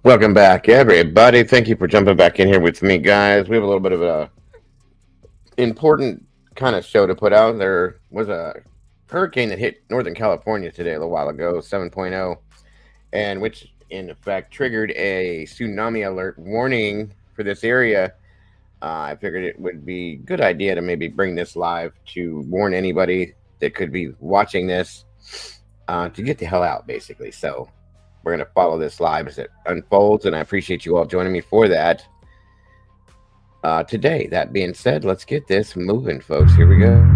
Welcome back, everybody. Thank you for jumping back in here with me, guys. We have a little bit of a important kind of show to put out. There was a hurricane that hit Northern California today a little while ago, 7.0, and which in effect triggered a tsunami alert warning for this area. I figured it would be a good idea to maybe bring this live to warn anybody that could be watching this to get the hell out, basically. So we're going to follow this live as it unfolds, and I appreciate you all joining me for that today. That being said, let's get this moving, folks. Here we go.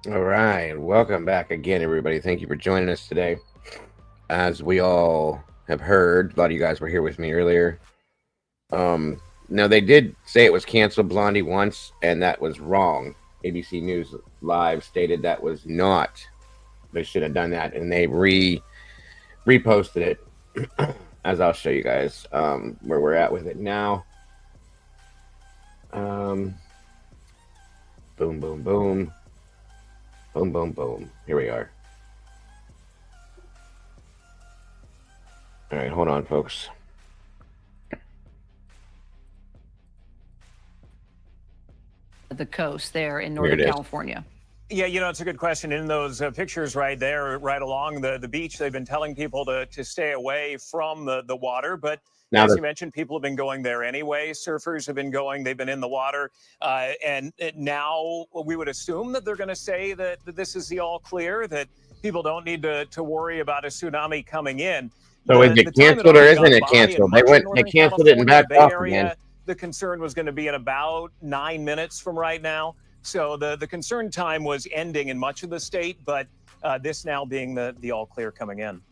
All right, welcome back again, everybody. Thank you for joining us today. As we all have heard, a lot of you guys were here with me earlier. Now, they did say it was canceled, Blondie, once, and that was wrong. ABC News Live stated that was not. They should have done that, and they reposted it, as I'll show you guys where we're at with it now. Boom, boom, boom. Boom, boom, boom. Here we are. All right, hold on, folks. The coast there in Northern California. Yeah, it's a good question. In those pictures right there, right along the beach, they've been telling people to stay away from the water. But now, as you mentioned, people have been going there anyway. Surfers have been going. They've been in the water. And now we would assume that they're going to say that this is the all clear, that people don't need to worry about a tsunami coming in. So is it canceled or isn't it canceled? They canceled it and backed off again. The concern was going to be in about 9 minutes from right now. So the concern time was ending in much of the state, but this now being the all clear coming in.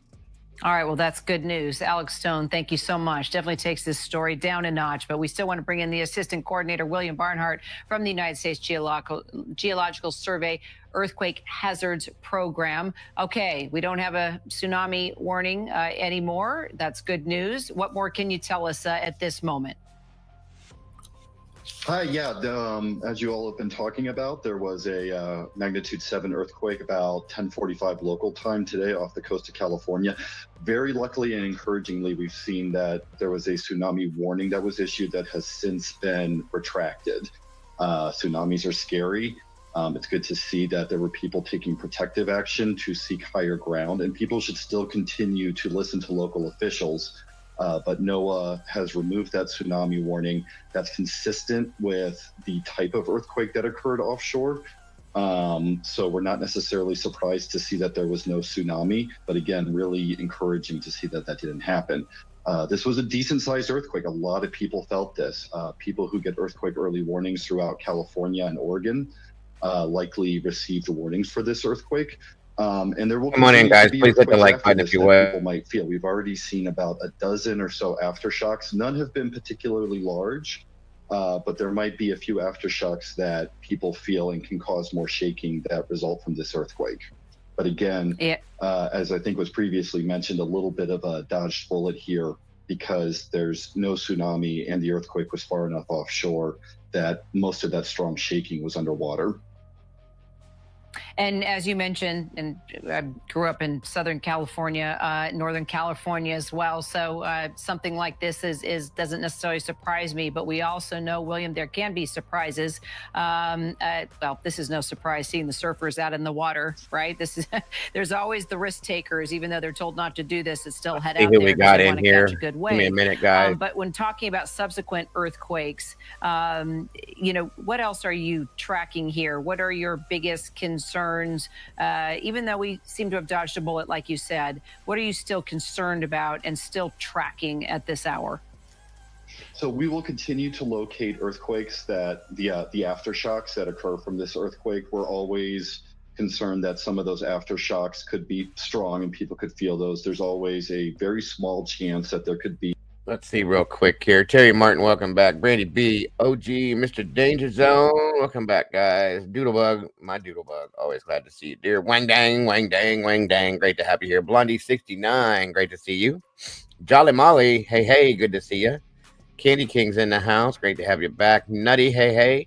All right, well, that's good news. Alex Stone, thank you so much. Definitely takes this story down a notch, but we still want to bring in the Assistant Coordinator, William Barnhart, from the United States Geological Survey Earthquake Hazards Program. Okay, we don't have a tsunami warning anymore. That's good news. What more can you tell us at this moment? Hi, as you all have been talking about, there was a magnitude 7 earthquake about 10:45 local time today off the coast of California. Very luckily and encouragingly, we've seen that there was a tsunami warning that was issued that has since been retracted. Tsunamis are scary. It's good to see that there were people taking protective action to seek higher ground, and people should still continue to listen to local officials. But NOAA has removed that tsunami warning. That's consistent with the type of earthquake that occurred offshore. So we're not necessarily surprised to see that there was no tsunami, but again, really encouraging to see that that didn't happen. This was a decent sized earthquake. A lot of people felt this. People who get earthquake early warnings throughout California and Oregon likely received warnings for this earthquake. And there will come on in, guys. Please hit the like button if you will. People might feel. We've already seen about a dozen or so aftershocks. None have been particularly large, but there might be a few aftershocks that people feel and can cause more shaking that result from this earthquake. But again, as I think was previously mentioned, a little bit of a dodged bullet here because there's no tsunami and the earthquake was far enough offshore that most of that strong shaking was underwater. And as you mentioned, and I grew up in Southern California, Northern California as well. So something like this doesn't necessarily surprise me. But we also know, William, there can be surprises. Well, this is no surprise seeing the surfers out in the water, right? There's always the risk takers, even though they're told not to do this. It's still head out there we because got they in want to here. catch a good wave. Give me a minute, guys. But when talking about subsequent earthquakes, what else are you tracking here? What are your biggest concerns? Even though we seem to have dodged a bullet, like you said, what are you still concerned about and still tracking at this hour? So we will continue to locate earthquakes that the aftershocks that occur from this earthquake. We're always concerned that some of those aftershocks could be strong and people could feel those. There's always a very small chance that there could be. Let's see real quick here. Terry Martin, welcome back. Brandy B, OG, Mr. Danger Zone, welcome back, guys. Doodlebug, my Doodlebug, always glad to see you, dear. Wang dang, wang dang, wang dang. Great to have you here. Blondie 69, great to see you. Jolly Molly, hey, hey, good to see you. Candy King's in the house, great to have you back. Nutty, hey, hey.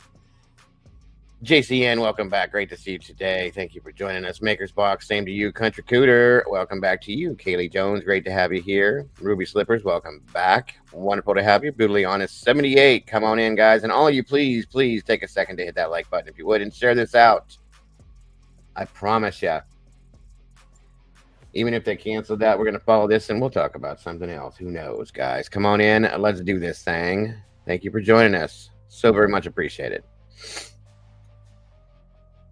JCN, welcome back. Great to see you today. Thank you for joining us. Maker's Box, same to you. Country Cooter, welcome back to you. Kaylee Jones, great to have you here. Ruby Slippers, welcome back. Wonderful to have you. Brutally Honest 78, come on in, guys. And all of you, please take a second to hit that like button if you would and share this out. I promise you, even if they canceled that, we're going to follow this and we'll talk about something else. Who knows, guys? Come on in. Let's do this thing. Thank you for joining us. So very much appreciated.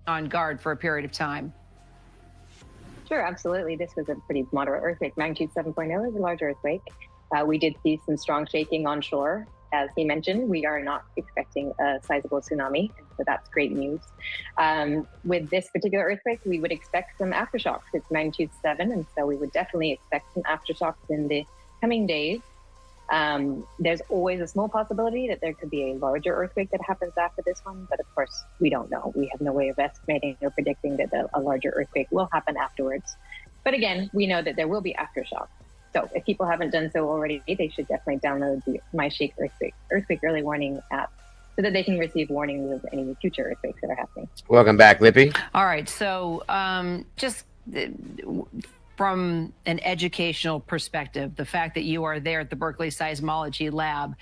On guard for a period of time. Sure, absolutely. This was a pretty moderate earthquake. Magnitude 7.0 is a large earthquake. We did see some strong shaking on shore. As he mentioned, we are not expecting a sizable tsunami, so that's great news. With this particular earthquake, we would expect some aftershocks. It's magnitude 7, and so we would definitely expect some aftershocks in the coming days. There's always a small possibility that there could be a larger earthquake that happens after this one, but of course we don't know. We have no way of estimating or predicting that a larger earthquake will happen afterwards. But again, we know that there will be aftershocks. So if people haven't done so already, they should definitely download the MyShake Earthquake Early Warning app so that they can receive warnings of any future earthquakes that are happening. Welcome back, Lippy. All right, so just from an educational perspective, the fact that you are there at the Berkeley Seismology Lab,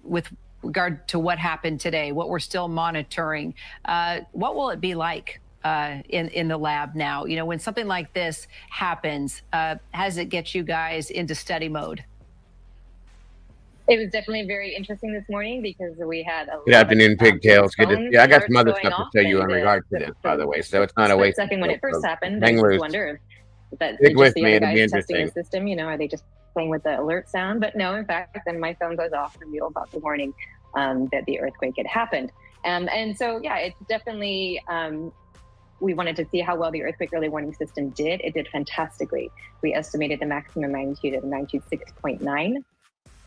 with regard to what happened today, what we're still monitoring, what will it be like in the lab now? You know, when something like this happens, how does it get you guys into study mode? It was definitely very interesting this morning because we had a good afternoon, pigtails. Good to, yeah, I got some other stuff to tell you in regard to this, by the way. So it's not a waste. Second, when it first happened, I hang just loose. wonder if that's Stick just with the me, other it'll be guys testing interesting. the system. You know, are they just playing with the alert sound? But no, in fact, then my phone goes off and we all got the warning that the earthquake had happened. And so, yeah, it's definitely. We wanted to see how well the earthquake early warning system did. It did fantastically. We estimated the maximum magnitude at magnitude 6.9.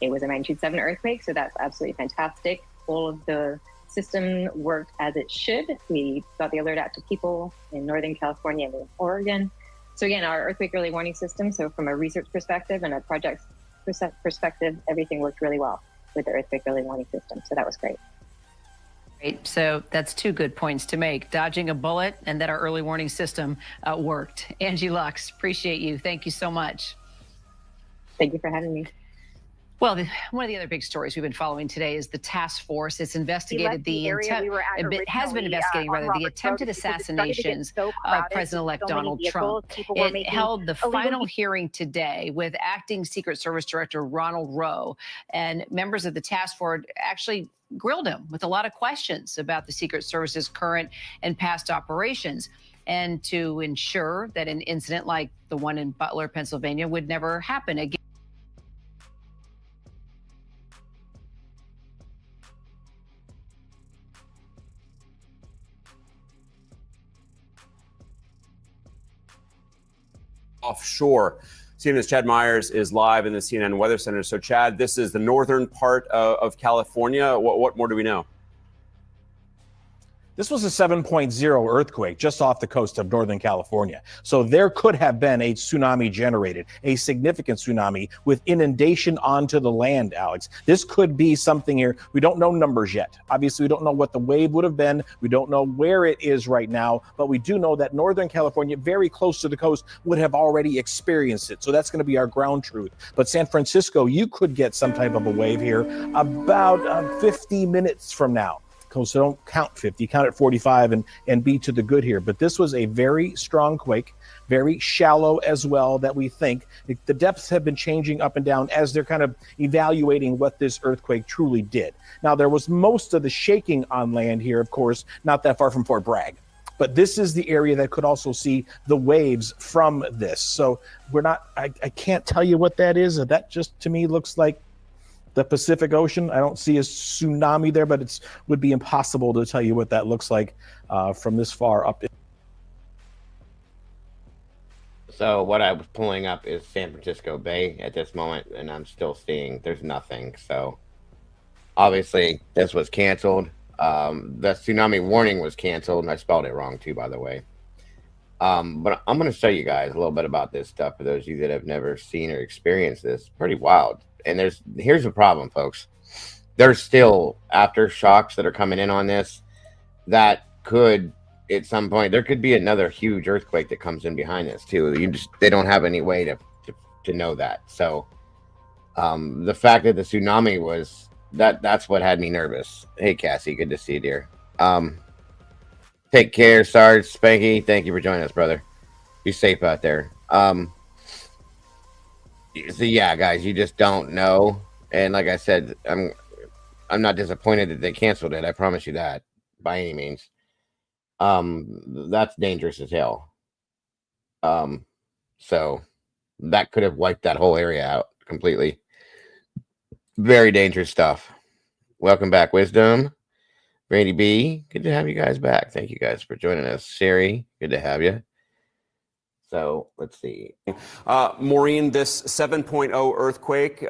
It was a magnitude 7 earthquake, so that's absolutely fantastic. All of the system worked as it should. We got the alert out to people in Northern California and in Oregon. So again, our earthquake early warning system, so from a research perspective and a project perspective, everything worked really well with the earthquake early warning system. So that was great. Great. So that's two good points to make: dodging a bullet and that our early warning system worked. Angie Lux, appreciate you. Thank you so much. Thank you for having me. Well, one of the other big stories we've been following today is the task force. It's investigated the attempted assassinations of President-elect Donald Trump. It held the final hearing today with Acting Secret Service Director Ronald Rowe, and members of the task force actually grilled him with a lot of questions about the Secret Service's current and past operations, and to ensure that an incident like the one in Butler, Pennsylvania would never happen again. Offshore. CNN's Chad Myers is live in the CNN Weather Center. So, Chad, this is the northern part of California. What more do we know? This was a 7.0 earthquake just off the coast of Northern California. So there could have been a tsunami generated, a significant tsunami with inundation onto the land, Alex. This could be something here. We don't know numbers yet. Obviously, we don't know what the wave would have been. We don't know where it is right now, but we do know that Northern California, very close to the coast, would have already experienced it. So that's going to be our ground truth. But San Francisco, you could get some type of a wave here about 50 minutes from now. So don't count 50, count at 45 and be to the good here. But this was a very strong quake, very shallow as well, that we think. The depths have been changing up and down as they're kind of evaluating what this earthquake truly did. Now, there was most of the shaking on land here, of course, not that far from Fort Bragg. But this is the area that could also see the waves from this. So we're not, I can't tell you what that is. That just, to me, looks like the Pacific Ocean. I don't see a tsunami there, but it would be impossible to tell you what that looks like from this far up. So what I was pulling up is San Francisco Bay at this moment, and I'm still seeing there's nothing. So obviously this was canceled. The tsunami warning was canceled, and I spelled it wrong too, by the way. But I'm going to show you guys a little bit about this stuff for those of you that have never seen or experienced this. Pretty wild. And here's the problem, folks. There's still aftershocks that are coming in on this that could, at some point, there could be another huge earthquake that comes in behind this too. They don't have any way to know that. So the fact that the tsunami was that's what had me nervous. Hey Cassie, good to see you, dear. Take care, Sarge, Spanky. Thank you for joining us, brother. Be safe out there. So yeah, guys, you just don't know. And like I said, I'm not disappointed that they canceled it. I promise you that, by any means. That's dangerous as hell. So that could have wiped that whole area out completely. Very dangerous stuff. Welcome back, Wisdom. Randy B, good to have you guys back. Thank you guys for joining us. Sherry, good to have you. So let's see. Maureen, this 7.0 earthquake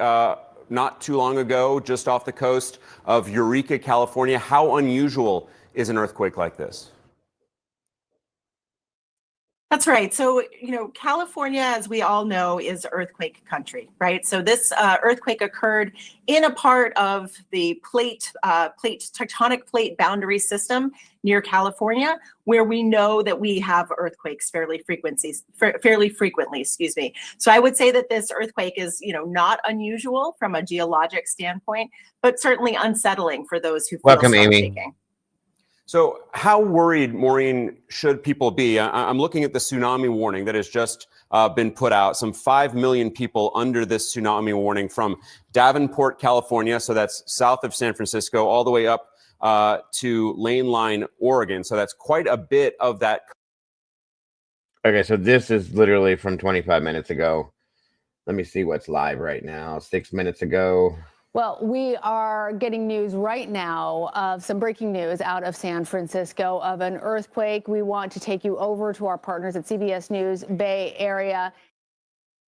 not too long ago, just off the coast of Eureka, California. How unusual is an earthquake like this? That's right. So, California, as we all know, is earthquake country, right? So this earthquake occurred in a part of the tectonic plate boundary system near California, where we know that we have earthquakes fairly frequently, So I would say that this earthquake is, not unusual from a geologic standpoint, but certainly unsettling for those who feel Welcome, strong Amy. shaking. So how worried, Maureen, should people be? I'm looking at the tsunami warning that has just been put out. Some 5 million people under this tsunami warning from Davenport, California, so that's south of San Francisco, all the way up to Lane Line, Oregon. So that's quite a bit of that. Okay, so this is literally from 25 minutes ago. Let me see what's live right now. 6 minutes ago. Well, we are getting news right now of some breaking news out of San Francisco of an earthquake. We want to take you over to our partners at CBS News Bay Area.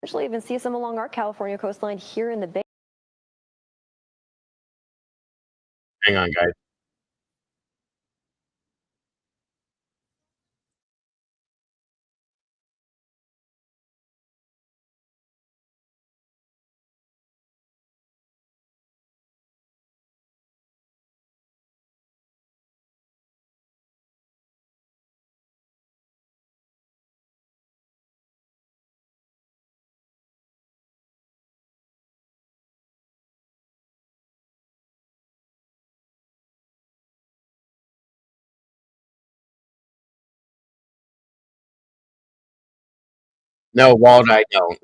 Actually, even see some along our California coastline here in the Bay. Hang on, guys. No, Walt, I don't.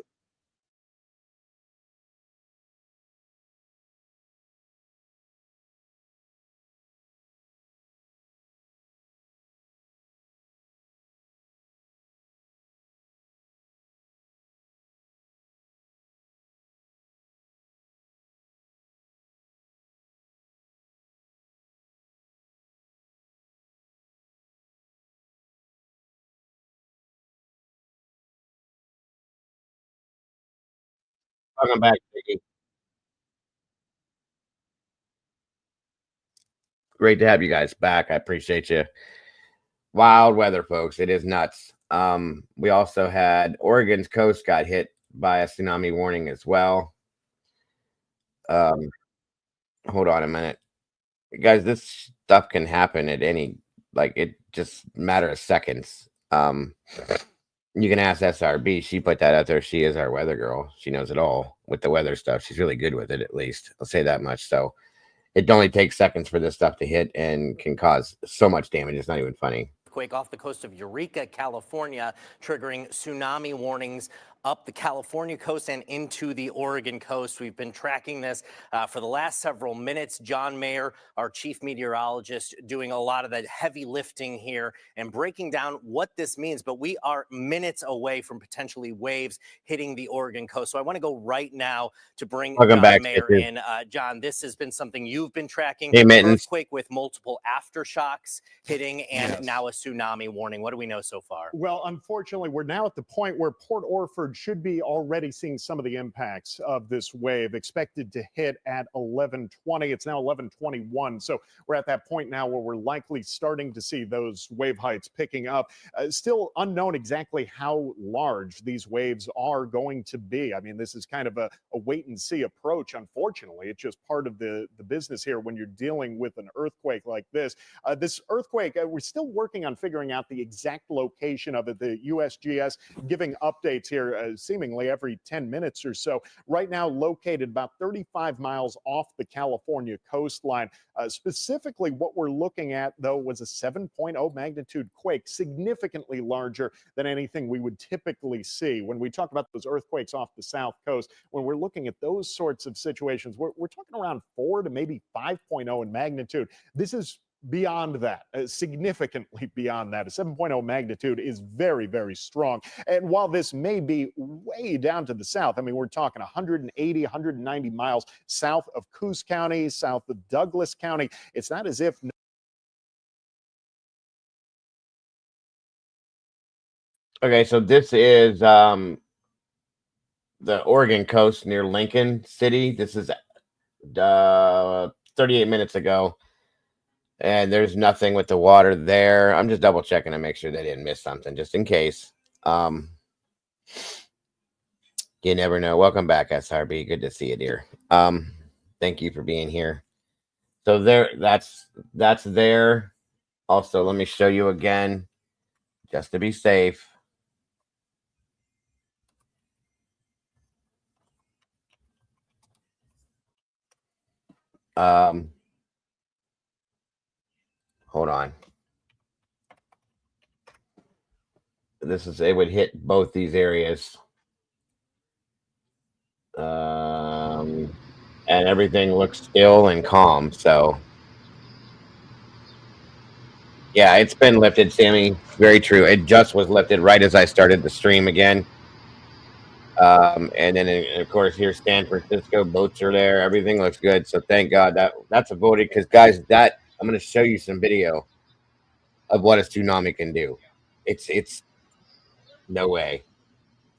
Welcome back, Vicky. Great to have you guys back. I appreciate you. Wild weather, folks. It is nuts. We also had Oregon's coast got hit by a tsunami warning as well. Hold on a minute. Guys, this stuff can happen at any, like, it just matter of seconds. You can ask SRB. She put that out there. She is our weather girl. She knows it all with the weather stuff. She's really good with it, at least. I'll say that much. So it only takes seconds for this stuff to hit and can cause so much damage. It's not even funny. Quake off the coast of Eureka, California, triggering tsunami warnings up the California coast and into the Oregon coast. We've been tracking this for the last several minutes. John Mayer, our chief meteorologist, doing a lot of the heavy lifting here and breaking down what this means. But we are minutes away from potentially waves hitting the Oregon coast. So I want to go right now to bring John Mayer in. John, this has been something you've been tracking. Hey, earthquake with multiple aftershocks hitting and now a tsunami warning. What do we know so far? Well, unfortunately, we're now at the point where Port Orford should be already seeing some of the impacts of this wave, expected to hit at 11:20. It's now 11:21. So we're at that point now where we're likely starting to see those wave heights picking up. Still unknown exactly how large these waves are going to be. I mean, this is kind of a wait and see approach. Unfortunately, it's just part of the business here when you're dealing with an earthquake like this. This earthquake, we're still working on figuring out the exact location of it. The USGS giving updates here seemingly every 10 minutes or so. Right now located about 35 miles off the California coastline. Specifically, what we're looking at, though, was a 7.0 magnitude quake, significantly larger than anything we would typically see. When we talk about those earthquakes off the South Coast, when we're looking at those sorts of situations, we're talking around 4 to maybe 5.0 in magnitude. This is beyond that, significantly beyond that. A 7.0 magnitude is very, very strong. And while this may be way down to the south, I mean, we're talking 180, 190 miles south of Coos County, south of Douglas County. It's not as if... Okay, so this is the Oregon coast near Lincoln City. This is 38 minutes ago. And there's nothing with the water there. I'm just double checking to make sure they didn't miss something, just in case. You never know. Welcome back, SRB. Good to see you, dear. Thank you for being here. So there, that's there. Also, let me show you again, just to be safe. Hold on. It would hit both these areas. And everything looks still and calm. So yeah, it's been lifted, Sammy. Very true. It just was lifted right as I started the stream again. And then of course here's San Francisco. Boats are there. Everything looks good. So thank God that's avoided, because guys, I'm going to show you some video of what a tsunami can do. It's no way.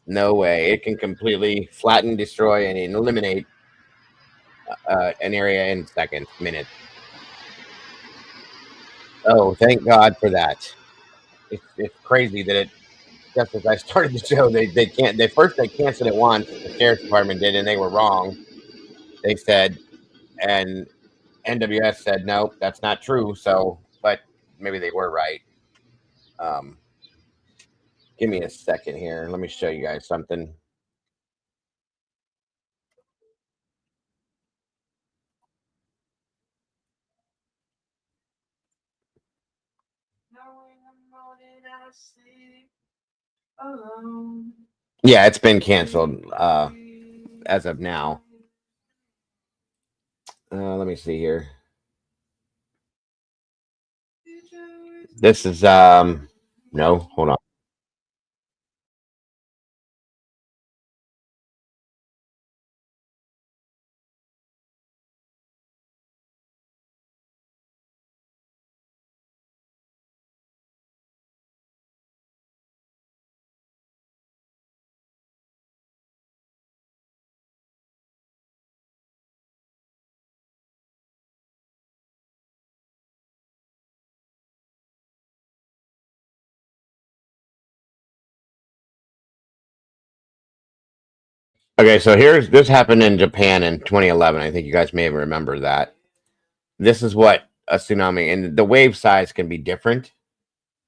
It can completely flatten, destroy, and eliminate an area in seconds, minutes. Oh, thank God for that. It's crazy that it, just as I started the show, they canceled it once. The sheriff's department did, and they were wrong. They said, and NWS said, nope, that's not true. So, but maybe they were right. Give me a second here. Let me show you guys something. Yeah, it's been canceled as of now. Let me see here. This is no, hold on. Okay, so this happened in Japan in 2011. I think you guys may remember that. This is what a tsunami, and the wave size can be different.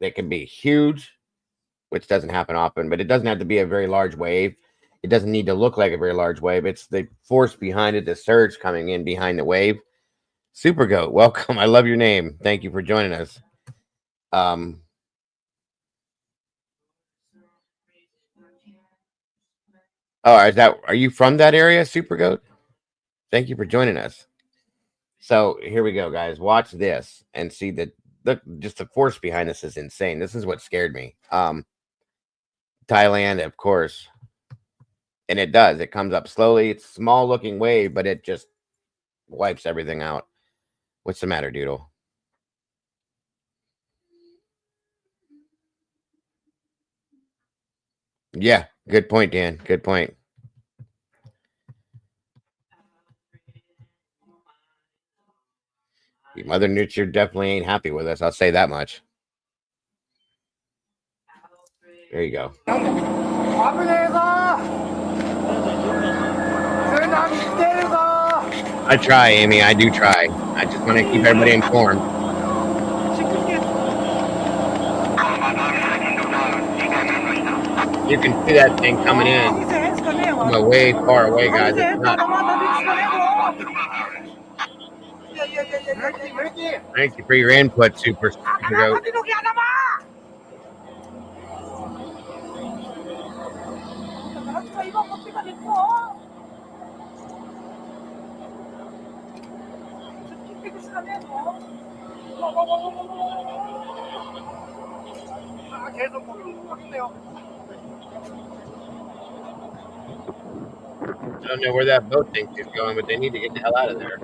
They can be huge, which doesn't happen often, but it doesn't have to be a very large wave. It doesn't need to look like a very large wave. It's the force behind it, the surge coming in behind the wave. Super Goat, welcome. I love your name. Thank you for joining us. Oh, are you from that area, Super Goat? Thank you for joining us. So here we go, guys. Watch this and see that just the force behind this is insane. This is what scared me. Thailand, of course. And it does. It comes up slowly. It's a small looking wave, but it just wipes everything out. What's the matter, Doodle? Yeah, good point, Dan. Good point. Mother Nature definitely ain't happy with us. I'll say that much. There you go. I try, Amy. I do try. I just want to keep everybody informed. You can see that thing coming in from way far away, guys. It's nuts. Thank you for your input, Super Goat. I don't know where that boat thinks is going, but they need to get the hell out of there.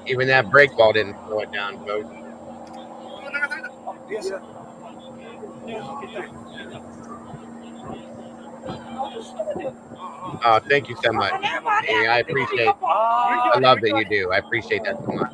Even that brake ball didn't slow it down, folks. Oh, thank you so much, Amy. I appreciate. I love that you do. I appreciate that so much.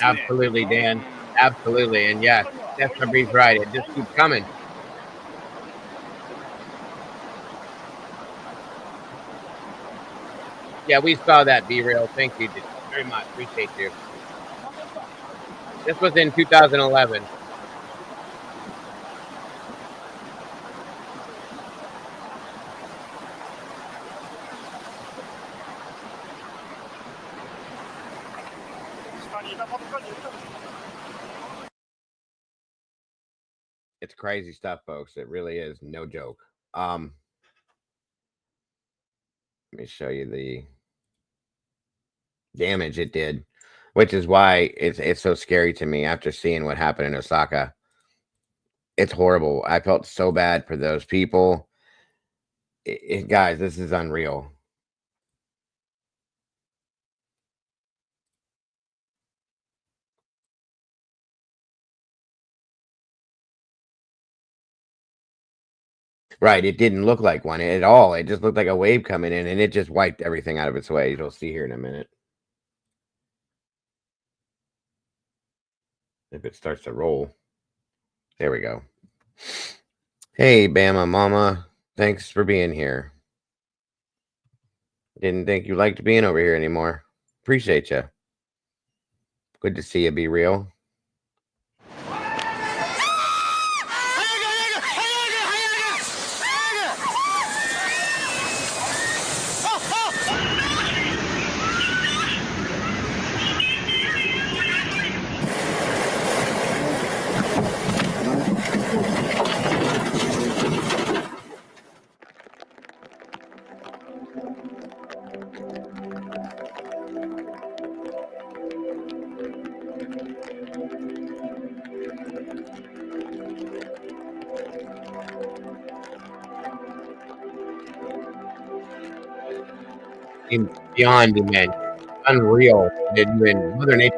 Absolutely, Dan. Absolutely. And yes, Steph's right. It just keeps coming. Yeah, we saw that, Be Real. Thank you very much. Appreciate you. This was in 2011. It's crazy stuff, folks. It really is. No joke. Let me show you the damage it did, which is why it's so scary to me after seeing what happened in Osaka. It's horrible. I felt so bad for those people. Guys, this is unreal. Right, it didn't look like one at all. It just looked like a wave coming in, and it just wiped everything out of its way. You'll see here in a minute. If it starts to roll. There we go. Hey, Bama Mama. Thanks for being here. Didn't think you liked being over here anymore. Appreciate you. Good to see you, Be Real. seems beyond immense, unreal. When Mother Nature.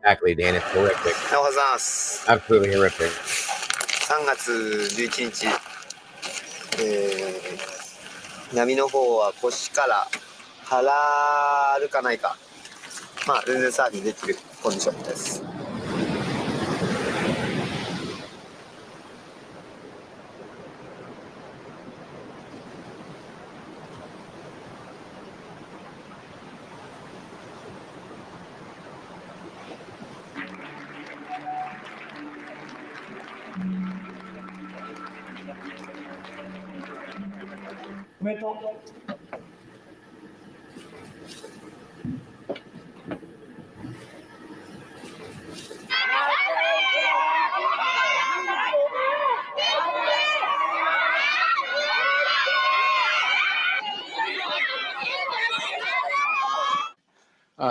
Exactly, Dan. It's horrific. Absolutely horrific. 3月11日、波の方は腰から腹歩かないか、まあ全然サーフィンできるコンディションです。おめでとう。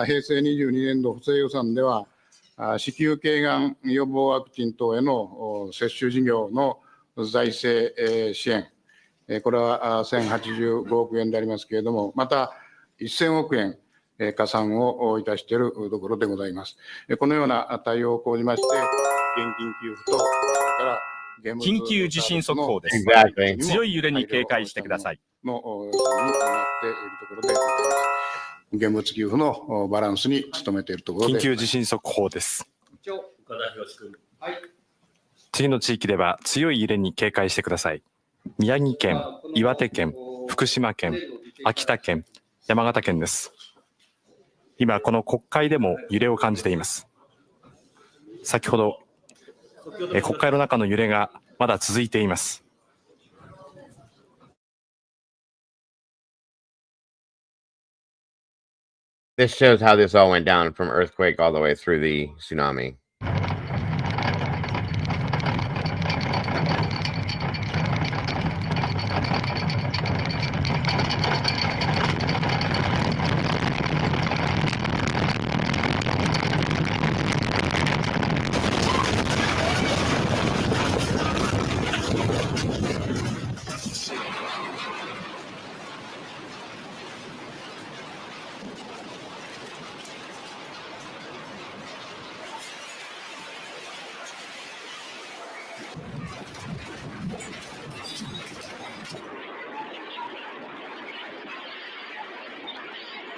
平成22年度補正予算では、子宮頸がん予防ワクチン等への接種事業の財政支援、これは1085億円でありますけれども、また1000億円加算をいたしているところでございます。このような対応を講じまして、現金給付と、それから緊急地震速報です。強い揺れに警戒してください。の予算になっているところでございます。現物給付のバランスに努めているところで。緊急地震速報です。次の地域では強い揺れに警戒してください。宮城県、岩手県、福島県、秋田県、山形県です。今この国会でも揺れを感じています。先ほど国会の中の揺れがまだ続いています。This shows how this all went down from earthquake all the way through the tsunami.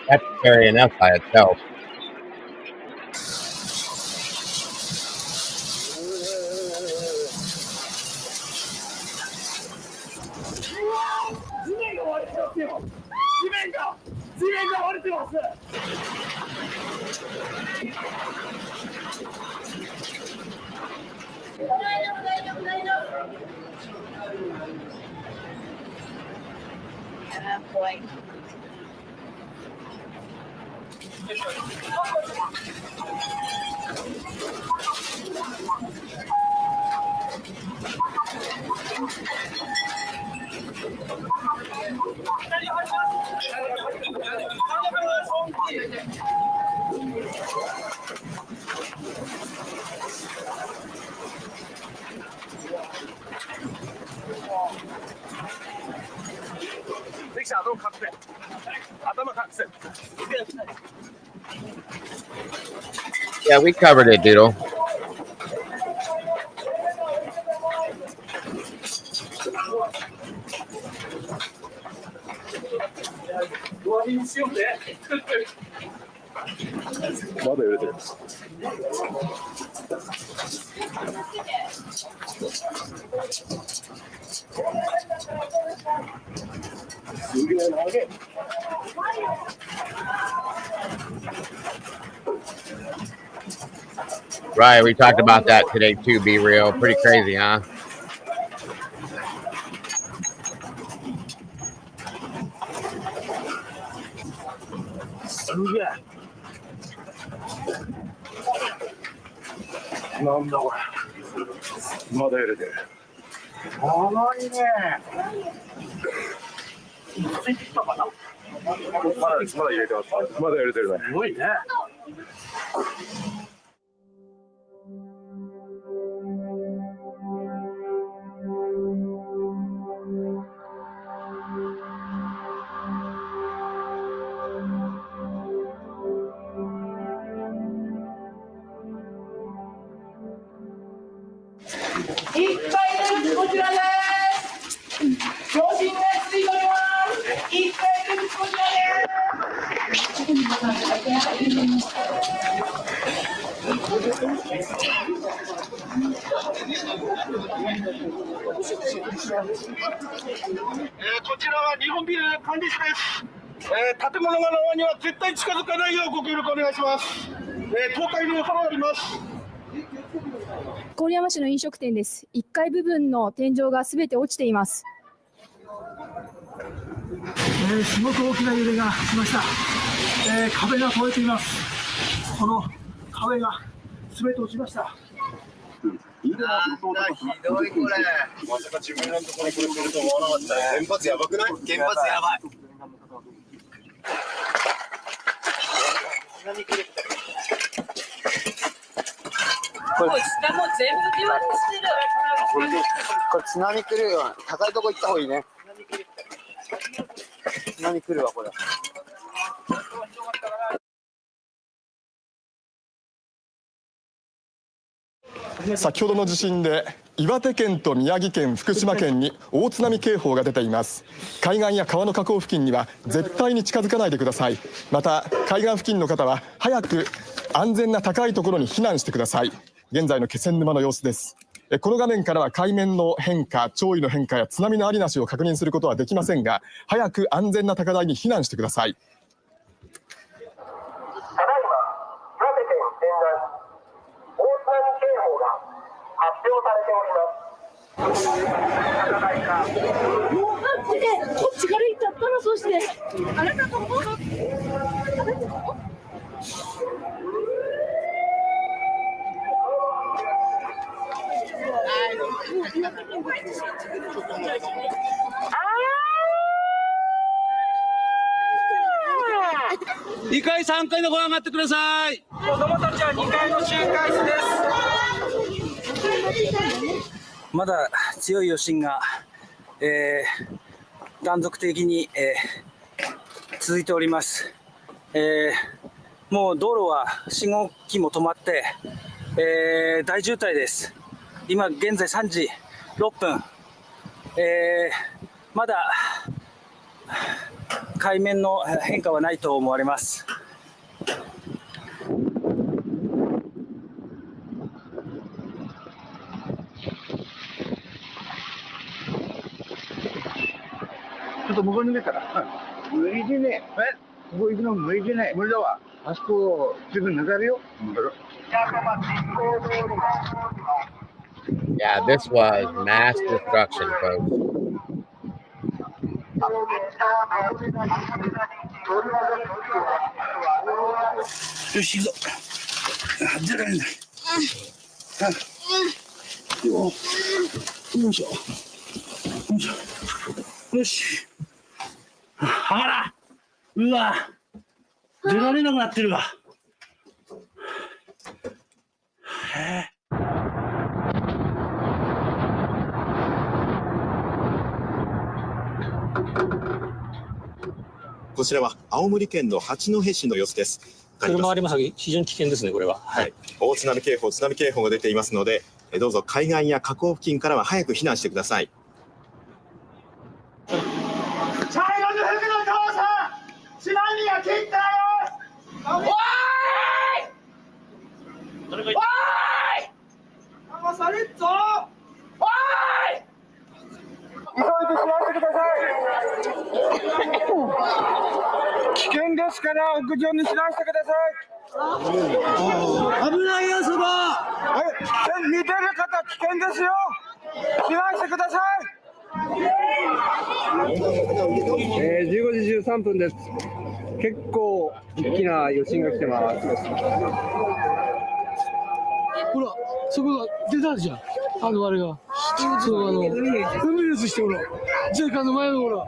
That's scary enough by itself. Boy. Yeah, we covered it, Doodle. Right, we talked about that today too, Be Real. Pretty crazy, huh? Yeah. No, no. まだ揺れてる。重いね。ついてきたかな。入れてます。まだ入れてるね。すごいね。1回ずつこちらです。両親がついております。1回ずつこちらこちらは日本ビル管理士です。建物側には絶対近づかないようご協力お願いします。倒壊の恐れがあります。郡山市の飲食店です。1階部分の天井がすべて落ちています。すごく大きな揺れがしました。壁が壊れています。この壁がすべて落ちました。ひどいこれ。まさか自分のところにこれ来ると思わなかった。原発やばくない？原発やばい。これ下も全部地割れしてる。これ津波来るよ。高いとこ行った方がいいね。津波来るわこれ。先ほどの地震で岩手県と宮城県、福島県に大津波警報が出ています。海岸や川の河口付近には絶対に近づかないでください。また海岸付近の方は早く安全な高いところに避難してください。現在の気仙沼の様子です。この画面からは海面の変化、潮位の変化や津波のありなしを確認することはできませんが、早く安全な高台に避難してください。こっちから行っちゃったの。そしてあれだと思うの。2階3階の方上がってください。子供たちは2階の集会室です。まだ強い余震が、断続的に、続いております。もう道路は信号機も止まって、大渋滞です。今現在3時6分、まだ海面の変化はないと思われます。ちょっと向こうに出たら、無理でね。ここ行くの無理でね。無理だわ。あそこすぐ抜かるよ。Yeah, this was mass destruction, folks. Hara! うわ、出られなくなってるわ。こちらは青森県の八戸市の様子です。車ありますが非常に危険ですね、これは。はい。大津波警報、津波警報が出ていますので、どうぞ海岸や河口付近からは早く避難してください。茶色の服の父さん、津波が来たよ。おーい。おーい。流されっぞ。おーい。急いで避難してください。危険ですから屋上に避難してください。危ないよそこ。見てる方危険ですよ。避難してください。15時13分です。結構大きな余震が来てます。ほら、そこが出たじゃん。あれが。そう海ですしてほら。ジェイカの前のほら。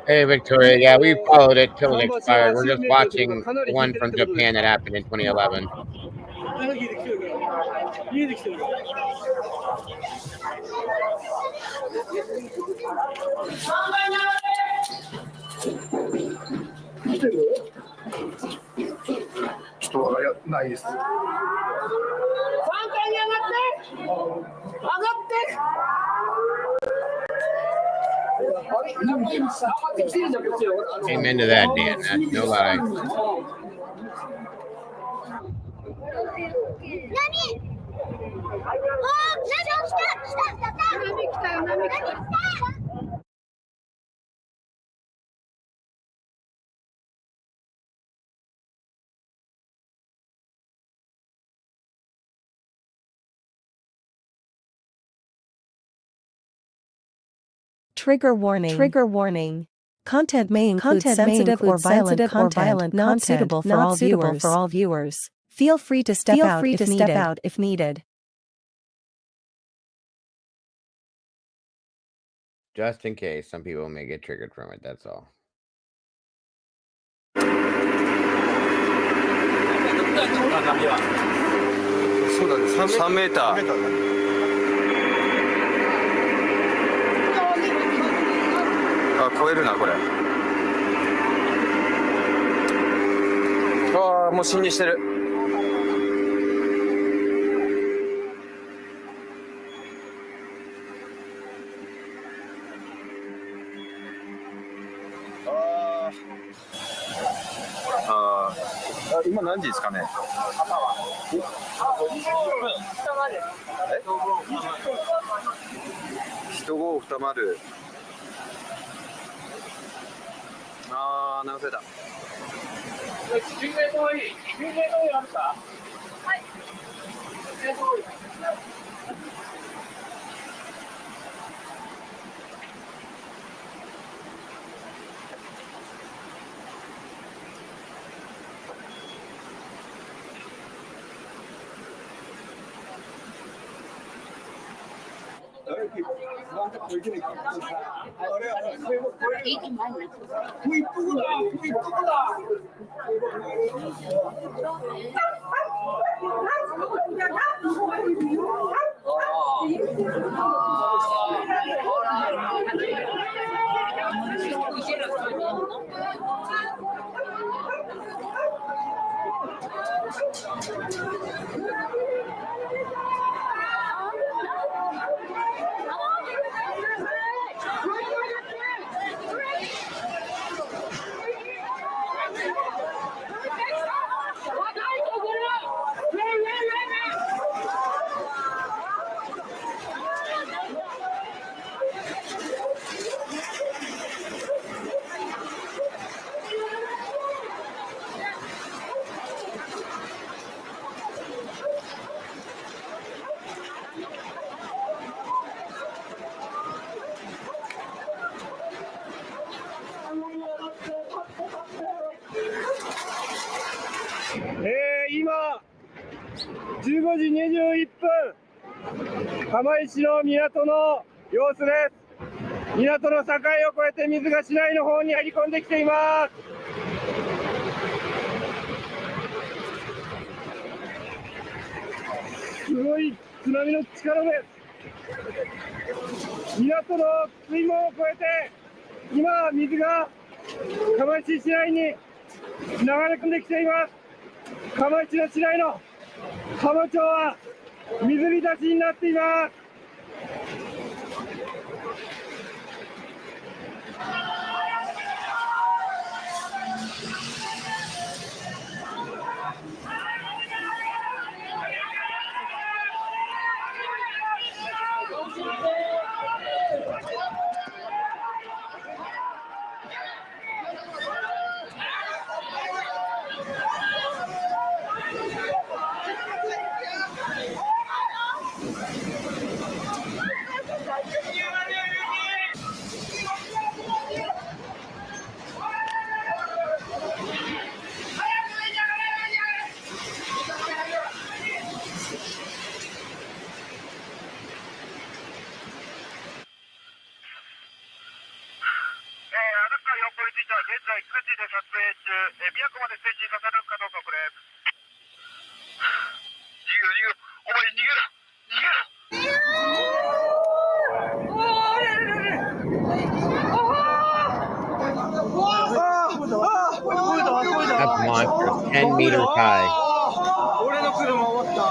Hey, Victoria. Yeah, we followed it till it expired. We're just watching one from Japan that happened in 2011. Amen to that, Dan. That's no lie. Trigger warning. Trigger warning. Content may include sensitive or violent content not suitable for all viewers. Feel free to step out if needed. Just in case, some people may get triggered from it. That's all. そうだね、3メーター。あ、超えるなこれ。ああ、もう侵入してる。今何時ですかね。人号二丸。ああ、何歳だ。10名遠い。10名遠いあるか。はい。10名遠い。今15時21分、釜石の港の様子です。港の境を越えて水が市内の方に入り込んできています。すごい津波の力です。港の水門を越えて今水が釜石市内に流れ込んできています。釜石の市内の浜町は水浸しになっています。都まで接近させるかどうかこれ。逃げろ、お前逃げろ、That's monstrous. 10 meters high. 俺の車終わった。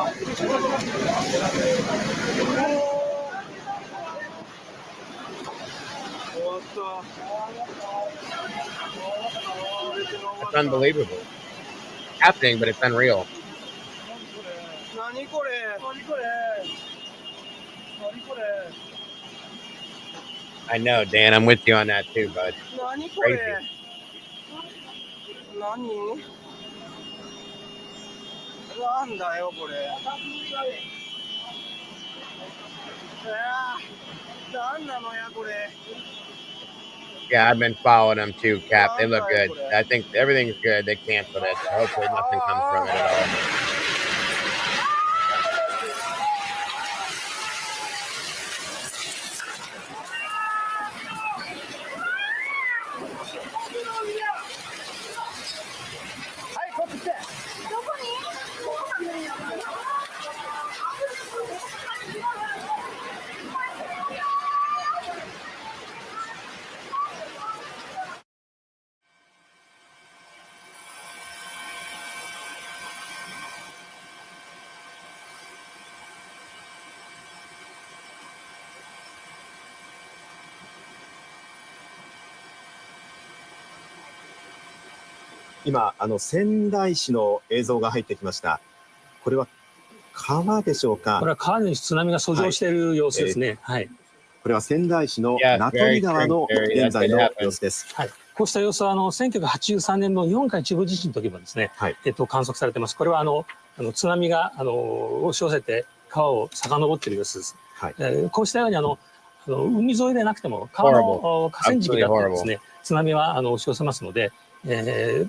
It's unbelievable. It's happening, but it's unreal. 何これ。 I know, Dan. I'm with you on that too, bud. 何こ Crazy. れ。何。なんだよこれ。なんなのやこれ。 Yeah, I've been following them too, Cap. They look good. I think everything's good. They canceled it. So hopefully nothing comes from it at all.今仙台市の映像が入ってきました。これは川でしょうか。これは川に津波が遡上している様子ですね。はい。これは仙台市の名取川の現在の様子です。はい。こうした様子は1983年の日本海地方地震の時もですね、観測されてます。これは津波が押し寄せて川を遡っている様子です。はい。こうしたように海沿いでなくても川の河川敷だとですね、津波は押し寄せますので、海沿い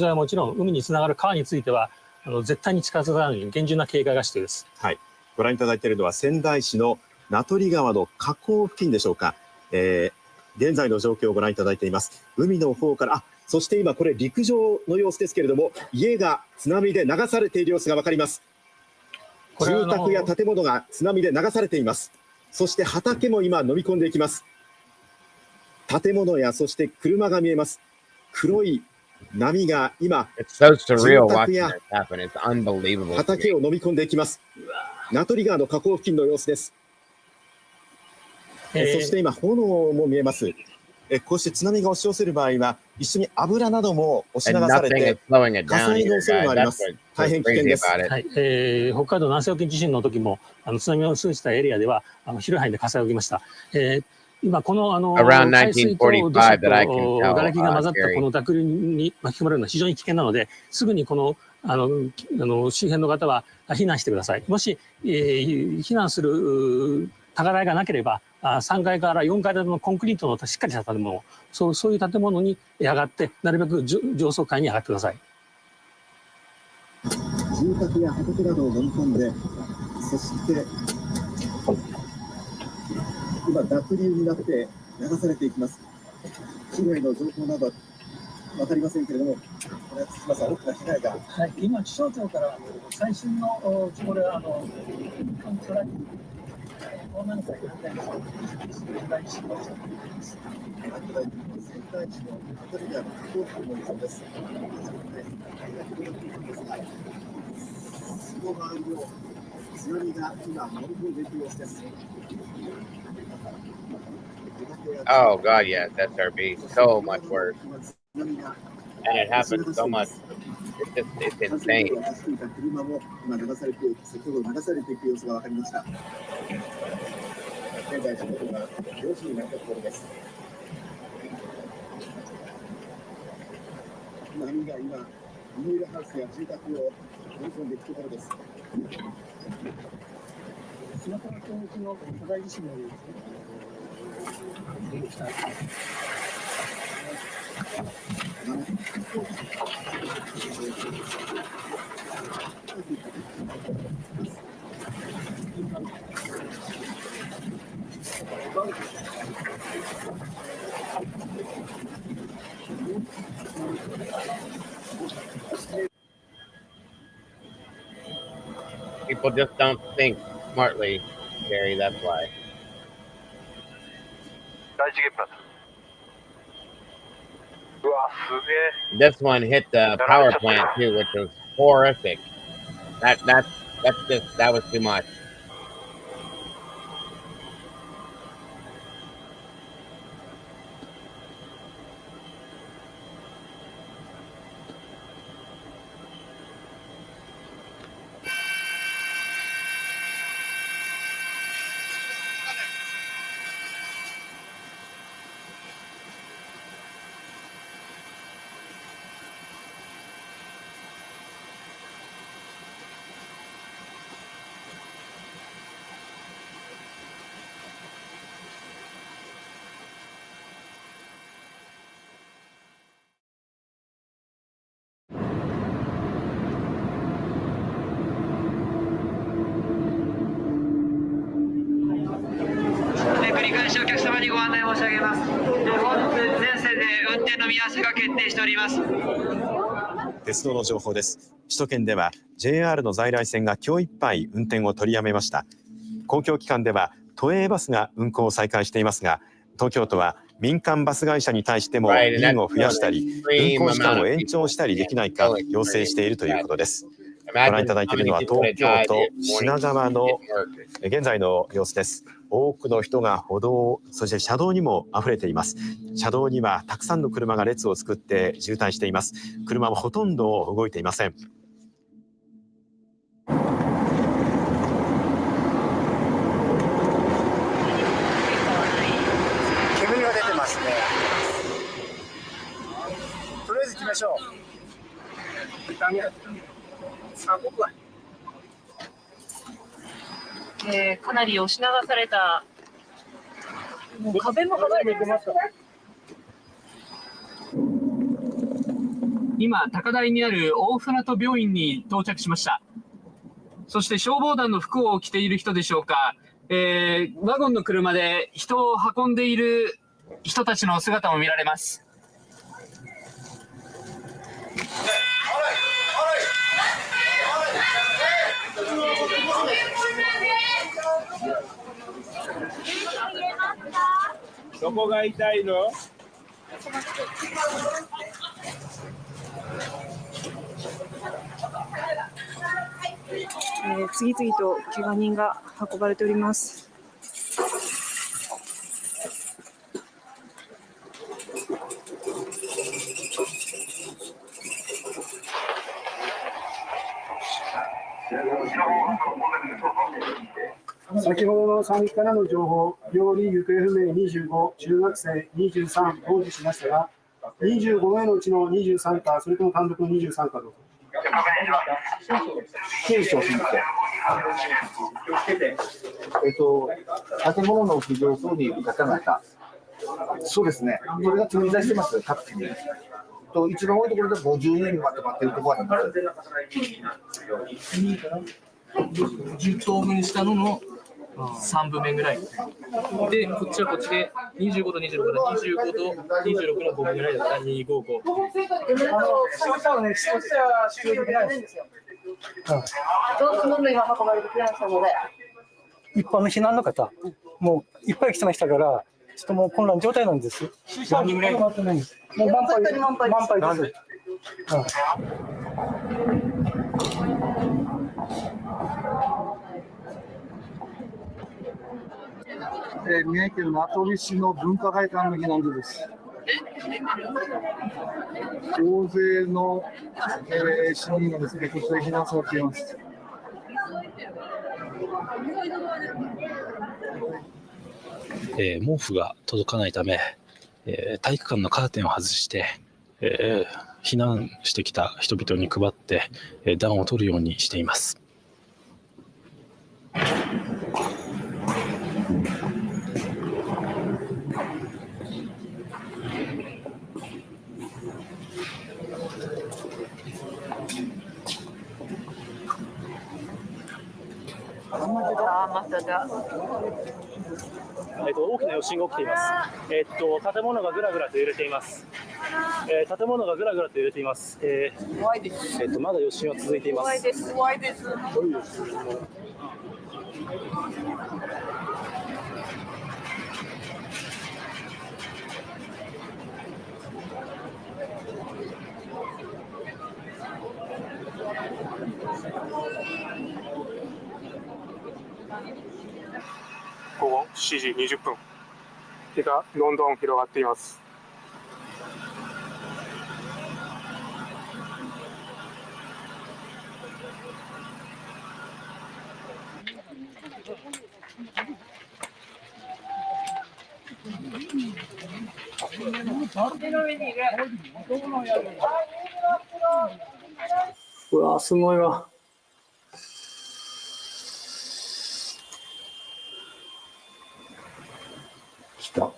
はもちろん海につながる川については絶対に近づかないように厳重な警戒が必要です。はい。ご覧いただいているのは仙台市の名取川の河口付近でしょうか。現在の状況をご覧いただいています。海の方から、そして今これ陸上の様子ですけれども、家が津波で流されている様子がわかります。住宅や建物が津波で流されています。そして畑も今飲み込んでいきます。建物やそして車が見えます。黒い波が今、住宅や畑を飲み込んでいきます。名取川の河口付近の様子です。そして今、炎も見えます。こうして津波が押し寄せる場合は、一緒に油なども押し流されて、火災の恐れもあります。大変危険です。はい。北海道南西沖地震の時も、津波を通じたエリアでは、広い範囲で火災が起きました。今この海水と土砂と瓦礫が混ざったこの濁流に巻き込まれるのは非常に危険なので、すぐにこの周辺の方は避難してください。もし、避難する高台がなければ、3階から4階建てのコンクリートのしっかりした建物、そういう建物に上がって、なるべく上層階に上がってください。住宅や畑などを飲み込んで、そして今、濁流になって流されていきます。被害の情報など分かりませんけれども、これは津島さん、大きな被害が。はい、今、気象庁から最新のこれはトラック、大波が仙台市の名取川の河口付近の様子です。その周りを津波が今、乗り込んでいく様子です。Oh God, yes, SRB, so much worse, and it happens so much. It's insane. 車も今流されて、先ほど流されていく様子が分かりました。現在、時刻は4時になったところです。波が今、ビニールハウスや住宅を飲み込んでいくところです。島から東北の巨大地震の様子です。People just don't think smartly, Gary. That's why. 第一原発。うわ、すげえ。 This one hit the power plant too, which was horrific. That was too much.運転の見合わせが決定しております。鉄道の情報です。首都圏では JR の在来線が今日いっぱい運転を取りやめました。公共機関では都営バスが運行を再開していますが、東京都は民間バス会社に対しても便を増やしたり、運行時間を延長したりできないか要請しているということです。ご覧いただいているのは東京都品川の現在の様子です。多くの人が歩道、そして車道にも溢れています。車道にはたくさんの車が列を作って渋滞しています。車もほとんど動いていません。煙が出てますね。とりあえず行きましょう。かなり押し流された。もう壁も剥がれてます。今、高台にある大船渡病院に到着しました。そして消防団の服を着ている人でしょうか、ワゴンの車で人を運んでいる人たちの姿も見られます。どこが痛いの？次々と怪我人が運ばれております。先ほどの3機からの情報、病理行方不明25、中学生23、傍受しましたが、25名のうちの23か、それとも単独の23かどうか。警視庁新規建物の屋上層にいる方々、そうですね、それが点在してます、各地に。一番多いところで50人まとまっているところがあります。10等分したのの3分目ぐらい。で、こっちはこっちで25度、25から25度、26の5分ぐらいだったら255。一般の避難の方、もういっぱい来てましたから、ちょっともう混乱状態なんです。何人ぐらい？もう満杯です。宮城県名取市の文化会館の避難所です。大勢の、市民がですね、こちらに避難されています。毛布が届かないため、体育館のカーテンを外して、避難してきた人々に配って、暖を取るようにしています。大きな余震が起きています。建物がぐらぐらと揺れています。建物がぐらぐらと揺れています。怖いです。まだ余震は続いています。怖いです。怖いです。午後7時20分。火がどんどん広がっています。うわ、すごいわ。来た。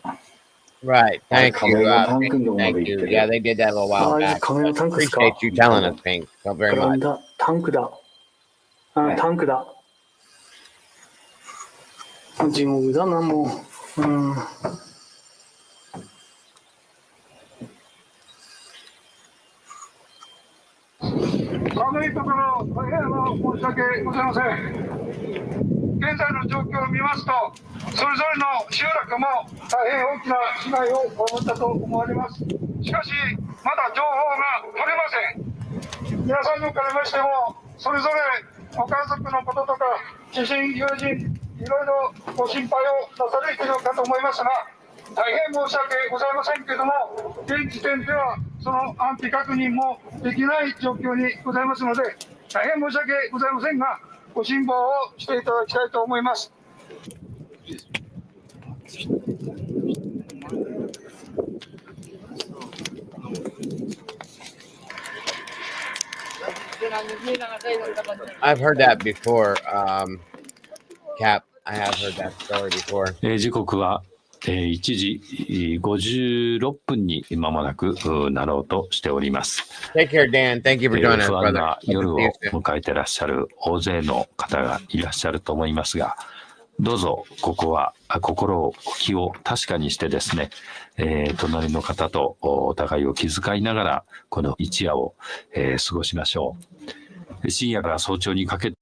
Right. Thank you. タンクのとこま Thank で行っ you. てる。 Yeah, they did that a little while あ、 back. カメラタンクですか？ Appreciate you telling us, Pink. So very 膨ら much. んだ。タンクだ。あ、タンクだ。地獄だな、もう。寒いところ大変申し訳ございません。現在の状況を見ますと、それぞれの集落も大変大きな被害を被ったと思われます。しかし、まだ情報が取れません。皆さんにおかれましても、それぞれご家族のこととか、知人、友人、いろいろご心配をなされているかと思いますが、大変申し訳ございませんけれども、現時点ではその安否確認もできない状況にございますので、大変申し訳ございませんが、ご辛抱をしていただきたいと思います。I've heard that before. Cap, I have heard that story before. 時刻は1時56分に間もなくなろうとしております。Take care, Dan. Thank you for joining us, 不安 brother. な夜を迎えてらっしゃる大勢の方がいらっしゃると思いますが、どうぞここは気を確かにしてですね、隣の方とお互いを気遣いながらこの一夜を、過ごしましょう。深夜から早朝にかけて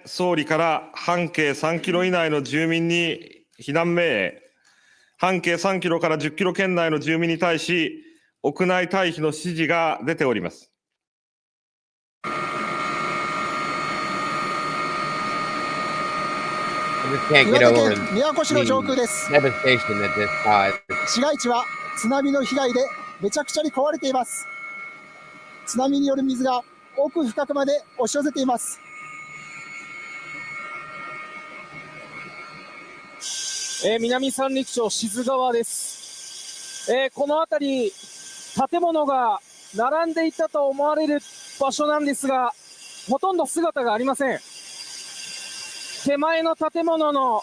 総理から半径3キロ以内の住民に避難命令、半径3キロから10キロ圏内の住民に対し屋内退避の指示が出ております。岩手県宮古市の上空です。 devastation that this caused. 市街地は津波の被害でめちゃくちゃに壊れています。津波による水が奥深くまで押し寄せています。南三陸町志津川です。この辺り建物が並んでいたと思われる場所なんですが、ほとんど姿がありません。手前の建物の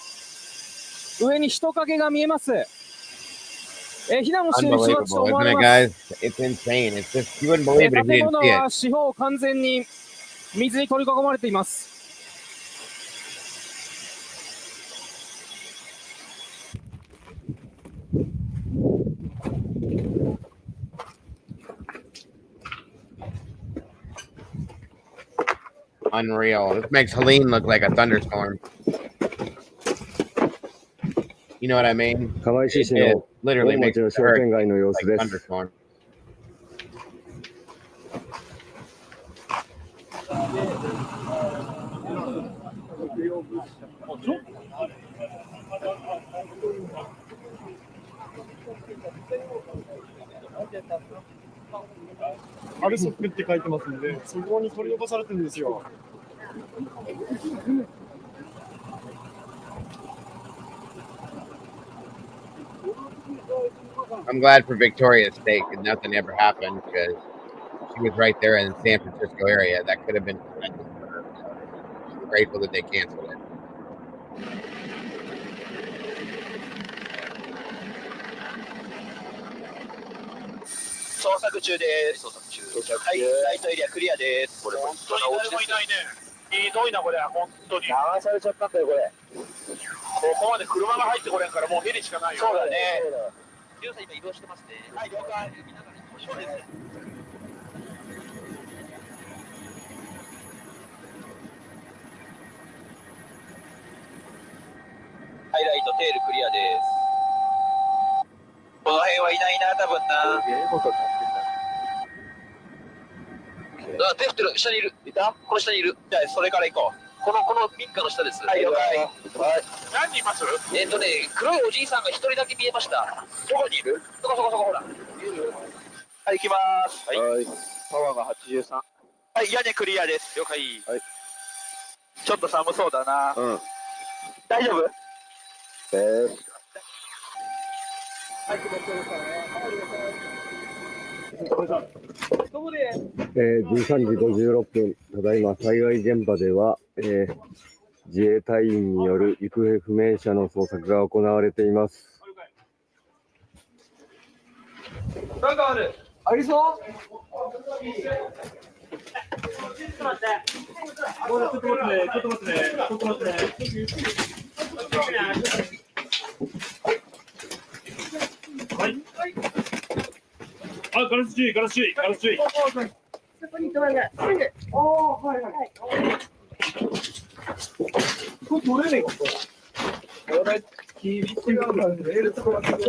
上に人影が見えます。避難をしている人たちと思われます。建物は四方完全に水に取り囲まれています。Unreal. This makes Helene look like a thunderstorm. You know what I mean? It literally makes it hurt like thunderstorm. アルソックって書いてますので、そこに取り残されてるんですよ。I'm glad for Victoria's sake that nothing ever happened because she was right there in the San Francisco area. That could have been prevented for her. So I'm grateful that they canceled it. 捜索中です。はい、ライトエリアクリアです。これ本当に誰もいないね。ひどいなこれ、本当に。流されちゃったんだよこれ。ここまで車が入ってこれんからもうヘリしかないよ。そうだね。ジュンさん今移動してますね。はい、了解。そうです。ハイライト、テールクリアです。この辺はいないな、多分な。テフテル、下にいる。いた？この下にいる。じゃあ、それから行こう。この民家の下です。はい、了解。はい。何人います？黒いおじいさんが一人だけ見えました。どこにいる？そこ、ほら。はい、行きます。はい。パワーが83。はい、屋根クリアです。了解。はい。ちょっと寒そうだな。うん。大丈夫？はい、気持ちよかったね。13時56分、ただいま災害現場では、自衛隊員による行方不明者の捜索が行われています。なんかある？ありそう？ちょっと待って。はい。あ、ガラス注意。そこにドアが。はい。これ取れねえか、これ。これ、厳しいからね。ちょっと待って。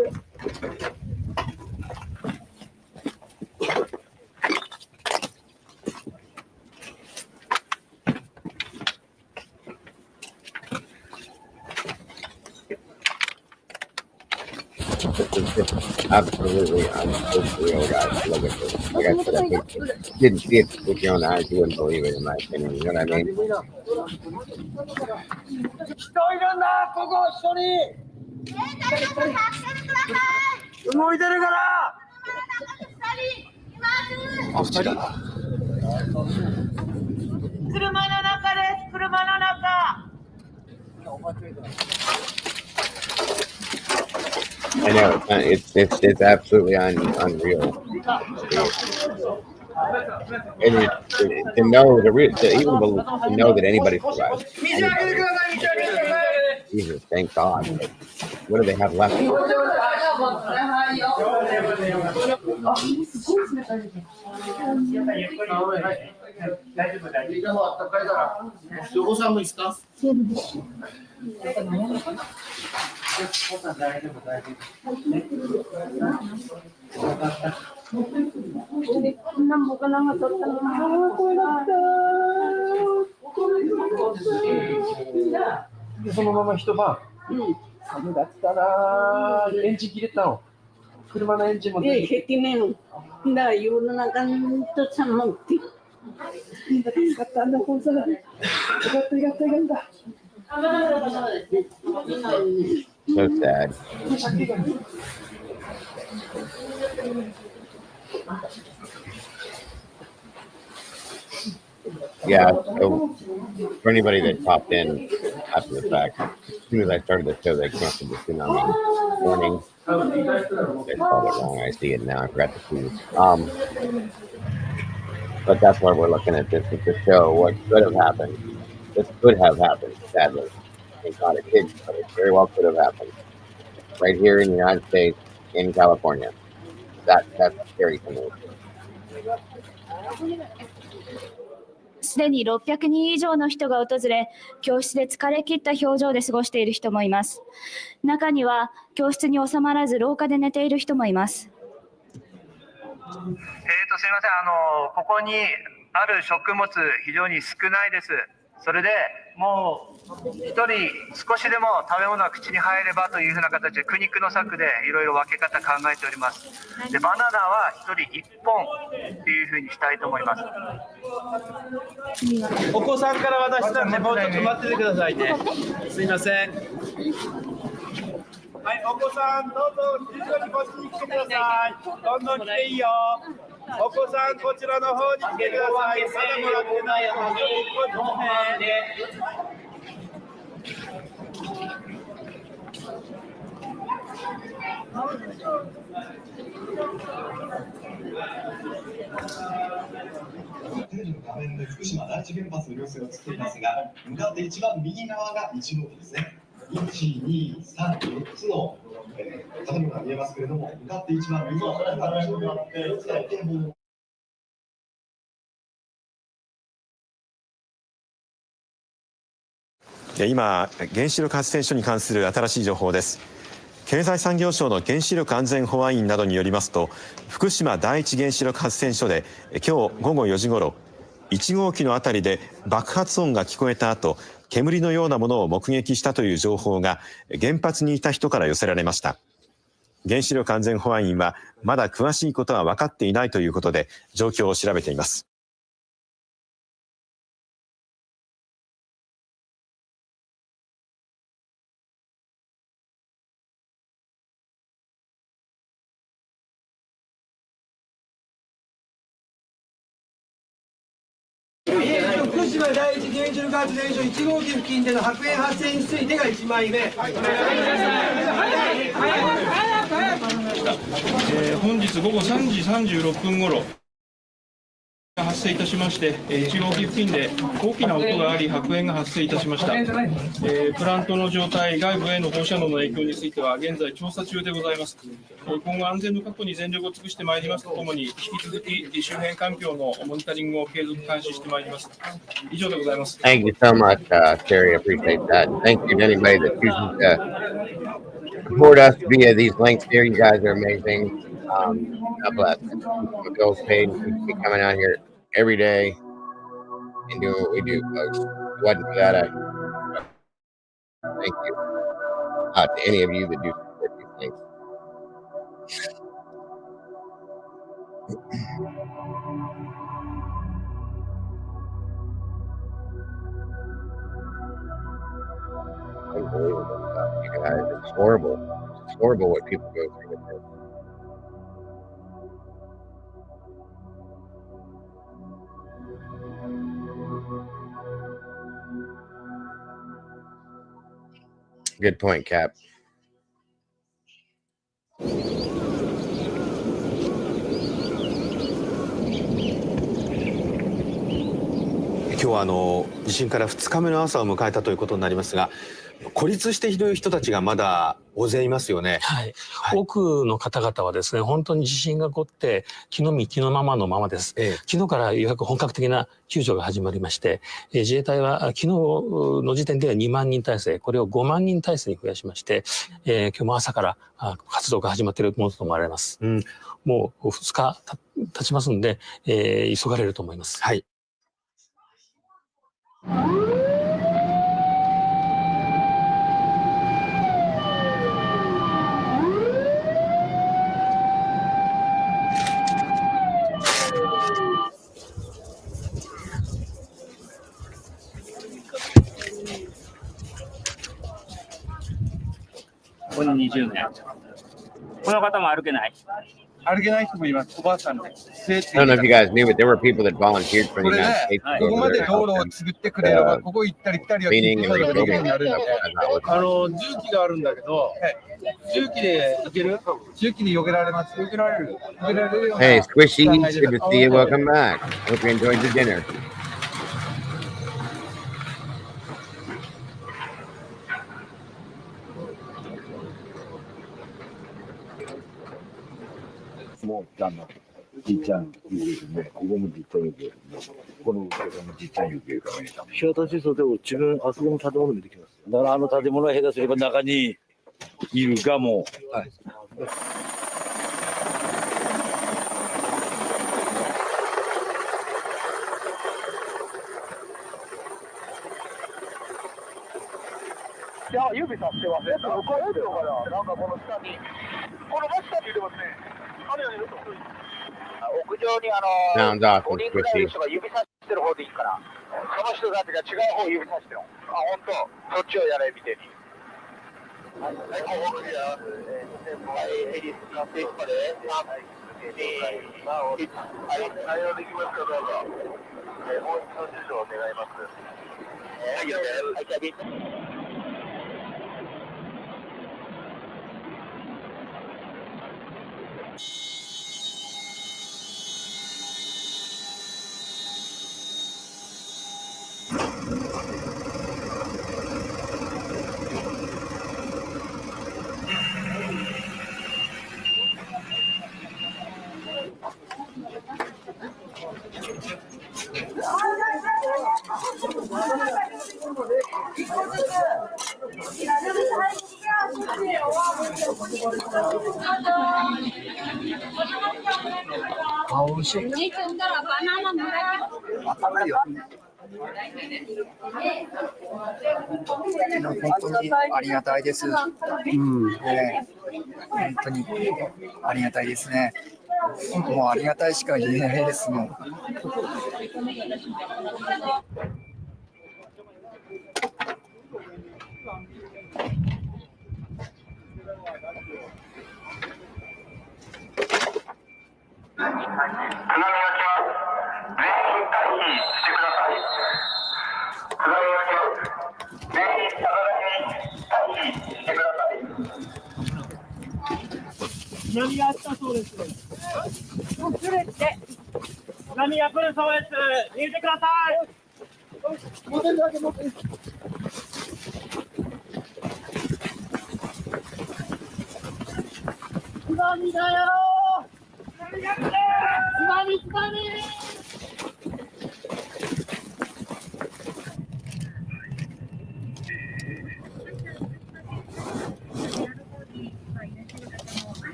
Absolutely unreal, guys. Look at this. Like I said, if you didn't see it with your own eyes, you wouldn't believe it, in my opinion. You know what I mean? 人いるんだ、ここ一緒に。動いてるから。あ、2人。車の中です。車の中。I know it's absolutely unreal. And to know to know that anybody survived. Jesus, thank God. What do they have left?でそのまま一晩。寒かったな。エンジン切れたの。車のエンジンも出てきて。だ世の中にと寒くて。使ったんだこんさ。よかった。So sad. Yeah, so for anybody that popped in after the fact, as soon as I started the show, they canceled the Sunami warning. They called it wrong. I see it now. I forgot to choose. But that's why we're looking at this with the show. What could have happened? This could have happened, sadly. Thank God it didn't, but it very well could have happened. Right here in the United States, in California. That's scary to me. すでに600人以上の人が訪れ、教室で疲れ切った表情で過ごしている人もいます。中には教室に収まらず廊下で寝ている人もいます。すみません、ここにある食物非常に少ないです。それでもう一人少しでも食べ物が口に入ればというふうな形で苦肉の策でいろいろ分け方考えております。でバナナは一人1本っていうふうにしたいと思います。お子さんから渡したんでもうちょっと待っててくださいね。すいません。はい、お子さんどうぞ後ろにこっちに来てください。どんどん来ていいよ。お子さんこちらの方に来てください。まだもらってないのでこっちテレビの画面で福島第一原発の様子が映っていますが、向かって一番右側が1号機ですね。1、2、3、4つの建物が見えますけれども、向かって一番右の4つの建物。今、原子力発電所に関する新しい情報です。経済産業省の原子力安全保安院などによりますと、福島第一原子力発電所で今日午後4時ごろ、1号機のあたりで爆発音が聞こえた後、煙のようなものを目撃したという情報が原発にいた人から寄せられました。原子力安全保安院はまだ詳しいことは分かっていないということで、状況を調べています。福島第一原子力発電所1号機付近での白煙発生についてが1枚目。本日午後3時36分ごろ発生いたしまして、1号機付近で大きな音があり、白煙が発生いたしました。プラントの状態、外部への放射能の影響については現在調査中でございます。今後安全の確保に全力を尽くしてまいりますとともに、引き続き周辺環境のモニタリングを継続監視してまいります。以上でございます。Thank you so much, Terry. Appreciate that. Thank you to anybody that chooses to support us via these links here. You guys are amazing. God bless. The bills paid. We keep coming out here every day and doing what we do, folks. If it wasn't for that, thank you to any of you that do support these things. Unbelievable stuff, you guys. It's horrible. It's horrible what people go through with this. Good point, Cap. 今日は地震から2日目の朝を迎えたということになりますが、孤立している人たちがまだ大勢いますよね。はい。多くの方々はですね、本当に地震が起こって気の身気のままのままです。昨日からようやく本格的な救助が始まりまして、自衛隊は昨日の時点では2万人体制、これを5万人体制に増やしまして、今日も朝から活動が始まっているものと思われます。もう2日経ちますので、急がれると思います。はい。ここに20年。この方も歩けない。歩けない人もいます。おばあさんで。I don't know if you gu重people, but there were people that volunteered for the United States to こ go こ over ま there で and 道 help 路を them. 作ってくれれば、ここ行ったり来たりはCleaning and できるよう rebuilding. になるんだ重機があるんだけど、重機で行ける？重機に避けられます。避けられる。避けられるような。 Hey, Squishy, good to see you. Welcome back. Hope you enjoyed your dinner. 뭐 지장 유기인데 이거는 지장 유기 이거는 지장 유기가 아니다. 시아타시소도 지금 아수공 자동으로 이렇게 왔어요. 나는 아노 자동으로 해서 이번 나가니 이유가 뭐 いや、指さしてますね。向こうでよから、なんかこの下に、この真下にいてますね。あれやねると。屋上にSounds awesome, 5人ぐらいの Squishy. 人が指さしてる方でいいから、その人たちが違う方指さしてる。あ、本当。そっちをやれみたいに。はい、もうクリア。はい、ヘリスカスまで。はい、対応できますかどうぞ。もう一度指導を願います。はい、はい、本当にありがたいです。本当にありがたいですね。もうありがたいしか言えないですもん。津波が来たそうです。もう来るって。津波が来るそうです。逃げてください。持てるだけ持ってる。津波だよ。津波が来て。津波津波。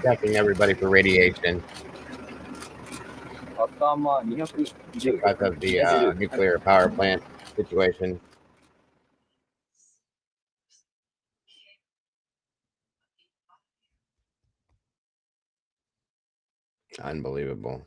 Checking everybody for radiation because of the nuclear power plant situation. Unbelievable.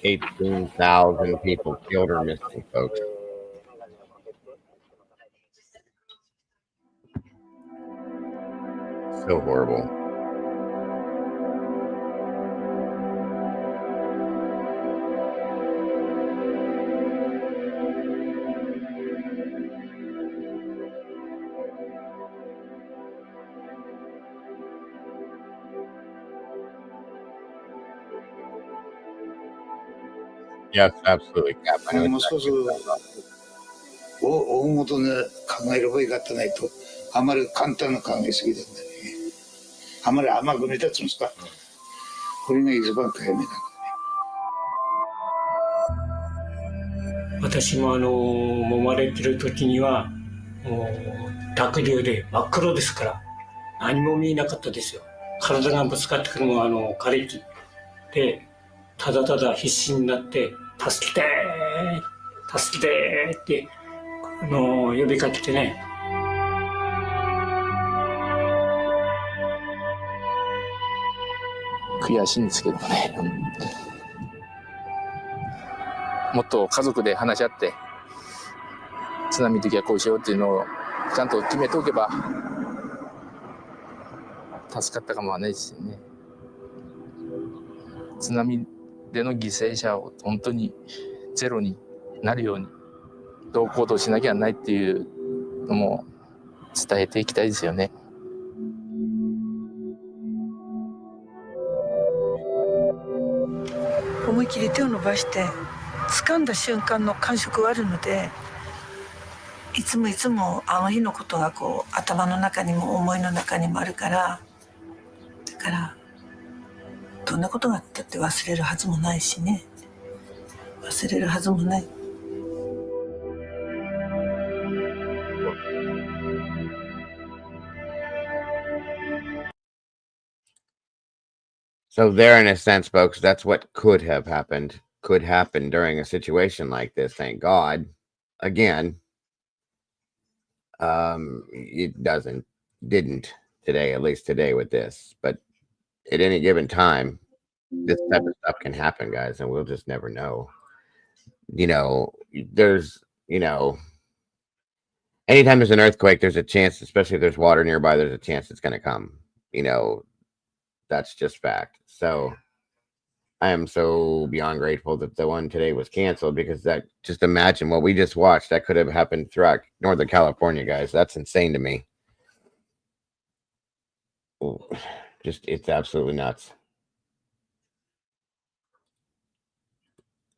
$18,000 people killed or missing, folks. So horrible. Yes, absolutely, Cap. I know もう少し大元で考えればよかったないと、あまり簡単な考えすぎなんだね。あまり甘く見たつんですか。これが一番早めだ。私も揉まれてる時にはもう濁流で真っ黒ですから何も見えなかったですよ。体がぶつかってくるのは枯れ木で、ただただ必死になって助けてー助けてーって呼びかけてね。悔しいんですけどね。もっと家族で話し合って津波の時はこうしようっていうのをちゃんと決めておけば助かったかもわないですよね。津波での犠牲者を本当にゼロになるようにどう行動しなきゃないっていうのも伝えていきたいですよね。思い切り手を伸ばして掴んだ瞬間の感触はあるので、いつもあの日のことがこう頭の中にも思いの中にもあるから、だからどんなことがあったって忘れるはずもないしね。忘れるはずもない。So there, in a sense, folks, that's what could have happened, could happen during a situation like this. Thank God. Again, it doesn't. didn't today, at least today with this. But at any given time, this type of stuff can happen, guys, and we'll just never know. There's, anytime there's an earthquake, there's a chance, especially if there's water nearby, there's a chance it's going to come. That's just fact. So I am so beyond grateful that the one today was canceled, because that, just imagine what we just watched. That could have happened throughout Northern California, guys. That's insane to me. It's absolutely nuts.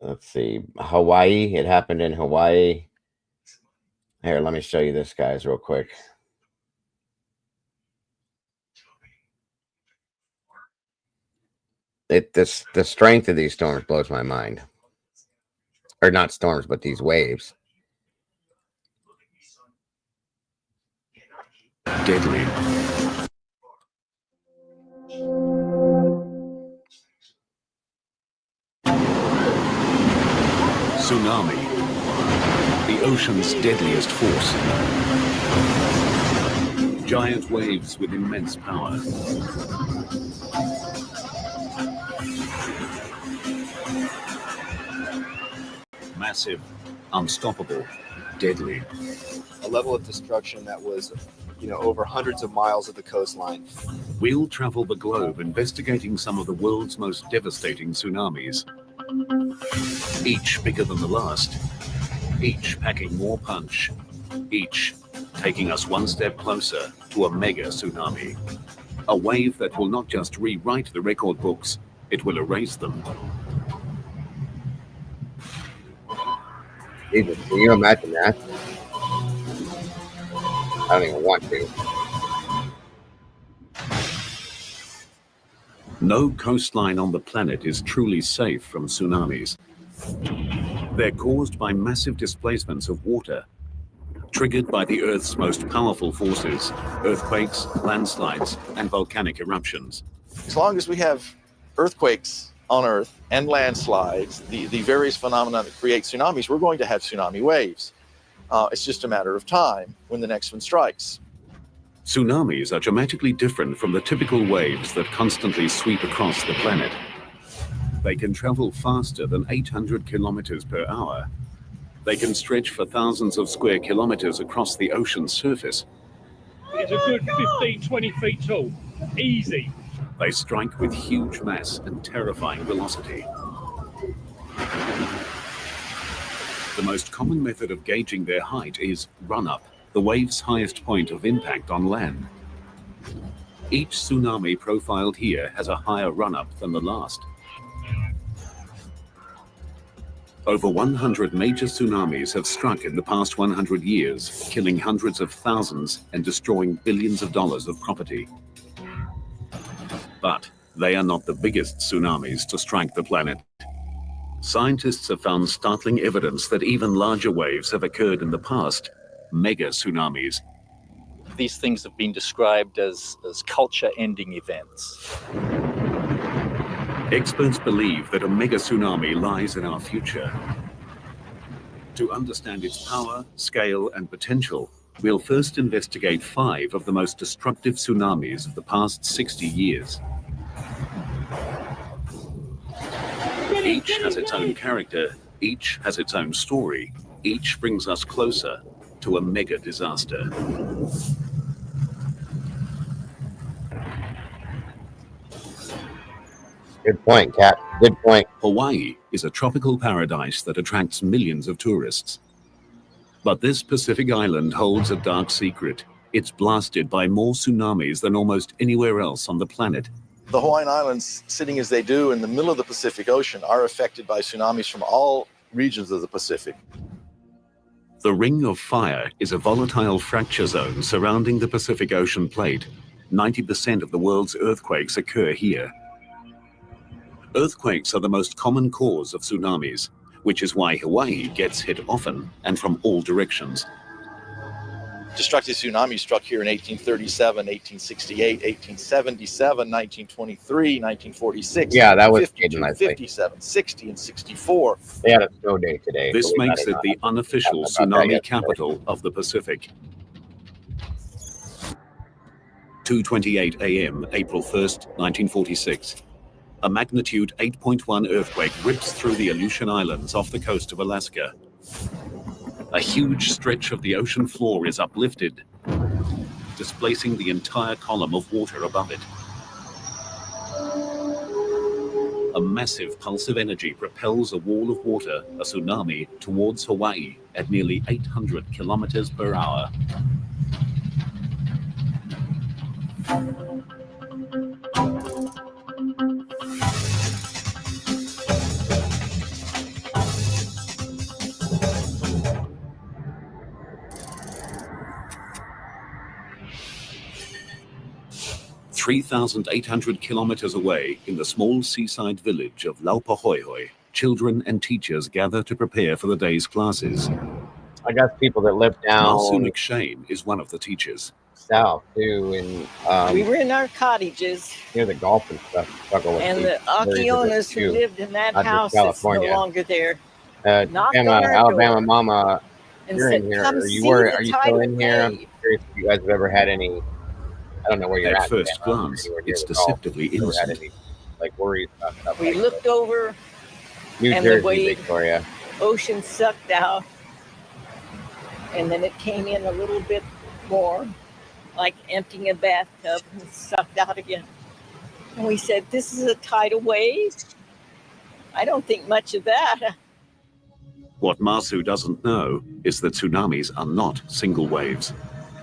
Let's see. Hawaii. It happened in Hawaii. Here, let me show you this, guys, real quick. The strength of these storms blows my mind. Or not storms, but these waves. Deadly. Tsunami, the ocean's deadliest force. Giant waves with immense power. Massive, unstoppable, deadly. A level of destruction that was, over hundreds of miles of the coastline. We'll travel the globe investigating some of the world's most devastating tsunamis. Each bigger than the last, each packing more punch, each taking us one step closer to a mega tsunami. A wave that will not just rewrite the record books, it will erase them. Jesus, can you imagine that? I don't even want to. No coastline on the planet is truly safe from tsunamis. They're caused by massive displacements of water, triggered by the Earth's most powerful forces, earthquakes, landslides, and volcanic eruptions. As long as we have earthquakes on Earth and landslides, the various phenomena that create tsunamis, we're going to have tsunami waves. It's just a matter of time when the next one strikes. Tsunamis are dramatically different from the typical waves that constantly sweep across the planet. They can travel faster than 800 kilometers per hour. They can stretch for thousands of square kilometers across the ocean's surface. It's a good 15, 20 feet tall. Easy. They strike with huge mass and terrifying velocity. The most common method of gauging their height is run-up, the wave's highest point of impact on land. Each tsunami profiled here has a higher run-up than the last. Over 100 major tsunamis have struck in the past 100 years, killing hundreds of thousands and destroying billions of dollars of property. But they are not the biggest tsunamis to strike the planet. Scientists have found startling evidence that even larger waves have occurred in the past, mega tsunamis. These things have been described as culture-ending events. Experts believe that a mega tsunami lies in our future. To understand its power, scale, and potential, we'll first investigate 5 of the most destructive tsunamis of the past 60 years. Each has its own character, each has its own story, each brings us closer to a mega disaster. Good point, Cap. Good point. Hawaii is a tropical paradise that attracts millions of tourists. But this Pacific island holds a dark secret. It's blasted by more tsunamis than almost anywhere else on the planet. The Hawaiian Islands, sitting as they do in the middle of the Pacific Ocean, are affected by tsunamis from all regions of the Pacific. The Ring of Fire is a volatile fracture zone surrounding the Pacific Ocean plate. 90% of the world's earthquakes occur here. Earthquakes are the most common cause of tsunamis, which is why Hawaii gets hit often and from all directions. Destructive tsunamis struck here in 1837, 1868, 1877, 1923, 1946, Yeah, that was 52, 57, 60, and 64. They had a snow day today. This so we makes gotta it not the have to unofficial talk about that tsunami yesterday. capital of the Pacific. 2:28 a.m., April 1st, 1946. A magnitude 8.1 earthquake rips through the Aleutian Islands off the coast of Alaska. A huge stretch of the ocean floor is uplifted, displacing the entire column of water above it. A massive pulse of energy propels a wall of water, a tsunami, towards Hawaii at nearly 800 kilometers per hour. "3,800 kilometers away, in the small seaside village of Laupahoehoe, children and teachers gather to prepare for the day's classes. I got people that live Marsu down McShane is one of the teachers. south too, and we were in our cottages, near the Gulf and stuff. and the Akionas who lived in that not just house that's no California. longer there knocked on our Alabama door mama, and you're said, in here. "Come Are you see were? the Are you tidal still in here? I'm wave." curious if you guys have ever had any. I don't know where you're At at. first Alabama, glance, anywhere near it's the Gulf. deceptively Have you ever had innocent. any like worries about stuff We like looked over, New and Jersey, the wave, Victoria? ocean sucked out, and then it came in a little bit more, like emptying a bathtub, and sucked out again. And we said, "This is a tidal wave? I don't think much of that." What Marsu doesn't know is that tsunamis are not single waves.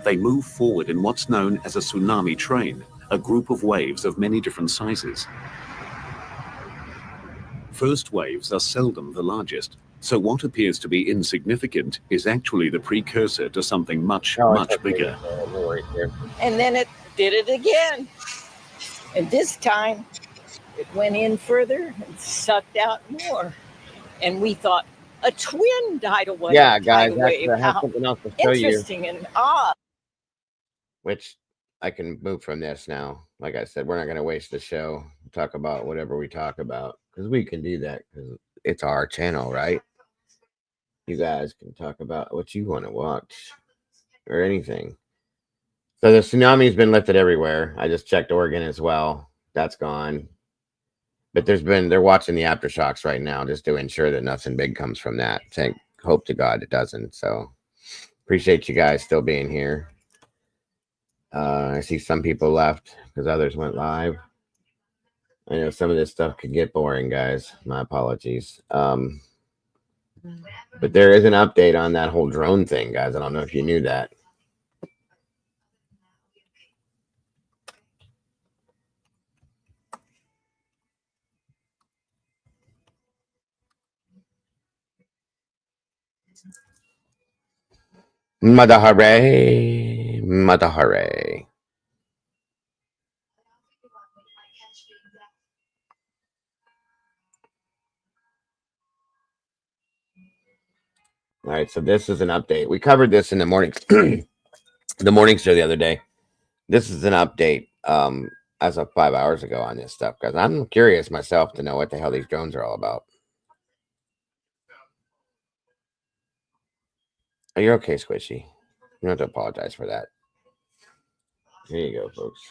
They move forward in what's known as a tsunami train, a group of waves of many different sizes. First waves are seldom the largest, so what appears to be insignificant is actually the precursor to something much bigger. And then it did it again. And this time, it went in further and sucked out more. And we thought, a twin tidal wave. Yeah, guys, tidal wave. actually, I have How something else to show you. interesting and odd. Which I can move from this now. Like I said, we're not going to waste the show. Talk about whatever we talk about because we can do that because it's our channel, right? You guys can talk about what you want to watch or anything. So the tsunami's been lifted everywhere. I just checked Oregon as well. That's gone. But they're watching the aftershocks right now just to ensure that nothing big comes from that. Hope to God it doesn't. So appreciate you guys still being here. I see some people left because others went live. I know some of this stuff could get boring, guys. My apologies. But there is an update on that whole drone thing, guys. I don't know if you knew that. Madahare, Madahare. All right, so this is an update. We covered this in the morning, the morning show the other day. This is an update as of 5 hours ago on this stuff, guys. I'm curious myself to know what the hell these drones are all about. Are you okay, Squishy? You don't have to apologize for that. Here you go, folks.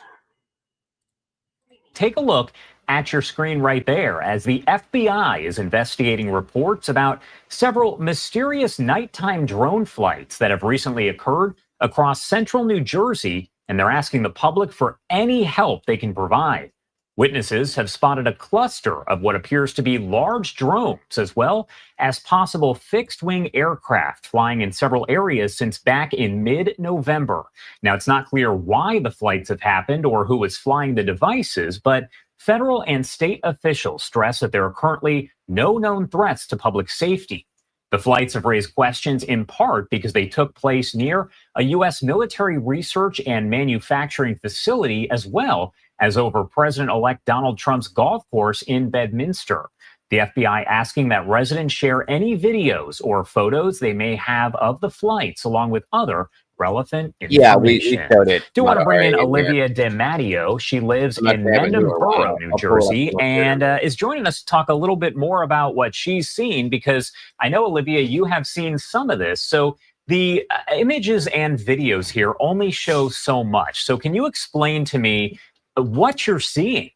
Take a look at your screen right there as the FBI is investigating reports about several mysterious nighttime drone flights that have recently occurred across central New Jersey, and they're asking the public for any help they can provide. Witnesses have spotted a cluster of what appears to be large drones, as well as possible fixed-wing aircraft flying in several areas since back in mid-November. Now, it's not clear why the flights have happened or who is flying the devices, but federal and state officials stress that there are currently no known threats to public safety. The flights have raised questions in part because they took place near a U.S. military research and manufacturing facility, as well as over President-elect Donald Trump's golf course in Bedminster. The FBI asking that residents share any videos or photos they may have of the flights, along with other relevant information. Yeah, we showed it. Do want to bring in Here. Olivia DeMatteo. She lives I'm not in gonna have it do a Mendham while. Borough, New I'll pull it up Jersey, from up there. and is joining us to talk a little bit more about what she's seen, because I know, Olivia, you have seen some of this. So The images and videos here only show so much. So can you explain to me what you're seeing?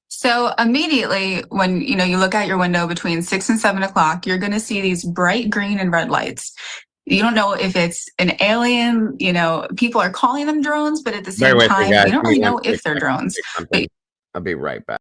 So immediately when you look out your window between 6 and 7 o'clock, you're going to see these bright green and red lights. You don't know if it's an alien, people are calling them drones, but at the same time, you don't really know if they're drones. I'll be right back.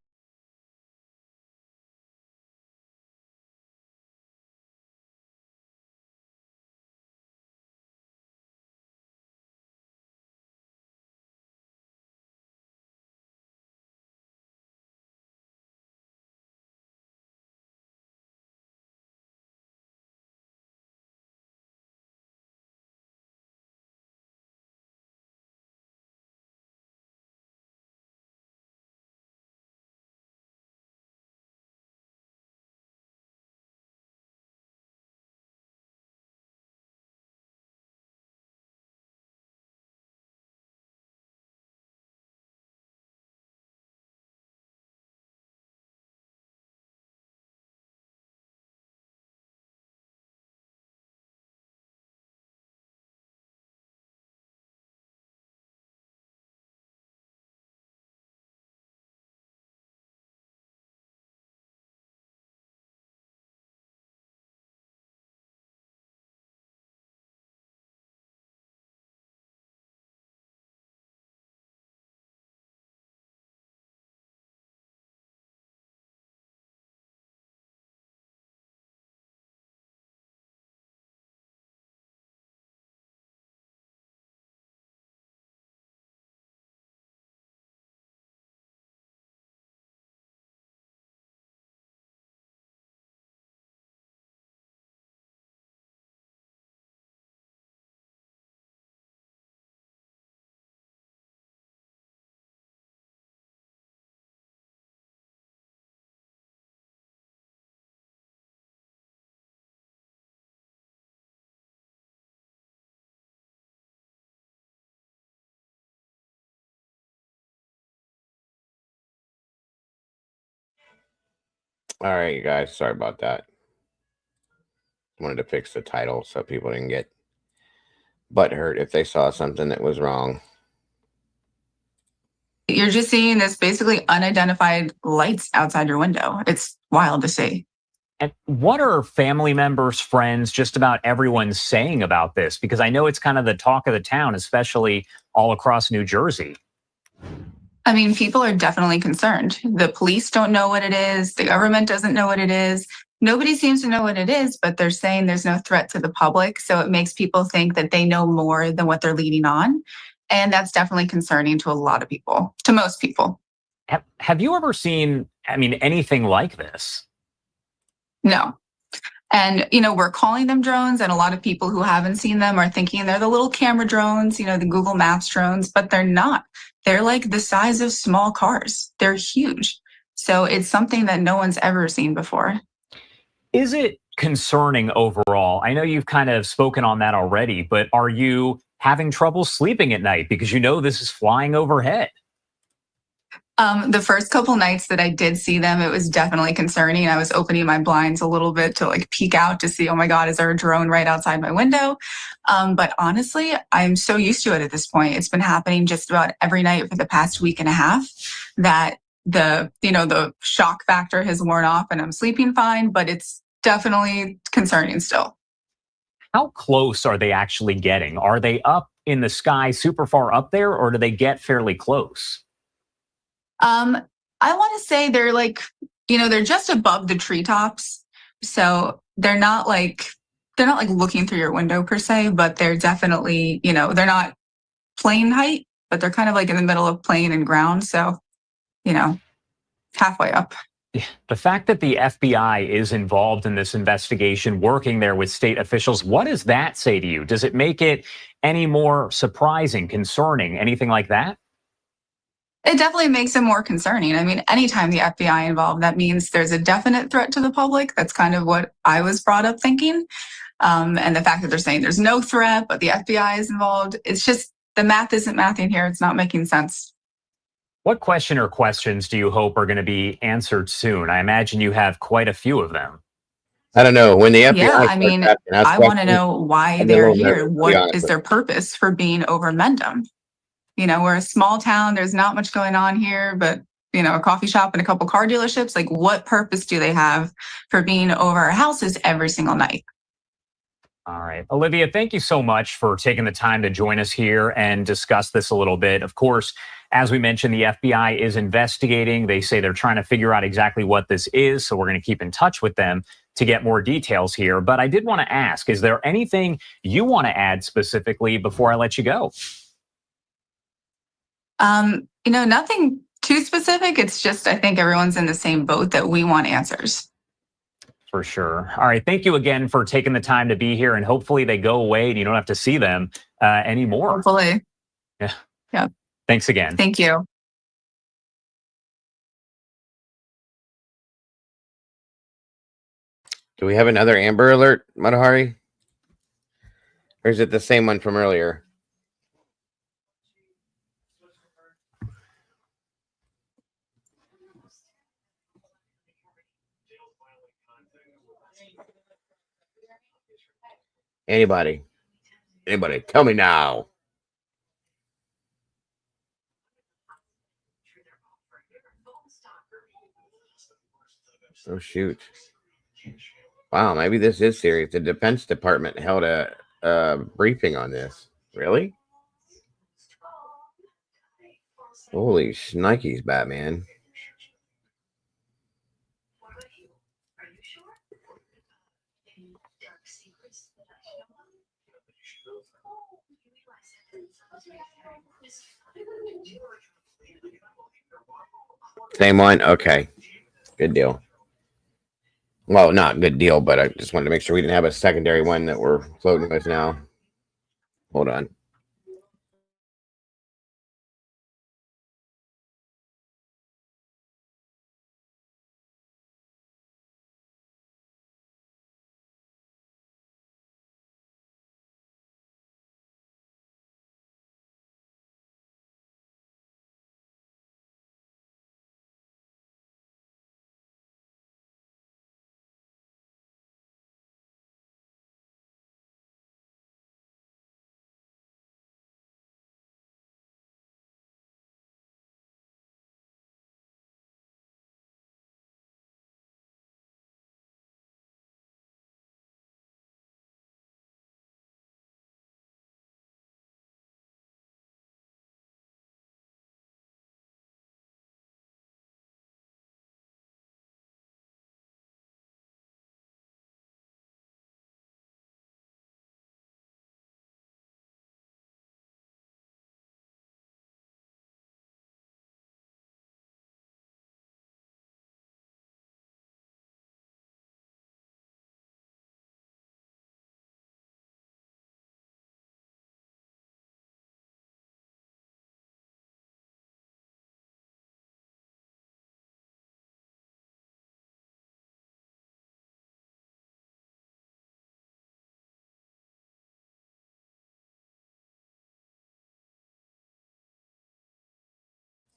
All right, you guys, sorry about that. Wanted to fix the title so people didn't get butthurt if they saw something that was wrong. You're just seeing this basically unidentified lights outside your window. It's wild to see. And what are family members, friends, just about everyone saying about this? Because I know it's kind of the talk of the town, especially all across New Jersey. I mean, people are definitely concerned. The police don't know what it is. The government doesn't know what it is. Nobody seems to know what it is, but they're saying there's no threat to the public. So it makes people think that they know more than what they're leading on. And that's definitely concerning to a lot of people, to most people. Have you ever seen, anything like this? No. And, we're calling them drones, and a lot of people who haven't seen them are thinking they're the little camera drones, the Google Maps drones, but they're not. They're like the size of small cars. They're huge. So it's something that no one's ever seen before. Is it concerning overall? I know you've kind of spoken on that already, but are you having trouble sleeping at night because this is flying overhead? The first couple nights that I did see them, it was definitely concerning. I was opening my blinds a little bit to peek out to see, oh my God, is there a drone right outside my window? But honestly, I'm so used to it at this point. It's been happening just about every night for the past week and a half that the shock factor has worn off and I'm sleeping fine, but it's definitely concerning still. How close are they actually getting? Are they up in the sky super far up there, or do they get fairly close? I want to say they're they're just above the treetops. So they're not looking through your window per se, but they're definitely, they're not plane height, but they're kind of in the middle of plane and ground. So, halfway up. The fact that the FBI is involved in this investigation, working there with state officials, what does that say to you? Does it make it any more surprising, concerning, anything like that? It definitely makes it more concerning. I mean, anytime the FBI involved, that means there's a definite threat to the public. That's kind of what I was brought up thinking. And the fact that they're saying there's no threat, but the FBI is involved, it's just the math isn't mathing here. It's not making sense. What question or questions do you hope are going to be answered soon? I imagine you have quite a few of them. I don't know. When the FBI Yeah, I starts mean, asking us I want to questions, know why I'd be a they're little here. nervous, to be What honest is with their purpose for being over Mendham? You know, we're a small town. There's not much going on here, but, you know, a coffee shop and a couple car dealerships. Like, what purpose do they have for being over our houses every single night? All right. Olivia, thank you so much for taking the time to join us here and discuss this a little bit. Of course, as we mentioned, the FBI is investigating. They say they're trying to figure out exactly what this is. So we're going to keep in touch with them to get more details here. But I did want to ask, is there anything you want to add specifically before I let you go? You know, nothing too specific. It's just, I think everyone's in the same boat that we want answers. For sure. All right. Thank you again for taking the time to be here, and hopefully they go away and you don't have to see them anymore. Hopefully. Yeah. Yeah. Thanks again. Thank you. Do we have another Amber Alert, Matahari? Or is it the same one from earlier? Anybody? Anybody? Tell me now. Oh, shoot. Wow, maybe this is serious. The Defense Department held a briefing on this. Really? Holy shnikes, Batman. Same one? Okay. Good deal. Well, not good deal, but I just wanted to make sure we didn't have a secondary one that we're floating with now. Hold on.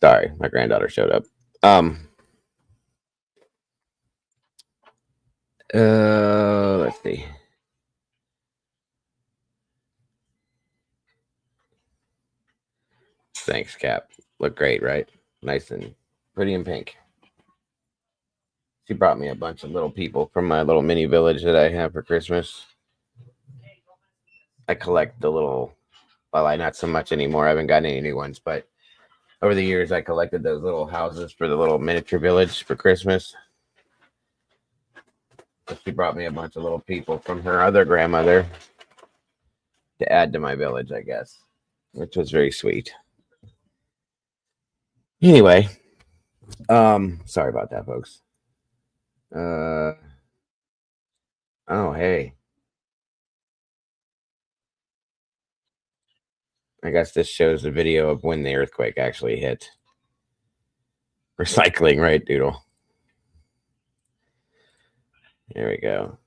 Sorry, my granddaughter showed up. Let's see. Thanks, Cap. Look great, right? Nice and pretty and pink. She brought me a bunch of little people from my little mini village that I have for Christmas. I collect the little, well, I not so much anymore. I haven't gotten any new ones, but over the years, I collected those little houses for the little miniature village for Christmas. She brought me a bunch of little people from her other grandmother to add to my village, I guess, which was very sweet. Anyway, sorry about that, folks. Oh, hey. I guess this shows the video of when the earthquake actually hit. Recycling, right, Doodle? There we go.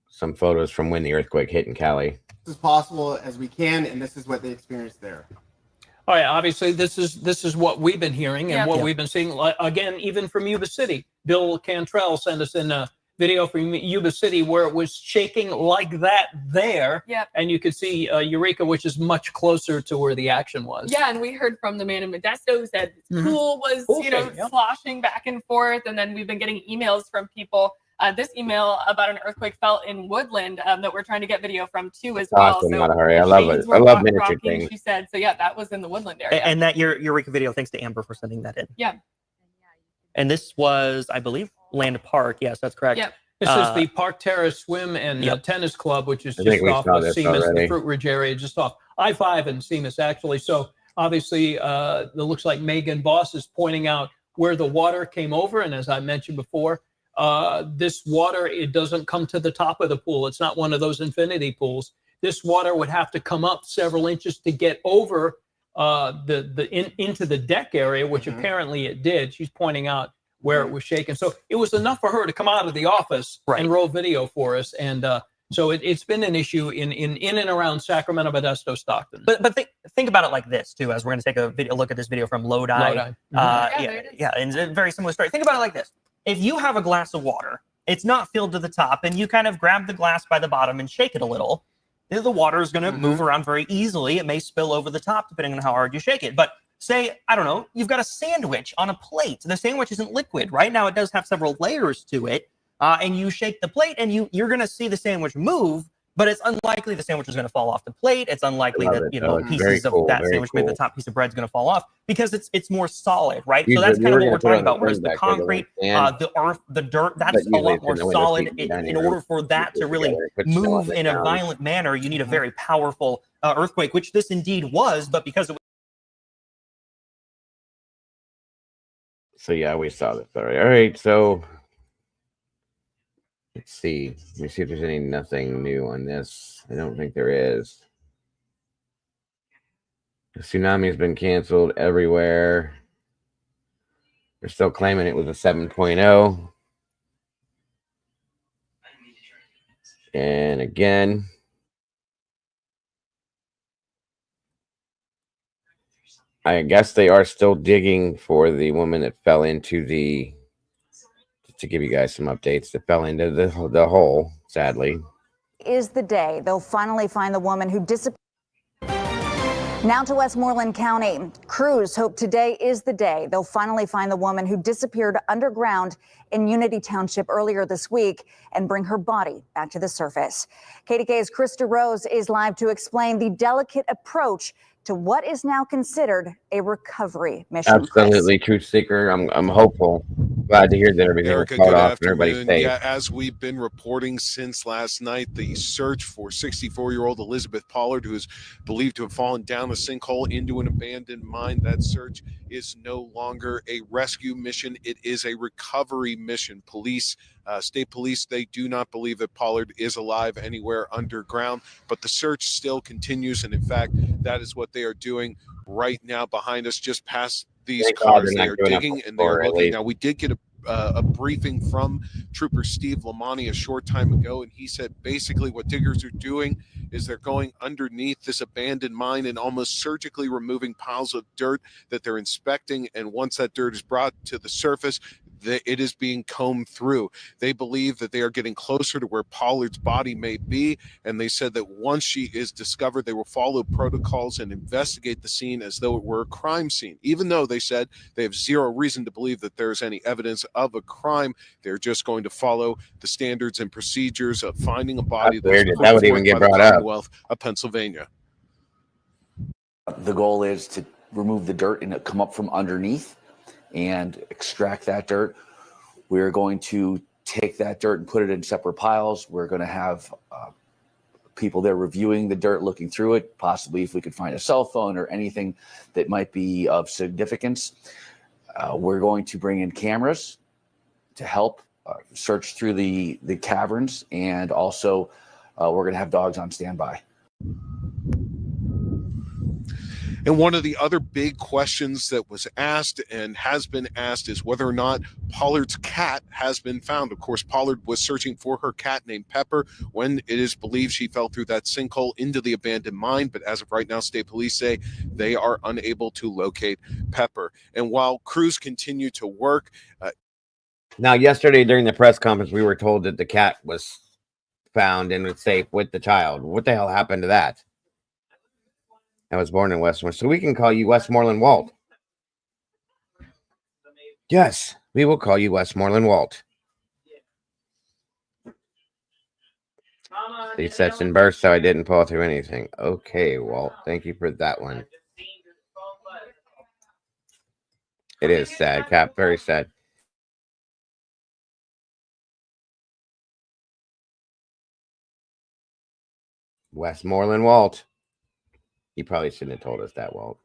Some photos from when the earthquake hit in Cali. As possible as we can, and this is what they experienced there. All right, obviously, this is what we've been hearing and what we've been seeing. Again, even from Yuba City, Bill Cantrell sent us in video from Yuba City where it was shaking like that there. Yep. And you could see Eureka, which is much closer to where the action was. Yeah, and we heard from the man in Modesto who said his pool was, sloshing back and forth. And then we've been getting emails from people. This email about an earthquake felt in Woodland that we're trying to get video from too as well. Awesome, So not a hurry. I love it. I love miniature rocking, things. she said. So yeah, that was in the Woodland area. And that Eureka video, thanks to Amber for sending that in. Yeah. And this was, I believe, Land Park. Yes, that's correct. Yep. This is the Park Terrace Swim and Tennis Club, which is I think just we off saw of this Seamus, already. the Fruit Ridge area, just off I-5 and Seamus, actually. So obviously, it looks like Megan Boss is pointing out where the water came over. And as I mentioned before, this water, it doesn't come to the top of the pool. It's not one of those infinity pools. This water would have to come up several inches to get over into the deck area, which apparently it did. She's pointing out where it was shaking. So it was enough for her to come out of the office and roll video for us. And so it's been an issue in and around Sacramento, Modesto, Stockton. But think about it like this too, as we're going to take a look at this video from Lodi. Lodi. And it's a very similar story. Think about it like this: if you have a glass of water, it's not filled to the top, and you kind of grab the glass by the bottom and shake it a little, the water is going to move around very easily. It may spill over the top depending on how hard you shake it. But say, I don't know, you've got a sandwich on a plate. The sandwich isn't liquid. Right now, it does have several layers to it. And you shake the plate, and you're going to see the sandwich move, but it's unlikely the sandwich is going to fall off the plate. It's unlikely that pieces of that sandwich, maybe the top piece of bread, is going to fall off because it's more solid, right? So that's kind of what we're talking about. Whereas the concrete, the earth, the dirt, that's a lot more solid. In order for that to really move in a violent manner, you need a very powerful earthquake, which this indeed was. But because it was So yeah, we saw this already. All right, so let's see. Let me see if there's nothing new on this. I don't think there is. The tsunami has been canceled everywhere. They're still claiming it was a 7.0. And again, I guess they are still digging for the woman that fell into the, to give you guys some updates, that fell into the hole, sadly. Is the day they'll finally find the woman who disappeared. Now to Westmoreland County. Crews hope today is the day they'll finally find the woman who disappeared underground in Unity Township earlier this week and bring her body back to the surface. KDK's Krista Rose is live to explain the delicate approach to what is now considered a recovery mission. Absolutely, truth seeker. I'm hopeful. Glad to hear that everything was caught off and everybody's safe. Yeah, as we've been reporting since last night, the search for 64-year-old Elizabeth Pollard, who is believed to have fallen down a sinkhole into an abandoned mine, that search is no longer a rescue mission. It is a recovery mission. Police, state police, they do not believe that Pollard is alive anywhere underground, but the search still continues. And in fact, that is what they are doing right now behind us, just past these cars. They are digging and they are looking. Now, we did get a briefing from Trooper Steve Lamani a short time ago, and he said basically what diggers are doing is they're going underneath this abandoned mine and almost surgically removing piles of dirt that they're inspecting. And once that dirt is brought to the surface, it is being combed through. They believe that they are getting closer to where Pollard's body may be, and they said that once she is discovered, they will follow protocols and investigate the scene as though it were a crime scene. Even though they said they have zero reason to believe that there's any evidence of a crime, they're just going to follow the standards and procedures of finding a body that would even get brought up. Commonwealth of Pennsylvania. The goal is to remove the dirt and come up from underneath and extract that dirt. We're going to take that dirt and put it in separate piles. We're going to have people there reviewing the dirt, looking through it, possibly if we could find a cell phone or anything that might be of significance. We're going to bring in cameras to help search through the caverns, and also we're going to have dogs on standby. And one of the other big questions that was asked and has been asked is whether or not Pollard's cat has been found. Of course, Pollard was searching for her cat named Pepper when it is believed she fell through that sinkhole into the abandoned mine. But as of right now, state police say they are unable to locate Pepper. And while crews continue to work, Now, yesterday during the press conference, we were told that the cat was found and was safe with the child. What the hell happened to that? I was born in Westmoreland, so we can call you Westmoreland Walt. Yes, we will call you Westmoreland Walt. C-section and burst, so I didn't fall through anything. Okay, Walt, thank you for that one. It is sad, Cap, very sad. Westmoreland Walt. He probably shouldn't have told us that, Walt.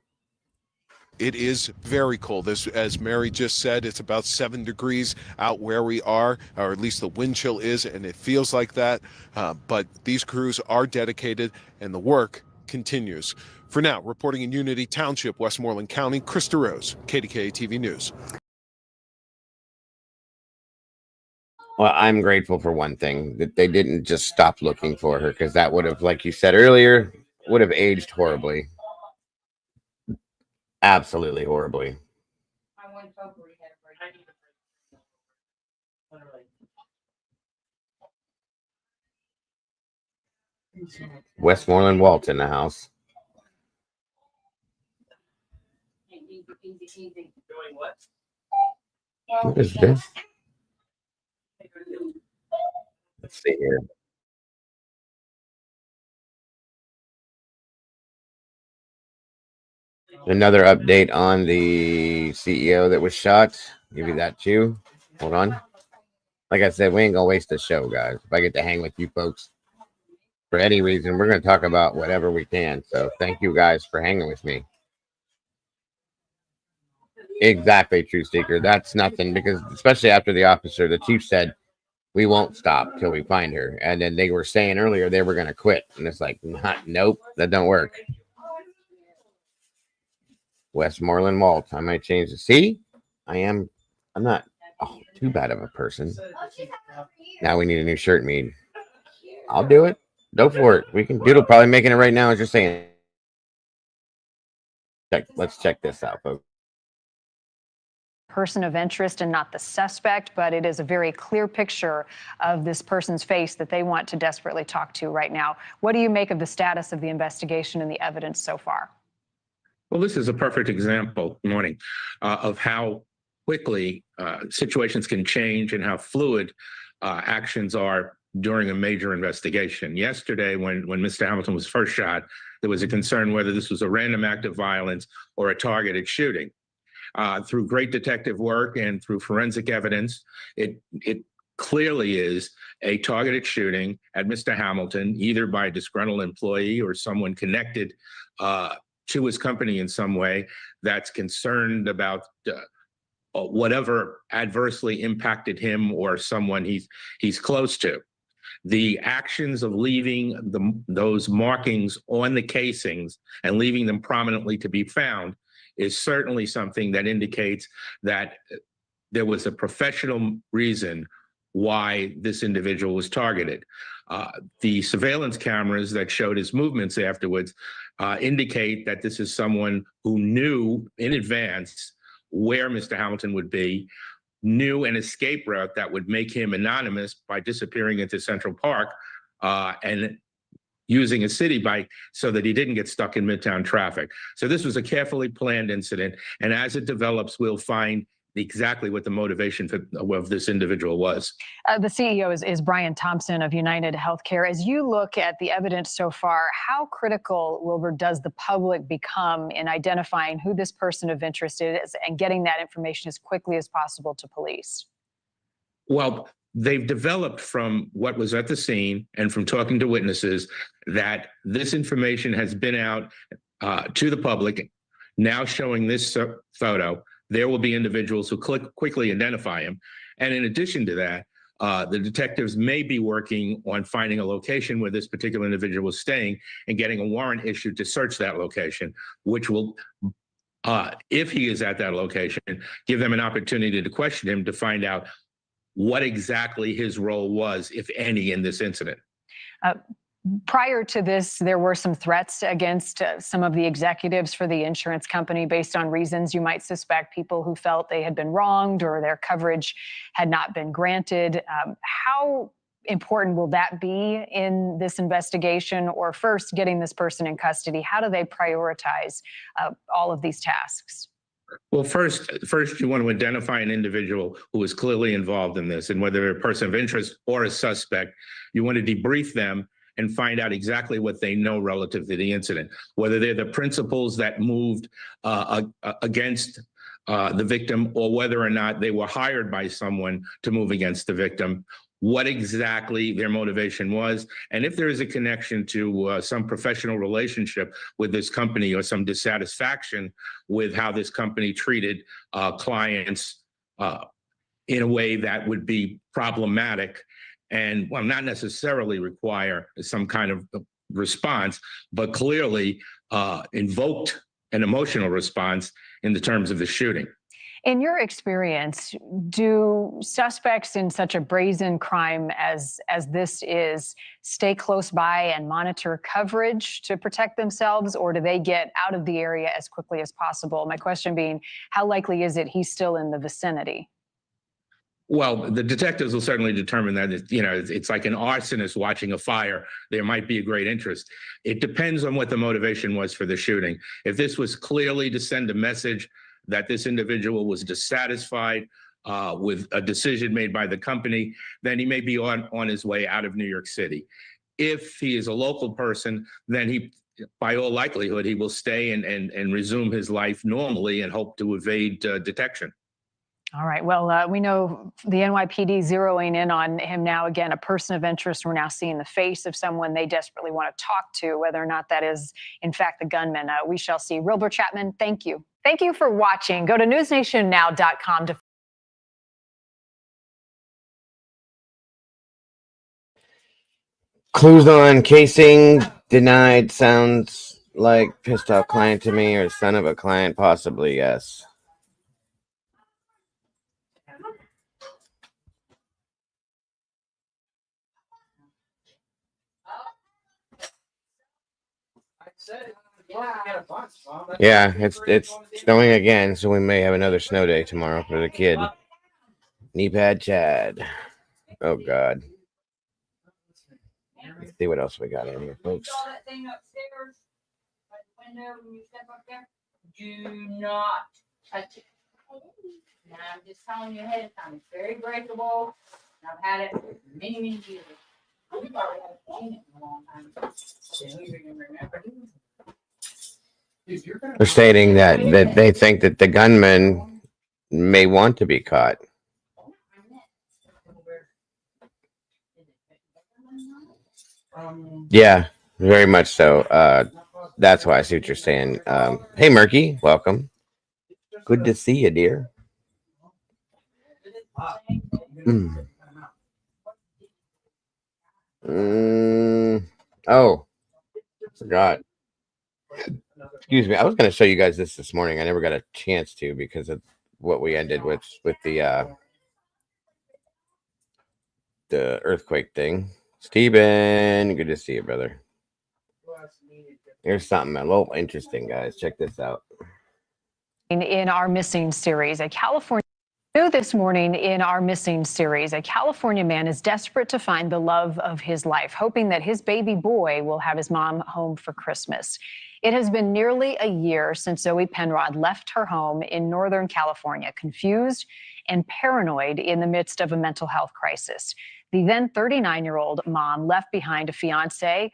It is very cold. As Mary just said, it's about 7 degrees out where we are, or at least the wind chill is, and it feels like that. But these crews are dedicated, and the work continues. For now, reporting in Unity Township, Westmoreland County, Krista Rose, KDKA TV News. Well, I'm grateful for one thing, that they didn't just stop looking for her, because that would have, like you said earlier, would have aged horribly. Absolutely horribly. Westmoreland Walt in the house. What is this? Let's see here. Another update on the CEO that was shot. Give you that too. Hold on. Like I said, we ain't gonna waste the show, guys. If I get to hang with you folks for any reason, we're gonna talk about whatever we can. So thank you guys for hanging with me. Exactly, True Seeker. That's nothing, because especially after the officer, the chief said, we won't stop till we find her. And then they were saying earlier they were gonna quit. And it's like, nope, that don't work. Westmoreland Walt. I might change the C. I'm not too bad of a person. Now we need a new shirt made. I'll do it. Go for it. We can Doodle probably making it right now as you're saying. Let's check this out, folks. Person of interest and not the suspect, but it is a very clear picture of this person's face that they want to desperately talk to right now. What do you make of the status of the investigation and the evidence so far? Well, this is a perfect example, morning, of how quickly situations can change and how fluid actions are during a major investigation. Yesterday, when Mr. Hamilton was first shot, there was a concern whether this was a random act of violence or a targeted shooting. Through great detective work and through forensic evidence, it clearly is a targeted shooting at Mr. Hamilton, either by a disgruntled employee or someone connected to his company in some way that's concerned about whatever adversely impacted him or someone he's close to. The actions of leaving those markings on the casings and leaving them prominently to be found is certainly something that indicates that there was a professional reason why this individual was targeted. The surveillance cameras that showed his movements afterwards indicate that this is someone who knew in advance where Mr. Hamilton would be, knew an escape route that would make him anonymous by disappearing into Central Park and using a city bike so that he didn't get stuck in Midtown traffic. So this was a carefully planned incident. And as it develops, we'll find exactly what the motivation of this individual was. The CEO is Brian Thompson of United Healthcare. As you look at the evidence so far, how critical, Wilbur, does the public become in identifying who this person of interest is and getting that information as quickly as possible to police? Well, they've developed from what was at the scene and from talking to witnesses that this information has been out to the public, now showing this photo. There will be individuals who quickly identify him. And in addition to that, the detectives may be working on finding a location where this particular individual was staying and getting a warrant issued to search that location, which will, if he is at that location, give them an opportunity to question him to find out what exactly his role was, if any, in this incident. Prior to this, there were some threats against some of the executives for the insurance company based on reasons you might suspect, people who felt they had been wronged or their coverage had not been granted. How important will that be in this investigation, or first getting this person in custody? How do they prioritize all of these tasks? Well, first, you want to identify an individual who is clearly involved in this, and whether they're a person of interest or a suspect, you want to debrief them and find out exactly what they know relative to the incident, whether they're the principals that moved against the victim, or whether or not they were hired by someone to move against the victim, what exactly their motivation was, and if there is a connection to some professional relationship with this company or some dissatisfaction with how this company treated clients in a way that would be problematic and, well, not necessarily require some kind of response, but clearly invoked an emotional response in the terms of the shooting. In your experience, do suspects in such a brazen crime as this is stay close by and monitor coverage to protect themselves, or do they get out of the area as quickly as possible? My question being, how likely is it he's still in the vicinity? Well, the detectives will certainly determine that. It's like an arsonist watching a fire. There might be a great interest. It depends on what the motivation was for the shooting. If this was clearly to send a message that this individual was dissatisfied with a decision made by the company, then he may be on his way out of New York City. If he is a local person, then he, by all likelihood, he will stay and resume his life normally and hope to evade detection. All right. Well, we know the NYPD zeroing in on him now. Again, a person of interest. We're now seeing the face of someone they desperately want to talk to. Whether or not that is, in fact, the gunman, we shall see. Wilbur Chapman, thank you. Thank you for watching. Go to newsnationnow.com to Clues on casing denied. Sounds like pissed off client to me, or son of a client, possibly, yes. Yeah, it's snowing again, so we may have another snow day tomorrow for the kid. Knee pad Chad. Oh God. Let's see what else we got in here, folks. Saw that thing upstairs by the window when you step up there? Do not touch it. And I'm just telling you ahead of time, it's very breakable. And I've had it for many, many years. We probably haven't seen it in a long time. So you can remember. They're stating that they think that the gunman may want to be caught. Yeah, very much so. That's why I see what you're saying. Hey, Murky, welcome. Good to see you, dear. Oh, forgot. Excuse me. I was going to show you guys this morning. I never got a chance to because of what we ended with the earthquake thing. Steven, good to see you, brother. Here's something a little interesting, guys. Check this out. in our missing series, New this morning in our missing series, a California man is desperate to find the love of his life, hoping that his baby boy will have his mom home for Christmas. It has been nearly a year since Zoe Penrod left her home in Northern California, confused and paranoid in the midst of a mental health crisis. The then 39-year-old mom left behind a fiance,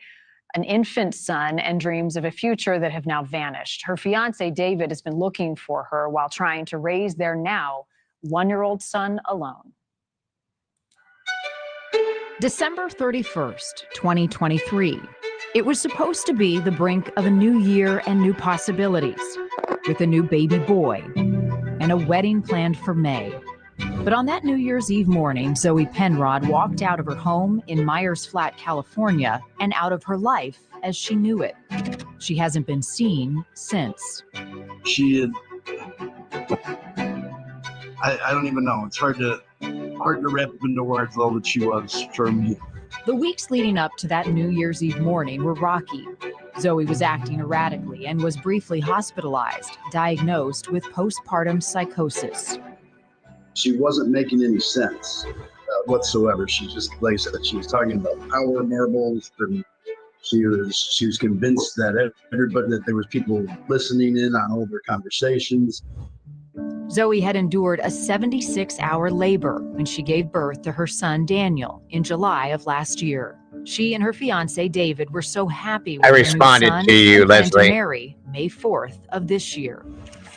an infant son, and dreams of a future that have now vanished. Her fiance, David, has been looking for her while trying to raise their now one-year-old son alone. December 31st, 2023. It was supposed to be the brink of a new year and new possibilities, with a new baby boy and a wedding planned for May. But on that New Year's Eve morning, Zoe Penrod walked out of her home in Myers Flat, California, and out of her life as she knew it. She hasn't been seen since. She had, I don't even know. It's hard to wrap into words all that she was for me. The weeks leading up to that New Year's Eve morning were rocky. Zoe was acting erratically and was briefly hospitalized, diagnosed with postpartum psychosis. She wasn't making any sense whatsoever. She just, like I said, she was talking about power marbles, and she was convinced that that there was people listening in on all their conversations. Zoe had endured a 76-hour labor when she gave birth to her son Daniel in July of last year. She and her fiance David were so happy with I their new responded son to you, and planned to Leslie. marry May 4th of this year.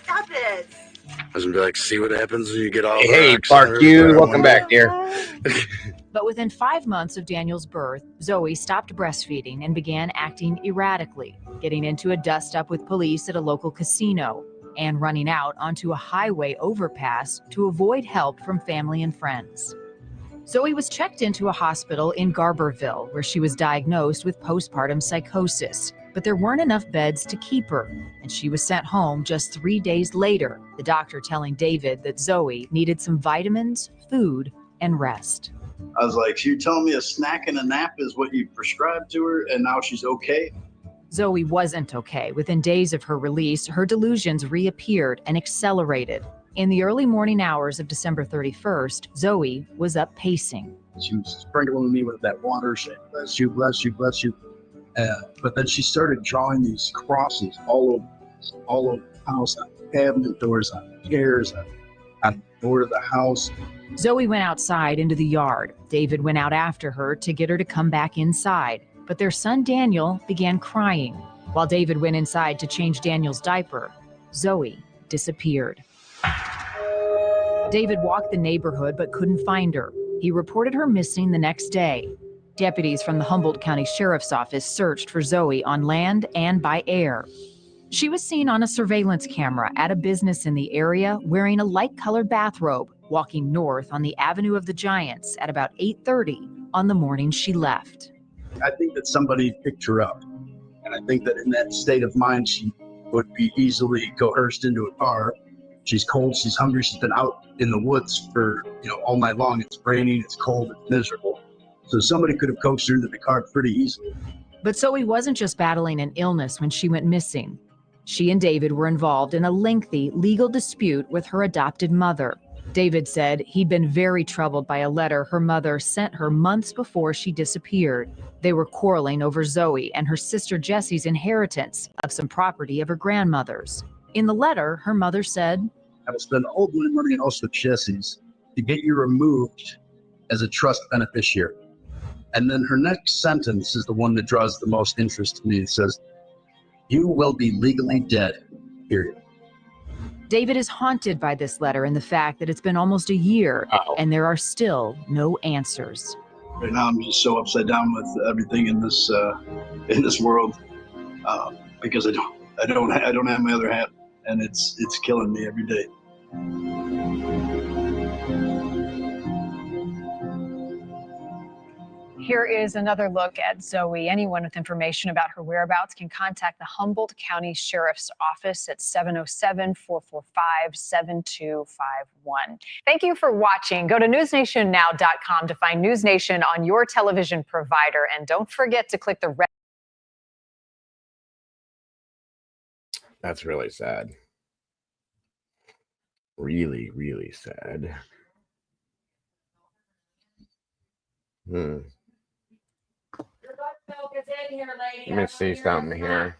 Stop it. I was gonna be like, see what happens when you get all the Hey, rocks on her. Barq, welcome back, dear. But within 5 months of Daniel's birth, Zoe stopped breastfeeding and began acting erratically, getting into a dust-up with police at a local casino and running out onto a highway overpass to avoid help from family and friends. Zoe was checked into a hospital in Garberville, where she was diagnosed with postpartum psychosis, but there weren't enough beds to keep her, and she was sent home just 3 days later, the doctor telling David that Zoe needed some vitamins, food, and rest. I was like, you're telling me a snack and a nap is what you prescribed to her, and now she's okay? Zoe wasn't okay. Within days of her release, her delusions reappeared and accelerated. In the early morning hours of December 31st, Zoe was up pacing. She was sprinkling me with that water, saying, bless you, bless you, bless you. But then she started drawing these crosses all over the house, on cabinet doors, on chairs, on the door of the house. Zoe went outside into the yard. David went out after her to get her to come back inside. But their son Daniel began crying. While David went inside to change Daniel's diaper, Zoe disappeared. David walked the neighborhood but couldn't find her. He reported her missing the next day. Deputies from the Humboldt County Sheriff's Office searched for Zoe on land and by air. She was seen on a surveillance camera at a business in the area wearing a light-colored bathrobe, walking north on the Avenue of the Giants at about 8:30 on the morning she left. I think that somebody picked her up. And I think that in that state of mind, she would be easily coerced into a car. She's cold, she's hungry, she's been out in the woods for, all night long. It's raining, it's cold, it's miserable. So somebody could have coaxed her into the car pretty easily. But Zoe wasn't just battling an illness when she went missing. She and David were involved in a lengthy legal dispute with her adopted mother. David said he'd been very troubled by a letter her mother sent her months before she disappeared. They were quarreling over Zoe and her sister Jessie's inheritance of some property of her grandmother's. In the letter, her mother said, I will spend all my money and also Jesse's to get you removed as a trust beneficiary. And then her next sentence is the one that draws the most interest to me. It says, you will be legally dead, period. David is haunted by this letter and the fact that it's been almost a year and there are still no answers. Right now, I'm just so upside down with everything in this world because I don't have my other half, and it's killing me every day. Here is another look at Zoe. Anyone with information about her whereabouts can contact the Humboldt County Sheriff's Office at 707-445-7251. Thank you for watching. Go to newsnationnow.com to find News Nation on your television provider. And don't forget to click the red. That's really sad. Really, really sad. Let me see something here.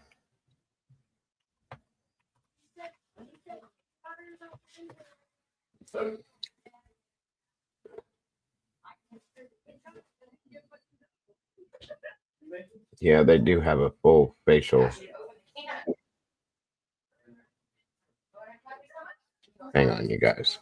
Yeah, they do have a full facial. Hang on, you guys.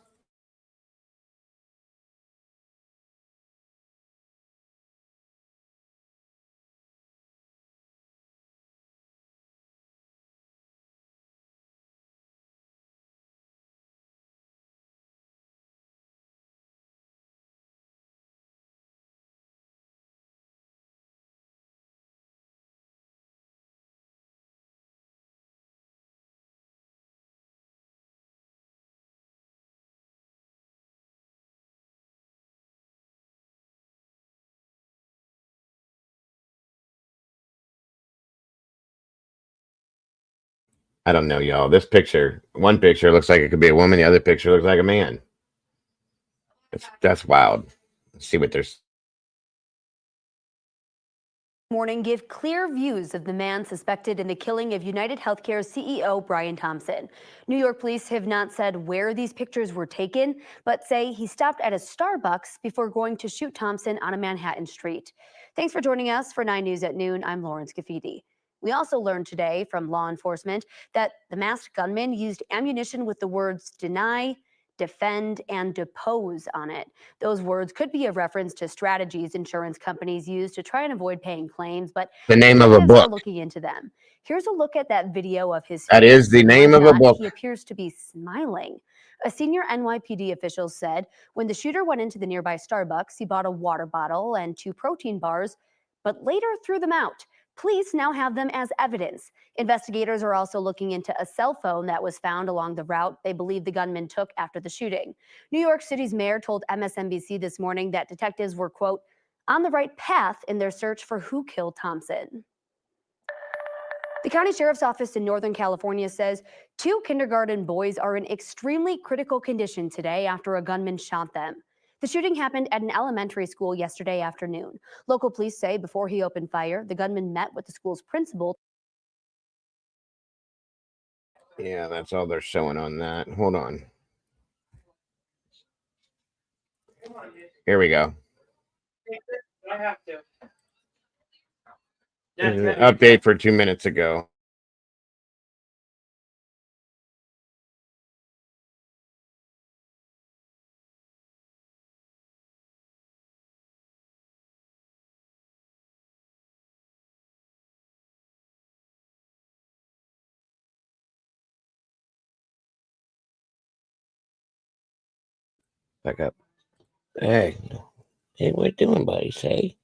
I don't know, y'all. This picture, one picture looks like it could be a woman. The other picture looks like a man. That's wild. Let's see what there's. Morning give clear views of the man suspected in the killing of United Healthcare CEO Brian Thompson. New York police have not said where these pictures were taken, but say he stopped at a Starbucks before going to shoot Thompson on a Manhattan street. Thanks for joining us for 9 News at Noon. I'm Lauren Scafidi. We also learned today from law enforcement that the masked gunman used ammunition with the words deny, defend, and depose on it. Those words could be a reference to strategies insurance companies use to try and avoid paying claims, but The name of a detectives book. are looking into them. Here's a look at that video of his That face. is the In name one of a shot, book. He appears to be smiling. A senior NYPD official said when the shooter went into the nearby Starbucks, he bought a water bottle and 2 protein bars, but later threw them out. Police now have them as evidence. Investigators are also looking into a cell phone that was found along the route they believe the gunman took after the shooting. New York City's mayor told MSNBC this morning that detectives were, quote, on the right path in their search for who killed Thompson. The county sheriff's office in Northern California says 2 kindergarten boys are in extremely critical condition today after a gunman shot them. The shooting happened at an elementary school yesterday afternoon. Local police say before he opened fire, the gunman met with the school's principal. Yeah, that's all they're showing on that. Hold on. Here we go. I have to. This is an update for 2 minutes ago. Back up. Hey, what you doing, buddy? Say,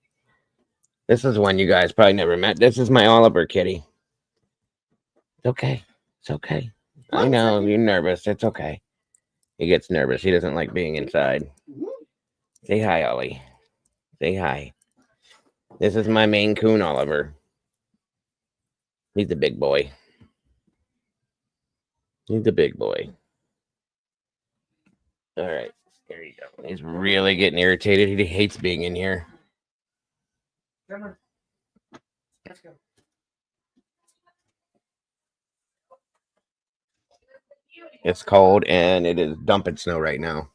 this is one you guys probably never met. This is my Oliver kitty. It's okay. It's okay. I know you're nervous. It's okay. He gets nervous. He doesn't like being inside. Say hi, Ollie. Say hi. This is my Maine Coon, Oliver. He's the big boy. He's the big boy. All right. There you go. He's really getting irritated. He hates being in here. Come on. Let's go. It's cold and it is dumping snow right now.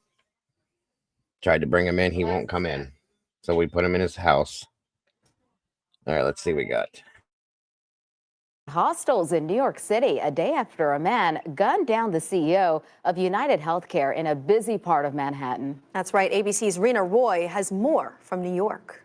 Tried to bring him in. He won't come in. So we put him in his house. All right, let's see what we got. Hostels in New York City a day after a man gunned down the CEO of United Healthcare in a busy part of Manhattan. That's right. ABC's Rena Roy has more from New York.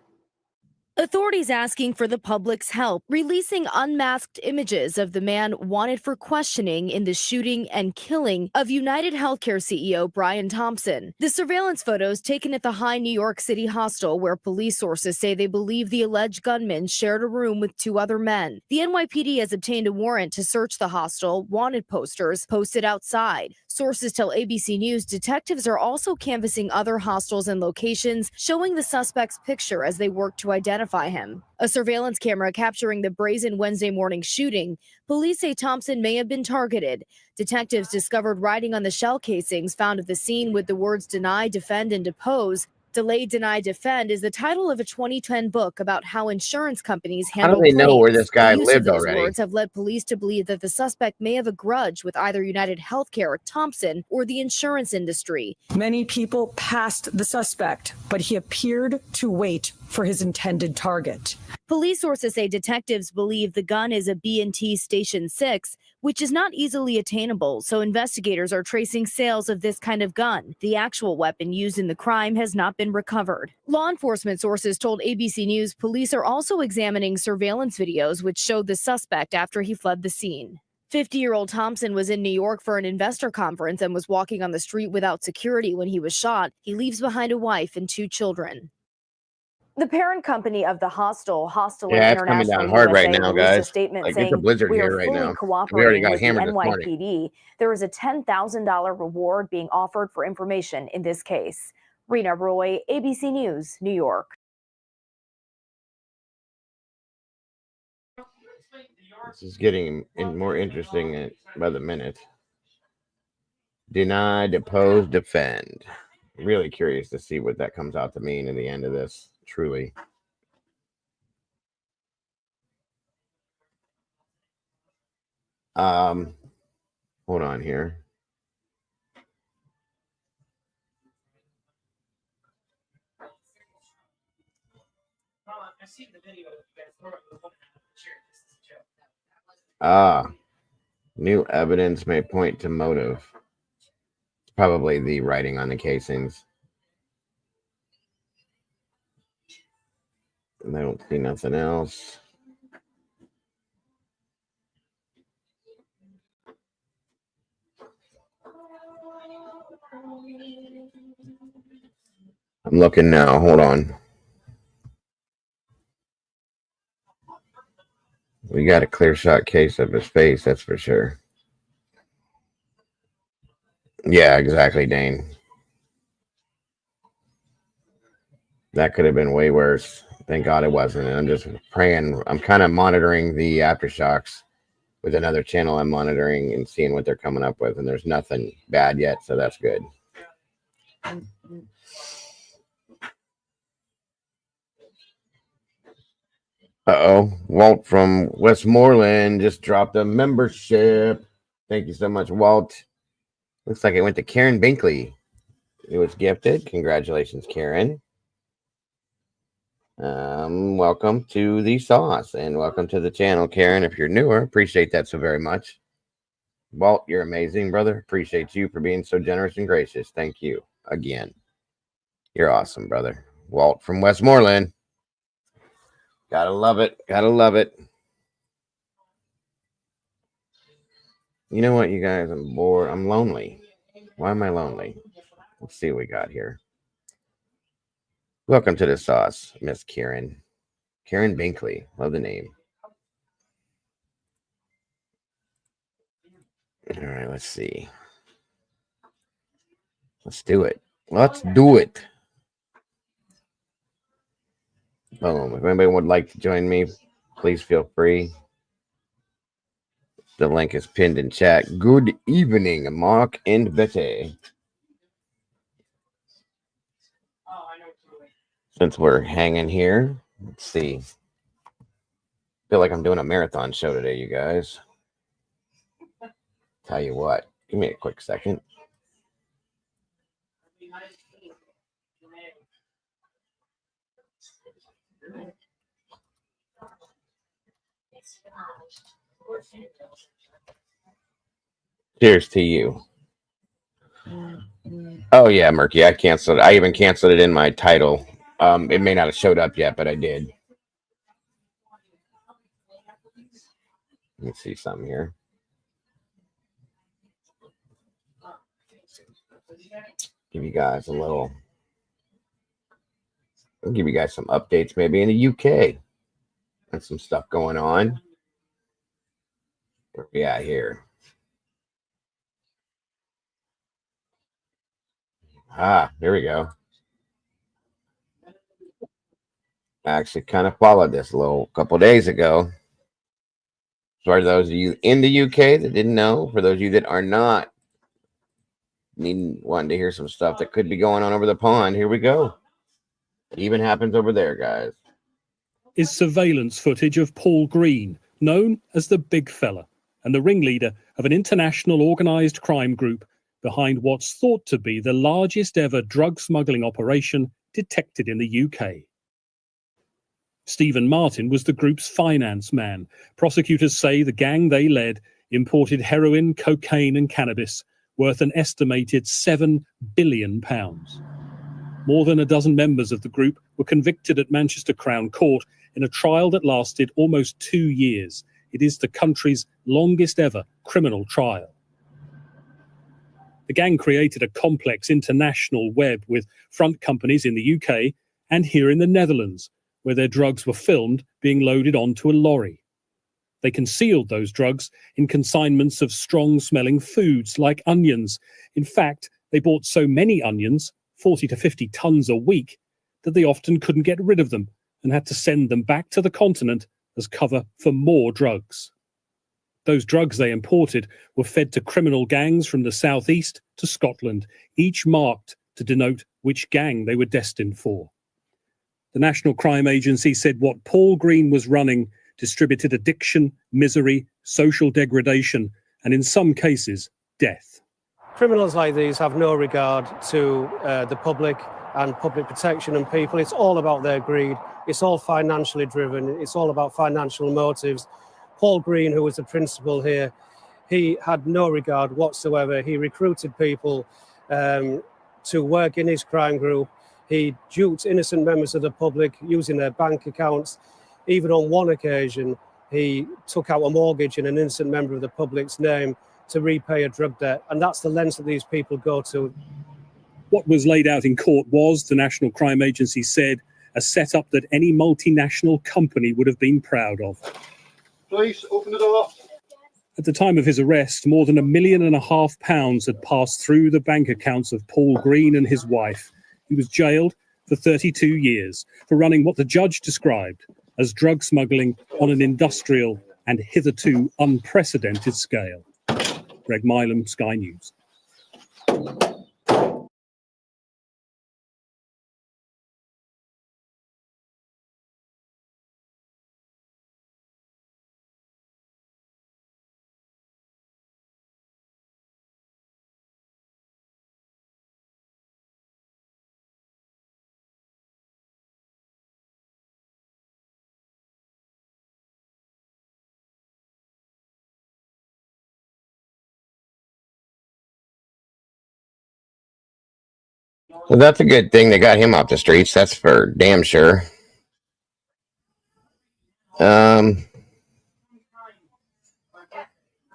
Authorities asking for the public's help, releasing unmasked images of the man wanted for questioning in the shooting and killing of United Healthcare CEO Brian Thompson. The surveillance photos taken at the High New York City hostel, where police sources say they believe the alleged gunman shared a room with 2 other men. The NYPD has obtained a warrant to search the hostel, wanted posters posted outside. Sources tell ABC News detectives are also canvassing other hostels and locations, showing the suspect's picture as they work to identify him. A surveillance camera capturing the brazen Wednesday morning shooting. Police say Thompson may have been targeted. Detectives discovered writing on the shell casings found at the scene with the words deny, defend, and depose. Delay, Deny, Defend is the title of a 2010 book about how insurance companies How handle do they know where claims. this guy The use of lived those already? words have led police to believe that the suspect may have a grudge with either United Healthcare, Thompson, or the insurance industry. Many people passed the suspect, but he appeared to wait for his intended target. Police sources say detectives believe the gun is a B&T Station 6, which is not easily attainable, so investigators are tracing sales of this kind of gun. The actual weapon used in the crime has not been recovered. Law enforcement sources told ABC News police are also examining surveillance videos which showed the suspect after he fled the scene. 50-year-old Thompson was in New York for an investor conference and was walking on the street without security when he was shot. He leaves behind a wife and 2 children. The parent company of the hostel, Hostel Yeah, it's coming International down hard USA, right now, released a guys. statement Like, it's a saying blizzard we here are right fully now. We already cooperating got with the hammered this morning. NYPD. There is a $10,000 reward being offered for information in this case. Rena Roy, ABC News, New York. This is getting more interesting by the minute. Deny, depose, defend. Really curious to see what that comes out to mean in the end of this, truly. Hold on here. New evidence may point to motive. Probably the writing on the casings. And I don't see nothing else. I'm looking now. Hold on. We got a clear shot case of his face, that's for sure. Yeah, exactly, Dane. That could have been way worse. Thank God it wasn't. And I'm just praying. I'm kind of monitoring the aftershocks with another channel I'm monitoring and seeing what they're coming up with. And there's nothing bad yet, so that's good. Uh-oh. Walt from Westmoreland just dropped a membership. Thank you so much, Walt. Looks like it went to Karen Binkley. It was gifted. Congratulations, Karen. Welcome to the sauce and welcome to the channel, Karen. If you're newer, appreciate that so very much. Walt, you're amazing, brother. Appreciate you for being so generous and gracious. Thank you again. You're awesome, brother. Walt from Westmoreland. Gotta love it. Gotta love it. You know what, you guys? I'm bored. I'm lonely. Why am I lonely? Let's see what we got here. Welcome to the sauce, Miss Karen. Karen Binkley. Love the name. All right, let's see. Let's do it. Let's do it. Boom. If anybody would like to join me, please feel free. The link is pinned in chat. Good evening, Mark and Betty. Since we're hanging here, let's see. Feel like I'm doing a marathon show today, you guys. Tell you what, give me a quick second. Cheers to you. Oh yeah, Murky, I canceled it. I even canceled it in my title. It may not have showed up yet, but I did. Let me see something here. Give you guys a little. I'll give you guys some updates maybe in the UK. And some stuff going on. Where we at here? Here we go. I actually kind of followed this a couple days ago. For those of you in the UK that didn't know, for those of you that are not wanting to hear some stuff that could be going on over the pond, here we go. It even happens over there, guys. Is surveillance footage of Paul Green, known as the Big Fella, and the ringleader of an international organised crime group behind what's thought to be the largest ever drug smuggling operation detected in the UK. Stephen Martin was the group's finance man. Prosecutors say the gang they led imported heroin, cocaine and cannabis worth an estimated £7 billion. More than a dozen members of the group were convicted at Manchester Crown Court in a trial that lasted almost 2 years. It is the country's longest ever criminal trial. The gang created a complex international web with front companies in the UK and here in the Netherlands, where their drugs were filmed being loaded onto a lorry. They concealed those drugs in consignments of strong-smelling foods like onions. In fact, they bought so many onions, 40 to 50 tons a week, that they often couldn't get rid of them and had to send them back to the continent as cover for more drugs. Those drugs they imported were fed to criminal gangs from the southeast to Scotland, each marked to denote which gang they were destined for. The National Crime Agency said what Paul Green was running distributed addiction, misery, social degradation, and in some cases, death. Criminals like these have no regard to the public and public protection and people. It's all about their greed. It's all financially driven. It's all about financial motives. Paul Green, who was the principal here, he had no regard whatsoever. He recruited people to work in his crime group. He duped innocent members of the public using their bank accounts. Even on one occasion, he took out a mortgage in an innocent member of the public's name to repay a drug debt. And that's the lengths that these people go to. What was laid out in court was, the National Crime Agency said, a setup that any multinational company would have been proud of. Please, open the door. At the time of his arrest, more than £1.5 million had passed through the bank accounts of Paul Green and his wife. He was jailed for 32 years for running what the judge described as drug smuggling on an industrial and hitherto unprecedented scale. Greg Milam, Sky News. Well, that's a good thing they got him off the streets. That's for damn sure. Oh,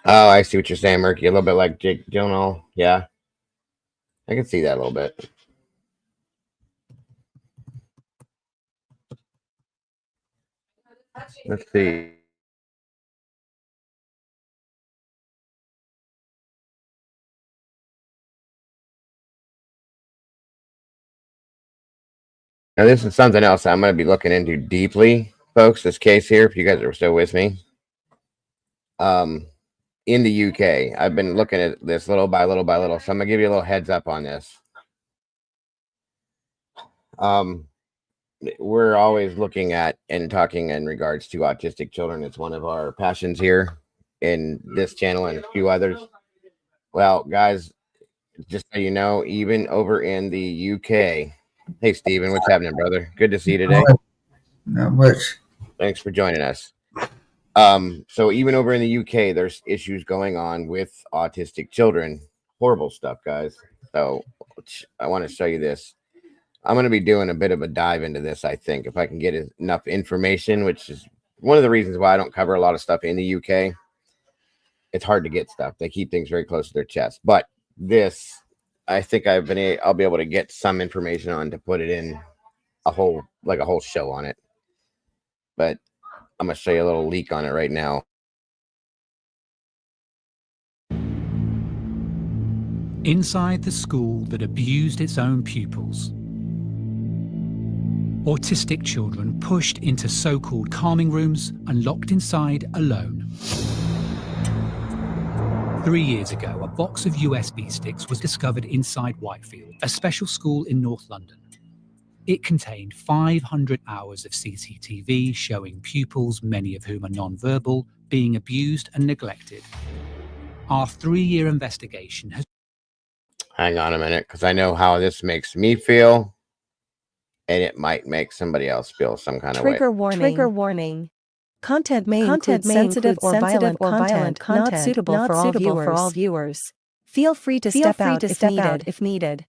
I see what you're saying, Murky. A little bit like Jake Gyllenhaal. Yeah, I can see that a little bit. Let's see. Now, this is something else I'm going to be looking into deeply, folks, this case here, if you guys are still with me. In the UK, I've been looking at this little by little by little, so I'm going to give you a little heads up on this. We're always looking at and talking in regards to autistic children. It's one of our passions here in this channel and a few others. Well, guys, just so you know, even over in the UK... Hey, Steven, what's happening, brother? Good to see you today. Not much. Thanks for joining us. So even over in the UK, there's issues going on with autistic children. Horrible stuff, guys. So I want to show you this. I'm going to be doing a bit of a dive into this, I think, if I can get enough information, which is one of the reasons why I don't cover a lot of stuff in the UK. It's hard to get stuff. They keep things very close to their chest. But this... I think I'll be able to get some information on to put it in a whole show on it. But I'm going to show you a little leak on it right now. Inside the school that abused its own pupils, autistic children pushed into so-called calming rooms and locked inside alone. 3 years ago, a box of USB sticks was discovered inside Whitefield, a special school in North London. It contained 500 hours of CCTV showing pupils, many of whom are non-verbal, being abused and neglected. Our 3-year investigation has... Hang on a minute, because I know how this makes me feel, and it might make somebody else feel some kind of way. Trigger warning. Content may include sensitive or violent content not suitable for all viewers. Feel free to step out if needed.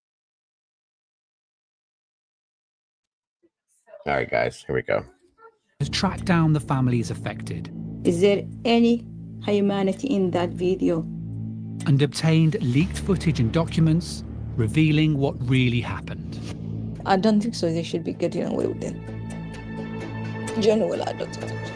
All right, guys, here we go. Has tracked down the families affected. Is there any humanity in that video? And obtained leaked footage and documents revealing what really happened. I don't think so. They should be getting away with it. Generally, I don't think so.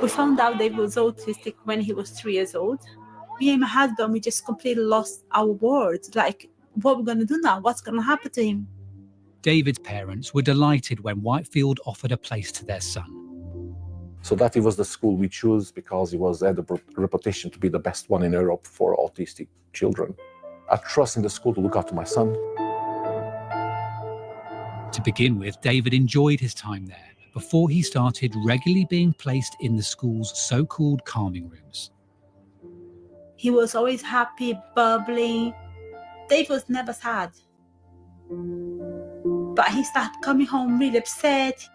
We found out that he was autistic when he was 3 years old. Me and my husband, we just completely lost our words. Like, what we're going to do now? What's going to happen to him? David's parents were delighted when Whitefield offered a place to their son. So that it was the school we chose because it had a reputation to be the best one in Europe for autistic children. I trust in the school to look after my son. To begin with, David enjoyed his time there before he started regularly being placed in the school's so-called calming rooms. He was always happy, bubbly. Dave was never sad. But he started coming home really upset.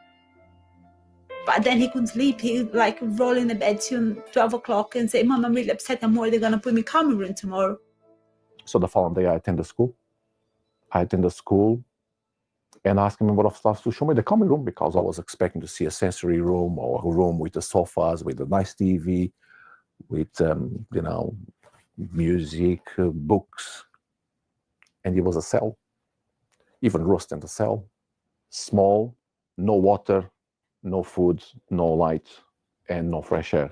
But then he couldn't sleep. He would like roll in the bed till 12 o'clock and say, Mom, I'm really upset. I'm worried they're going to put me in calming room tomorrow. So the following day I attended school. And asked him a lot of stuff to show me the calming room because I was expecting to see a sensory room or a room with the sofas, with a nice TV, with, music, books. And it was a cell, even worse than the cell. Small, no water, no food, no light, and no fresh air.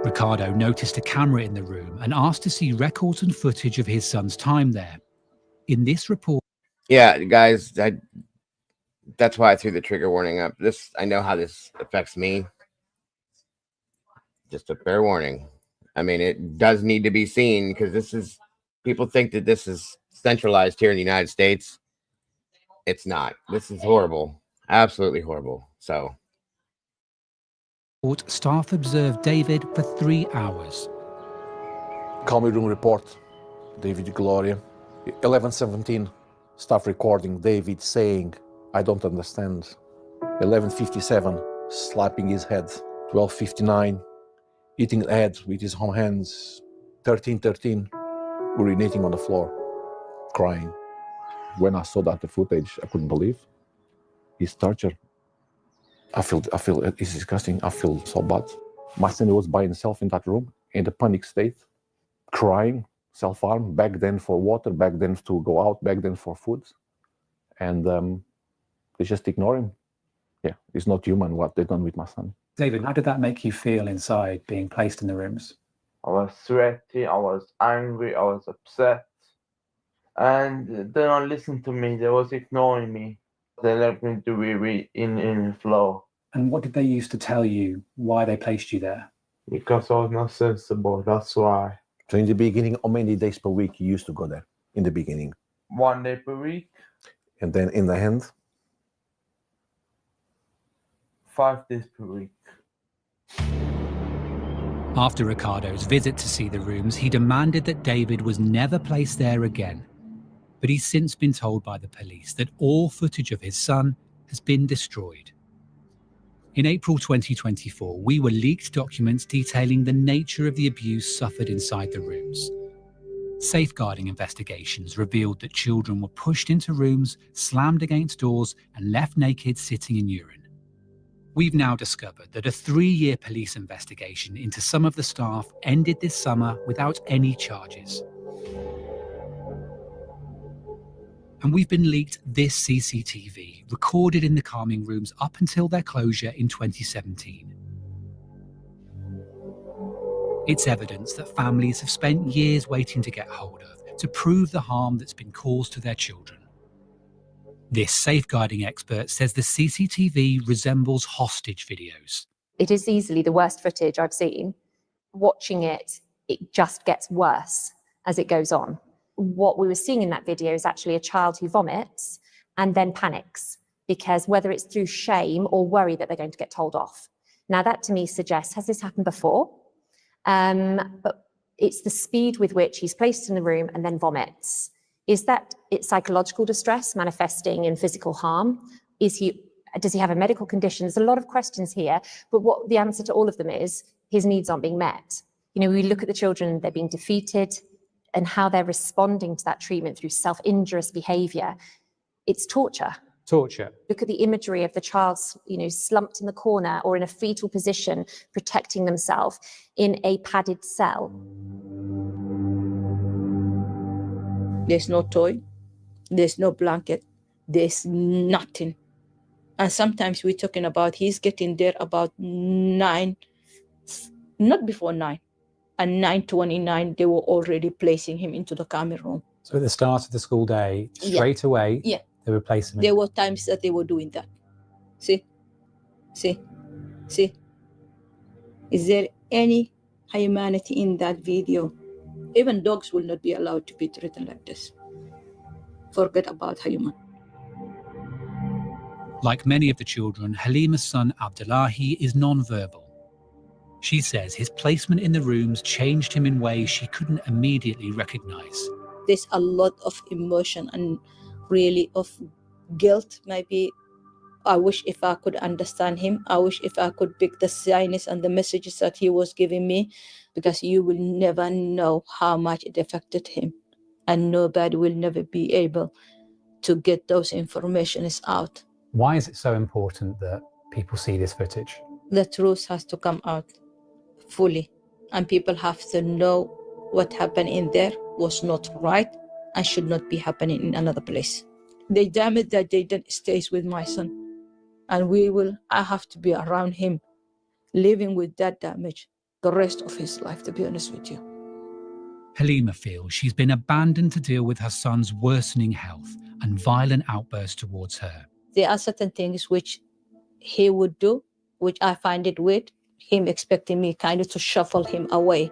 Ricardo noticed a camera in the room and asked to see records and footage of his son's time there. In this report, yeah, guys, that's why I threw the trigger warning up. I know how this affects me. Just a fair warning. I mean, it does need to be seen because people think that this is centralized here in the United States. It's not. This is horrible. Absolutely horrible. So, staff observed David for 3 hours. Calming room report, David Gloria, 11:17. Staff recording David saying, I don't understand. 11:57, slapping his head. 12:59, eating head with his own hands. 13:13, urinating on the floor, crying. When I saw that the footage, I couldn't believe. His torture. I feel it's disgusting. I feel so bad. My son was by himself in that room, in the panic state, crying. Self-harm, back then for water, back then to go out, back then for food. And they just ignore him. Yeah, it's not human what they've done with my son. David, how did that make you feel inside being placed in the rooms? I was sweaty, I was angry, I was upset. And they don't listen to me, they was ignoring me. They left me to be in the floor. And what did they use to tell you why they placed you there? Because I was not sensible, that's why. So in the beginning, how many days per week you used to go there? In the beginning? 1 day per week. And then in the end? 5 days per week. After Ricardo's visit to see the rooms, he demanded that David was never placed there again. But he's since been told by the police that all footage of his son has been destroyed. In April 2024, we were leaked documents detailing the nature of the abuse suffered inside the rooms. Safeguarding investigations revealed that children were pushed into rooms, slammed against doors, and left naked sitting in urine. We've now discovered that a 3-year police investigation into some of the staff ended this summer without any charges. And we've been leaked this CCTV, recorded in the calming rooms up until their closure in 2017. It's evidence that families have spent years waiting to get hold of to prove the harm that's been caused to their children. This safeguarding expert says the CCTV resembles hostage videos. It is easily the worst footage I've seen. Watching it, it just gets worse as it goes on. What we were seeing in that video is actually a child who vomits and then panics because whether it's through shame or worry that they're going to get told off. Now that to me suggests, has this happened before? But it's the speed with which he's placed in the room and then vomits. Is that it's psychological distress manifesting in physical harm? Does he have a medical condition? There's a lot of questions here, but what the answer to all of them is his needs aren't being met. You know, we look at the children, they're being defeated, and how they're responding to that treatment through self-injurious behavior. It's torture. Torture. Look at the imagery of the child, slumped in the corner or in a fetal position, protecting themselves in a padded cell. There's no toy, there's no blanket, there's nothing. And sometimes we're talking about he's getting there about 9, not before 9. and 9:29 they were already placing him into the camera room. So at the start of the school day, straight away, they were placing him. There were times that they were doing that. See? Is there any humanity in that video? Even dogs will not be allowed to be treated like this. Forget about human. Like many of the children, Halima's son Abdullahi is non-verbal. She says his placement in the rooms changed him in ways she couldn't immediately recognize. There's a lot of emotion and really of guilt. Maybe I wish if I could understand him. I wish if I could pick the signs and the messages that he was giving me, because you will never know how much it affected him. And nobody will never be able to get those informations out. Why is it so important that people see this footage? The truth has to come out fully, and people have to know what happened in there was not right and should not be happening in another place. They damn it that they didn't stay with my son. And I have to be around him, living with that damage the rest of his life, to be honest with you. Halima feels she's been abandoned to deal with her son's worsening health and violent outbursts towards her. There are certain things which he would do, which I find it weird, him expecting me kind of to shuffle him away.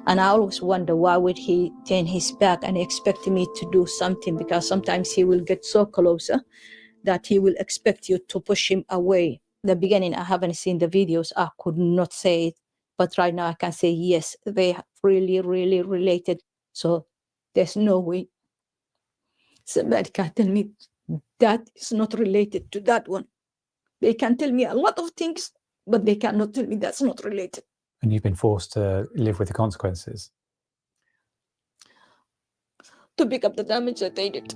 And I always wonder, why would he turn his back and expect me to do something? Because sometimes he will get so closer that he will expect you to push him away. In the beginning, I haven't seen the videos. I could not say it. But right now I can say, yes, they are really, really related. So there's no way somebody can tell me that is not related to that one. They can tell me a lot of things, but they cannot tell me that's not related. And you've been forced to live with the consequences. To pick up the damage that they did.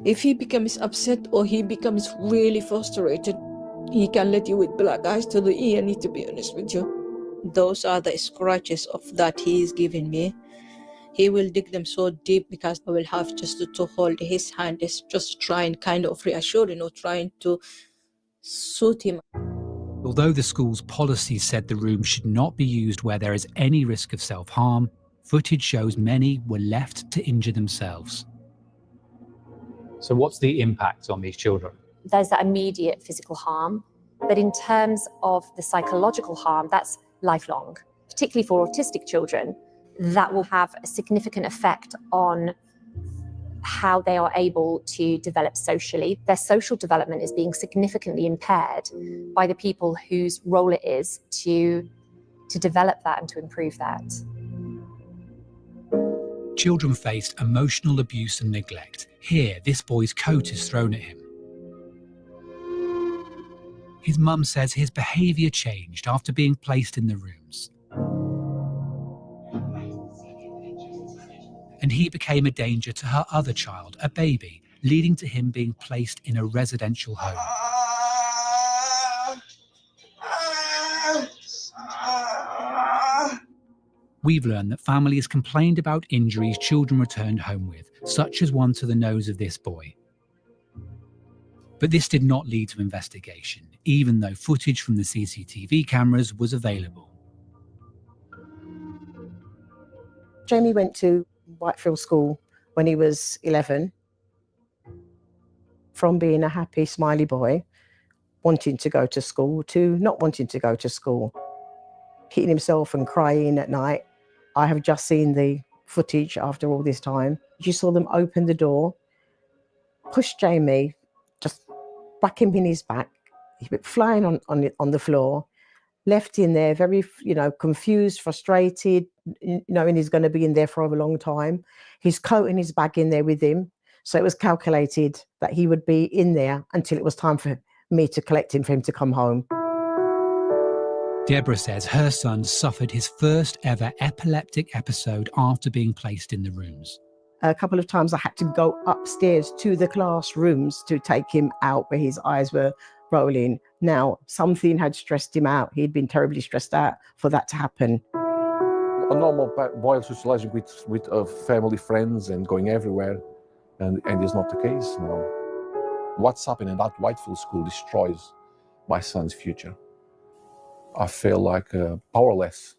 If he becomes upset or he becomes really frustrated, he can let you with black eyes to the ear, to be honest with you. Those are the scratches of that he is giving me. He will dig them so deep because I will have just to hold his hand, just trying kind of reassuring or trying to soothe him. Although the school's policy said the room should not be used where there is any risk of self-harm, footage shows many were left to injure themselves. So what's the impact on these children? There's that immediate physical harm, but in terms of the psychological harm, that's lifelong, particularly for autistic children. That will have a significant effect on how they are able to develop socially. Their social development is being significantly impaired by the people whose role it is to develop that and to improve that. Children faced emotional abuse and neglect. Here, this boy's coat is thrown at him. His mum says his behaviour changed after being placed in the rooms. And he became a danger to her other child, a baby, leading to him being placed in a residential home. We've learned that families complained about injuries children returned home with, such as one to the nose of this boy. But this did not lead to investigation, even though footage from the CCTV cameras was available. Jamie went to Whitefield School when he was 11. From being a happy, smiley boy, wanting to go to school, to not wanting to go to school, hitting himself and crying at night. I have just seen the footage after all this time. You saw them open the door, push Jamie, just whack him in his back. He went flying on the floor, left in there very, confused, frustrated, knowing he's going to be in there for a long time. His coat and his bag in there with him. So it was calculated that he would be in there until it was time for me to collect him, for him to come home. Deborah says her son suffered his first ever epileptic episode after being placed in the rooms. A couple of times I had to go upstairs to the classrooms to take him out where his eyes were rolling. Now, something had stressed him out. He'd been terribly stressed out for that to happen. A normal boy socializing with family, friends and going everywhere, and it's not the case now. What's happening at Whitefield School destroys my son's future. I feel like powerless.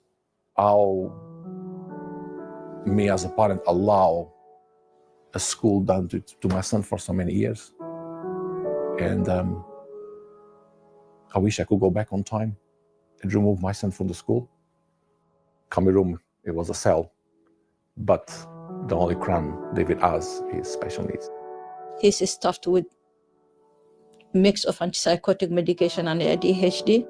How me as a parent allow a school done to my son for so many years. And I wish I could go back on time and remove my son from the school. Common room, it was a cell, but the only crime David has is special needs. He's stuffed with mix of antipsychotic medication and ADHD.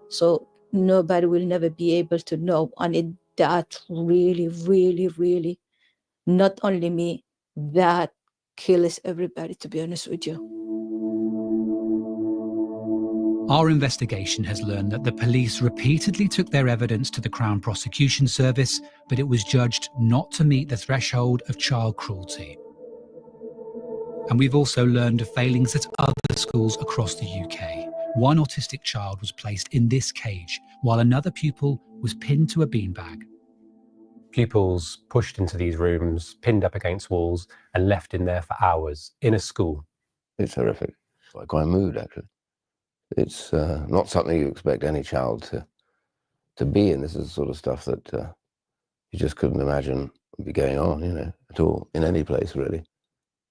So nobody will never be able to know. And that really, really, really, not only me, that kills everybody, to be honest with you. Our investigation has learned that the police repeatedly took their evidence to the Crown Prosecution Service, but it was judged not to meet the threshold of child cruelty. And we've also learned of failings at other schools across the UK. One autistic child was placed in this cage, while another pupil was pinned to a beanbag. Pupils pushed into these rooms, pinned up against walls, and left in there for hours in a school. It's horrific. It's quite moved, actually. It's not something you expect any child to be in. This is the sort of stuff that you just couldn't imagine would be going on, at all, in any place, really.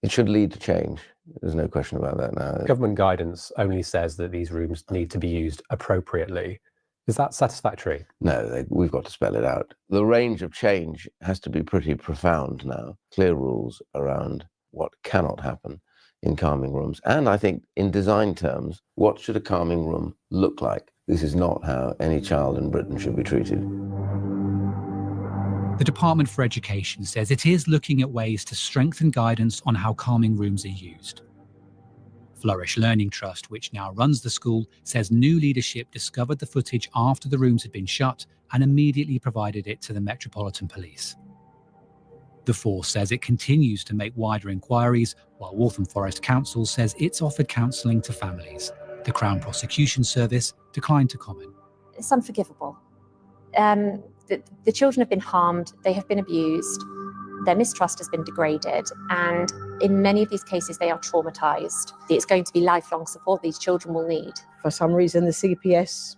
It should lead to change. There's no question about that now. Government guidance only says that these rooms need to be used appropriately. Is that satisfactory? No, we've got to spell it out. The range of change has to be pretty profound now. Clear rules around what cannot happen in calming rooms. And I think in design terms, what should a calming room look like? This is not how any child in Britain should be treated. The Department for Education says it is looking at ways to strengthen guidance on how calming rooms are used. Flourish Learning Trust, which now runs the school, says new leadership discovered the footage after the rooms had been shut and immediately provided it to the Metropolitan Police. The force says it continues to make wider inquiries, while Waltham Forest Council says it's offered counselling to families. The Crown Prosecution Service declined to comment. It's unforgivable. The children have been harmed, they have been abused, their mistrust has been degraded, and in many of these cases they are traumatised. It's going to be lifelong support these children will need. For some reason, the CPS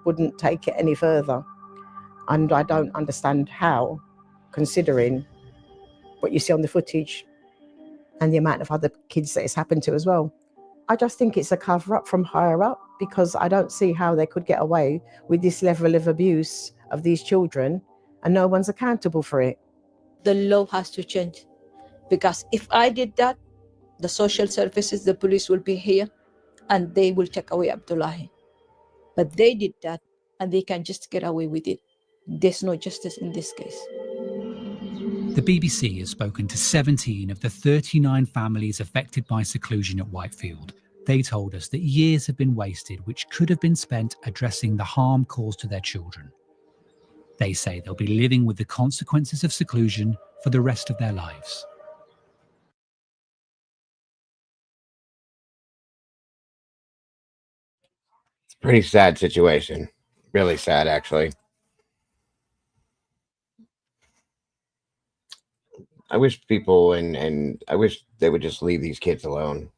wouldn't take it any further. And I don't understand how, considering what you see on the footage and the amount of other kids that it's happened to as well. I just think it's a cover-up from higher up, because I don't see how they could get away with this level of abuse of these children and no one's accountable for it. The law has to change, because if I did that, the social services, the police will be here and they will take away Abdullahi. But they did that and they can just get away with it. There's no justice in this case. The BBC has spoken to 17 of the 39 families affected by seclusion at Whitefield. They told us that years have been wasted which could have been spent addressing the harm caused to their children. They say they'll be living with the consequences of seclusion for the rest of their lives. It's a pretty sad situation. Really sad, actually. I wish people and I wish they would just leave these kids alone.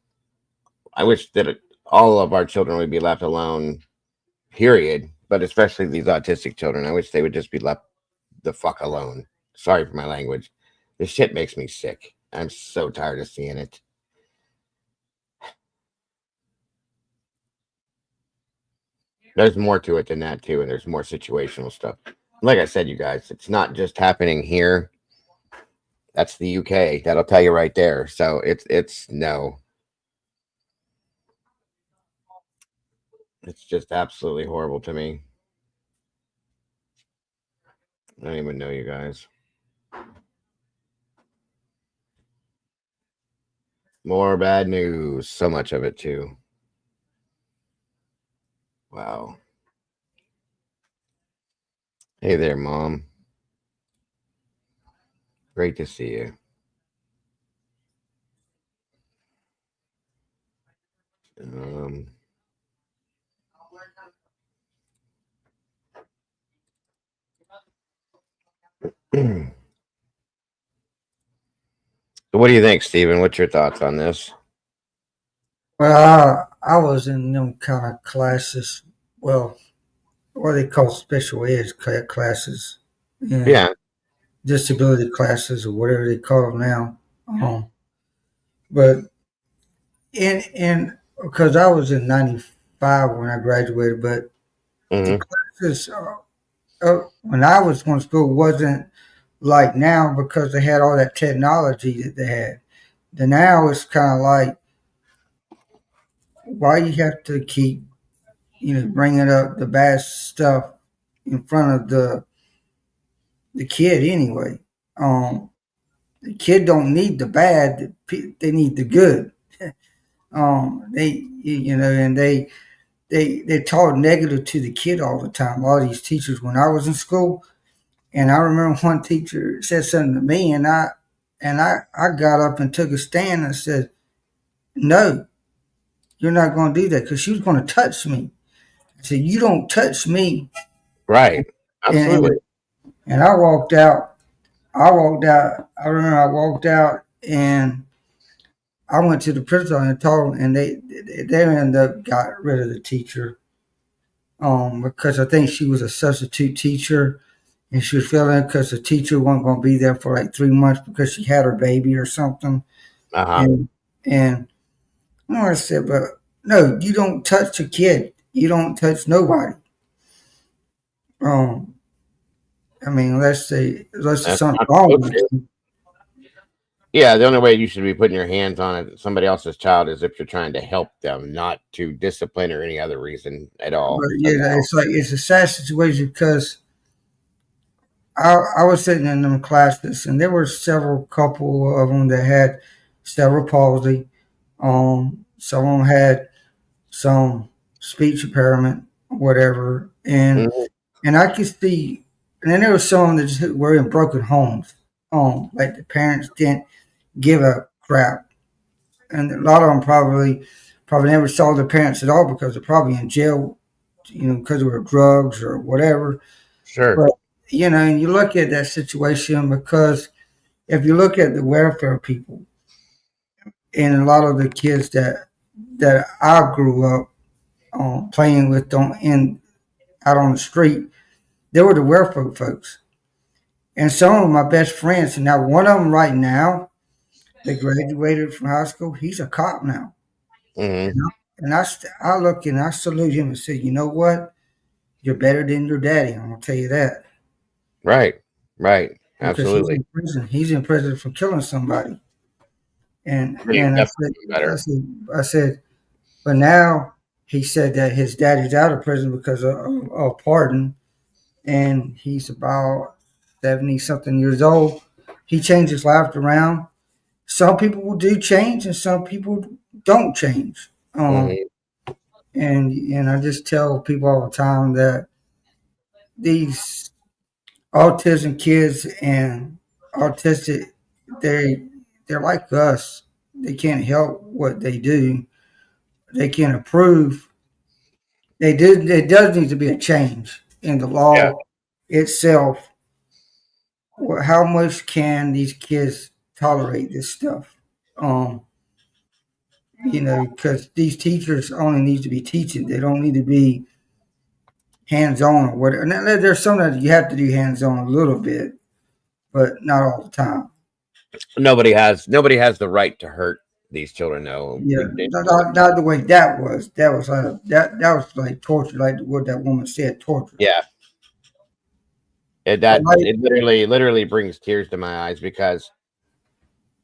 I wish that all of our children would be left alone, period. But especially these autistic children. I wish they would just be left the fuck alone. Sorry for my language. This shit makes me sick. I'm so tired of seeing it. There's more to it than that, too. And there's more situational stuff. Like I said, you guys, it's not just happening here. That's the UK. That'll tell you right there. So it's no. It's just absolutely horrible to me. I don't even know, you guys. More bad news. So much of it, too. Wow. Hey there, Mom. Great to see you. So what do you think, Stephen? What's your thoughts on this? Well, I was in them kind of classes. Well, what they call special ed classes. Yeah. disability classes or whatever they call them now. But in because I was in '95 when I graduated, but the classes when I was going to school wasn't like now because they had all that technology that they had. The now it's kind of like why you have to keep bringing up the bad stuff in front of the kid anyway. The kid don't need the bad; they need the good. And they taught negative to the kid all the time. A lot of these teachers, when I was in school, and I remember one teacher said something to me, and I got up and took a stand and said, "No, you're not going to do that," because she was going to touch me. I said, "You don't touch me." Right. Absolutely. And I walked out. I remember I walked out and I went to the principal and told them, and they ended up got rid of the teacher because I think she was a substitute teacher and she was feeling because the teacher wasn't going to be there for like 3 months because she had her baby or something. And I said, but no, you don't touch a kid. You don't touch nobody. I mean, unless there's something wrong with you. Yeah, the only way you should be putting your hands on somebody else's child is if you're trying to help them, not to discipline or any other reason at all. But yeah, it's a sad situation because I was sitting in them classes and there were several couple of them that had cerebral palsy. Some of them had some speech impairment, whatever, and I could see. And then there were some that just were in broken homes. Like the parents didn't give a crap, and a lot of them probably never saw their parents at all because they're probably in jail, because of drugs or whatever. Sure. But and you look at that situation because if you look at the welfare people and a lot of the kids that I grew up playing with out on the street, they were the welfare folks. And some of my best friends, and now one of them right now, they graduated from high school. He's a cop now. And I look and I salute him and say, you know what? You're better than your daddy. I'm gonna tell you that. Right. Because Absolutely. He's in prison for killing somebody. And I said, but now he said that his daddy's out of prison because of pardon, and he's about 70-something years old. He changed his life around. Some people will do change, and some people don't change. And I just tell people all the time that these autism kids and autistic, they're like us. They can't help what they do. They can't approve. There does need to be a change in the law itself. How much can these kids tolerate this stuff? Because these teachers only need to be teaching. They don't need to be hands-on or whatever. And there's some that you have to do hands-on a little bit, but not all the time. Nobody has the right to hurt these children, though. Yeah, not the way that was. That was like torture, like what that woman said, torture. Yeah. It literally brings tears to my eyes because,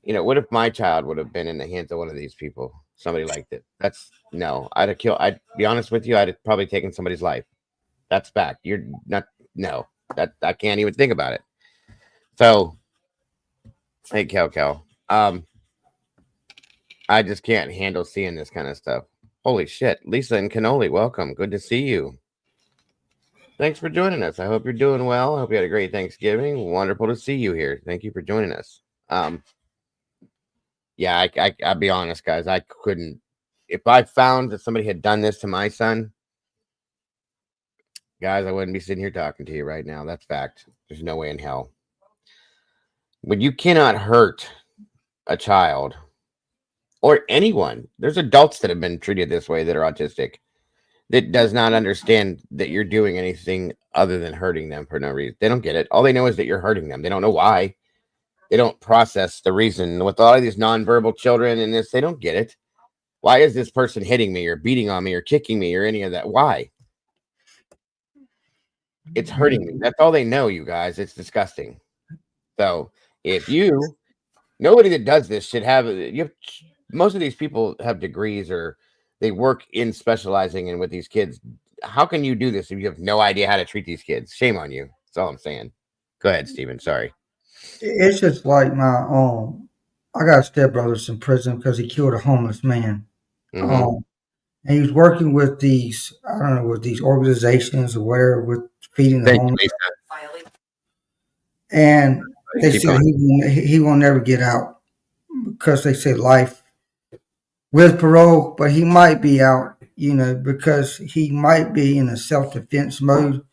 what if my child would have been in the hands of one of these people, somebody like that? I'd be honest with you, I'd have probably taken somebody's life. That's fact. I can't even think about it. So, hey, Cal. I just can't handle seeing this kind of stuff. Holy shit. Lisa and Cannoli, welcome. Good to see you. Thanks for joining us. I hope you're doing well. I hope you had a great Thanksgiving. Wonderful to see you here. Thank you for joining us. Yeah, I'll be honest, guys. I couldn't. If I found that somebody had done this to my son, guys, I wouldn't be sitting here talking to you right now. That's fact. There's no way in hell. But you cannot hurt a child or anyone. There's adults that have been treated this way that are autistic. that does not understand that you're doing anything other than hurting them for no reason. They don't get it. All they know is that you're hurting them. They don't know why. They don't process the reason. With all of these nonverbal children and this, they don't get it. Why is this person hitting me or beating on me or kicking me or any of that? Why? It's hurting me. That's all they know, you guys. It's disgusting. So if nobody that does this should have, most of these people have degrees or they work in specializing in with these kids. How can you do this if you have no idea how to treat these kids? Shame on you. That's all I'm saying. Go ahead, Steven. Sorry. It's just like I got stepbrothers in prison because he killed a homeless man. Mhm. And he was working with these, I don't know, with these organizations or whatever, with feeding the Thank you, homeless. Lisa. And they Keep said going. he will never get out because they said life with parole, but he might be out, because he might be in a self-defense mode.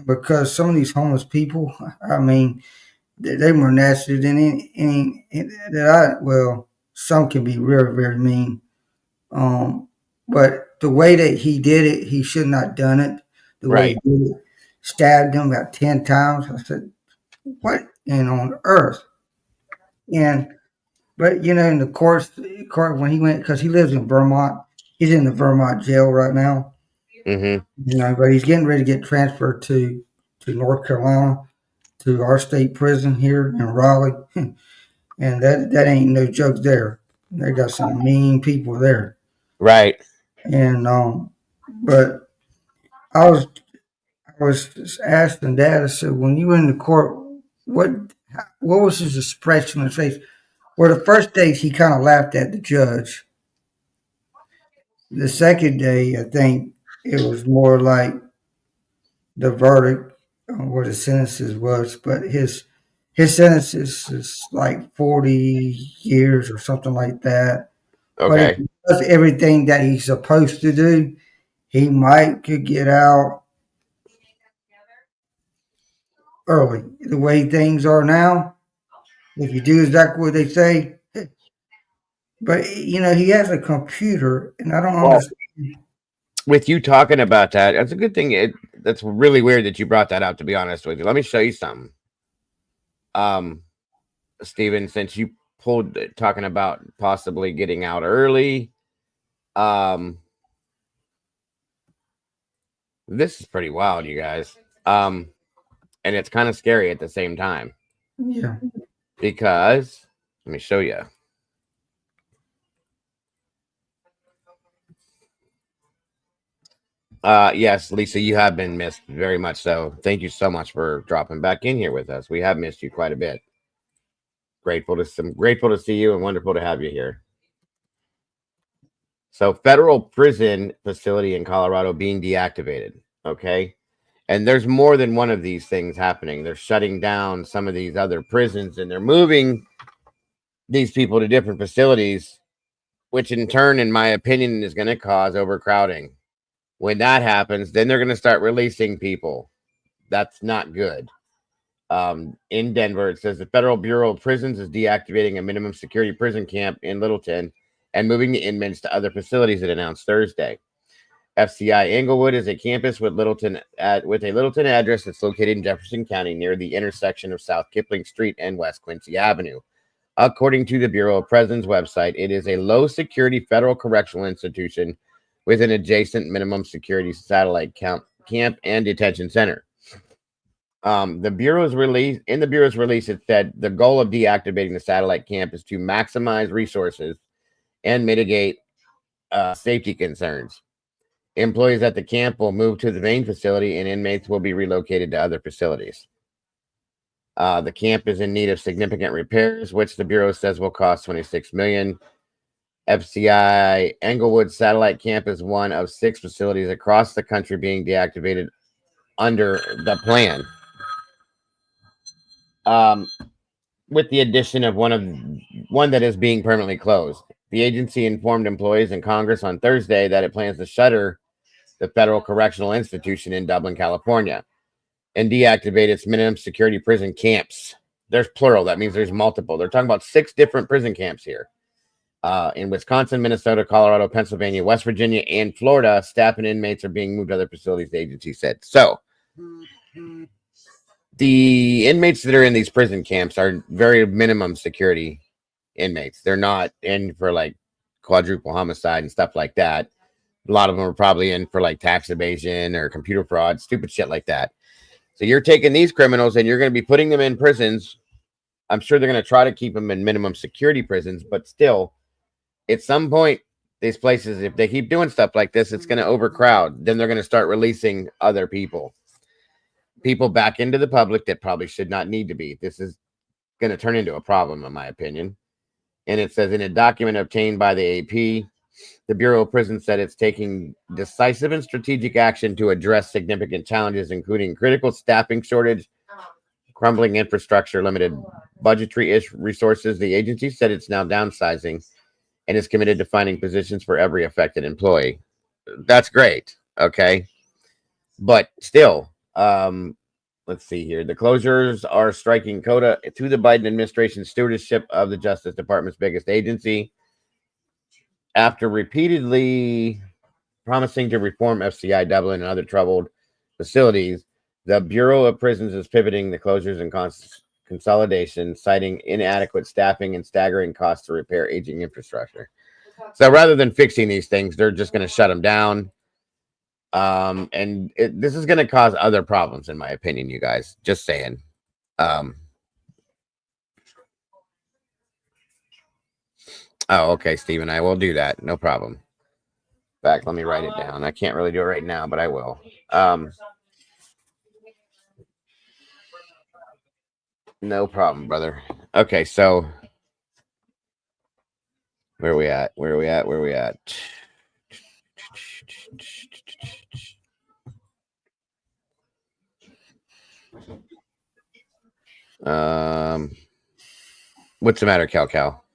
Because some of these homeless people, I mean, they more nasty than any some can be very, very mean. But the way that he did it, he should not done it. The way Right. he did it, stabbed him about 10 times. I said, what on earth? But in the court when he went, because he lives in Vermont, he's in the Vermont jail right now. Mm-hmm. But he's getting ready to get transferred to North Carolina, to our state prison here in Raleigh. And that ain't no joke there. They got some mean people there. Right. And but I was just asking Dad. I said, when you were in the court, what was his expression on his face? Well, the first day he kind of laughed at the judge. The second day, I think it was more like the verdict on what his sentences was. But his sentences is like 40 years or something like that. But if Okay. he does everything that he's supposed to do, he could get out early. The way things are now, if you do exactly what they say. But he has a computer, and I don't understand. With you talking about that, that's a good thing. That's really weird that you brought that up, to be honest with you. Let me show you something. Steven, since you pulled talking about possibly getting out early, this is pretty wild, you guys. And it's kind of scary at the same time. Yeah. Because let me show you. Yes, Lisa, you have been missed very much so. Thank you so much for dropping back in here with us. We have missed you quite a bit. Grateful to see you and wonderful to have you here. So, federal prison facility in Colorado being deactivated. Okay. And there's more than one of these things happening. They're shutting down some of these other prisons and they're moving these people to different facilities, which in turn, in my opinion, is going to cause overcrowding. When that happens, then they're going to start releasing people. That's not good. In Denver, it says the Federal Bureau of Prisons is deactivating a minimum security prison camp in Littleton and moving the inmates to other facilities, it announced Thursday. FCI Englewood is a campus with a Littleton address that's located in Jefferson County near the intersection of South Kipling Street and West Quincy Avenue. According to the Bureau of Prisons website, it is a low-security federal correctional institution with an adjacent minimum security satellite camp and detention center. The Bureau's release, it said the goal of deactivating the satellite camp is to maximize resources and mitigate safety concerns. Employees at the camp will move to the main facility and inmates will be relocated to other facilities. The camp is in need of significant repairs, which the Bureau says will cost $26 million. FCI Englewood Satellite Camp is one of 6 facilities across the country being deactivated under the plan. With the addition of one that is being permanently closed. The agency informed employees in Congress on Thursday that it plans to shutter the Federal Correctional Institution in Dublin, California, and deactivate its minimum security prison camps. There's plural. That means there's multiple. They're talking about 6 different prison camps here. In Wisconsin, Minnesota, Colorado, Pennsylvania, West Virginia, and Florida, staff and inmates are being moved to other facilities, the agency said. So the inmates that are in these prison camps are very minimum security inmates. They're not in for like quadruple homicide and stuff like that. A lot of them are probably in for like tax evasion or computer fraud, stupid shit like that. So you're taking these criminals and you're going to be putting them in prisons. I'm sure they're going to try to keep them in minimum security prisons, but still, at some point, these places, if they keep doing stuff like this, it's going to overcrowd. Then they're going to start releasing other people back into the public that probably should not need to be. This is going to turn into a problem, in my opinion. And it says in a document obtained by the AP, the Bureau of Prisons said it's taking decisive and strategic action to address significant challenges, including critical staffing shortage, crumbling infrastructure, limited budgetary resources. The agency said it's now downsizing and is committed to finding positions for every affected employee. That's great. Okay. But still, let's see here. The closures are striking coda to the Biden administration's stewardship of the Justice Department's biggest agency. After repeatedly promising to reform FCI, Dublin, and other troubled facilities, the Bureau of Prisons is pivoting the closures and consolidation, citing inadequate staffing and staggering costs to repair aging infrastructure. So rather than fixing these things, they're just going to shut them down. And this is going to cause other problems, in my opinion, you guys. Just saying. Oh, okay, Stephen. I will do that. No problem. In fact, let me write it down. I can't really do it right now, but I will. No problem, brother. Okay, so where are we at? Where are we at? Where are we at? What's the matter, Cal?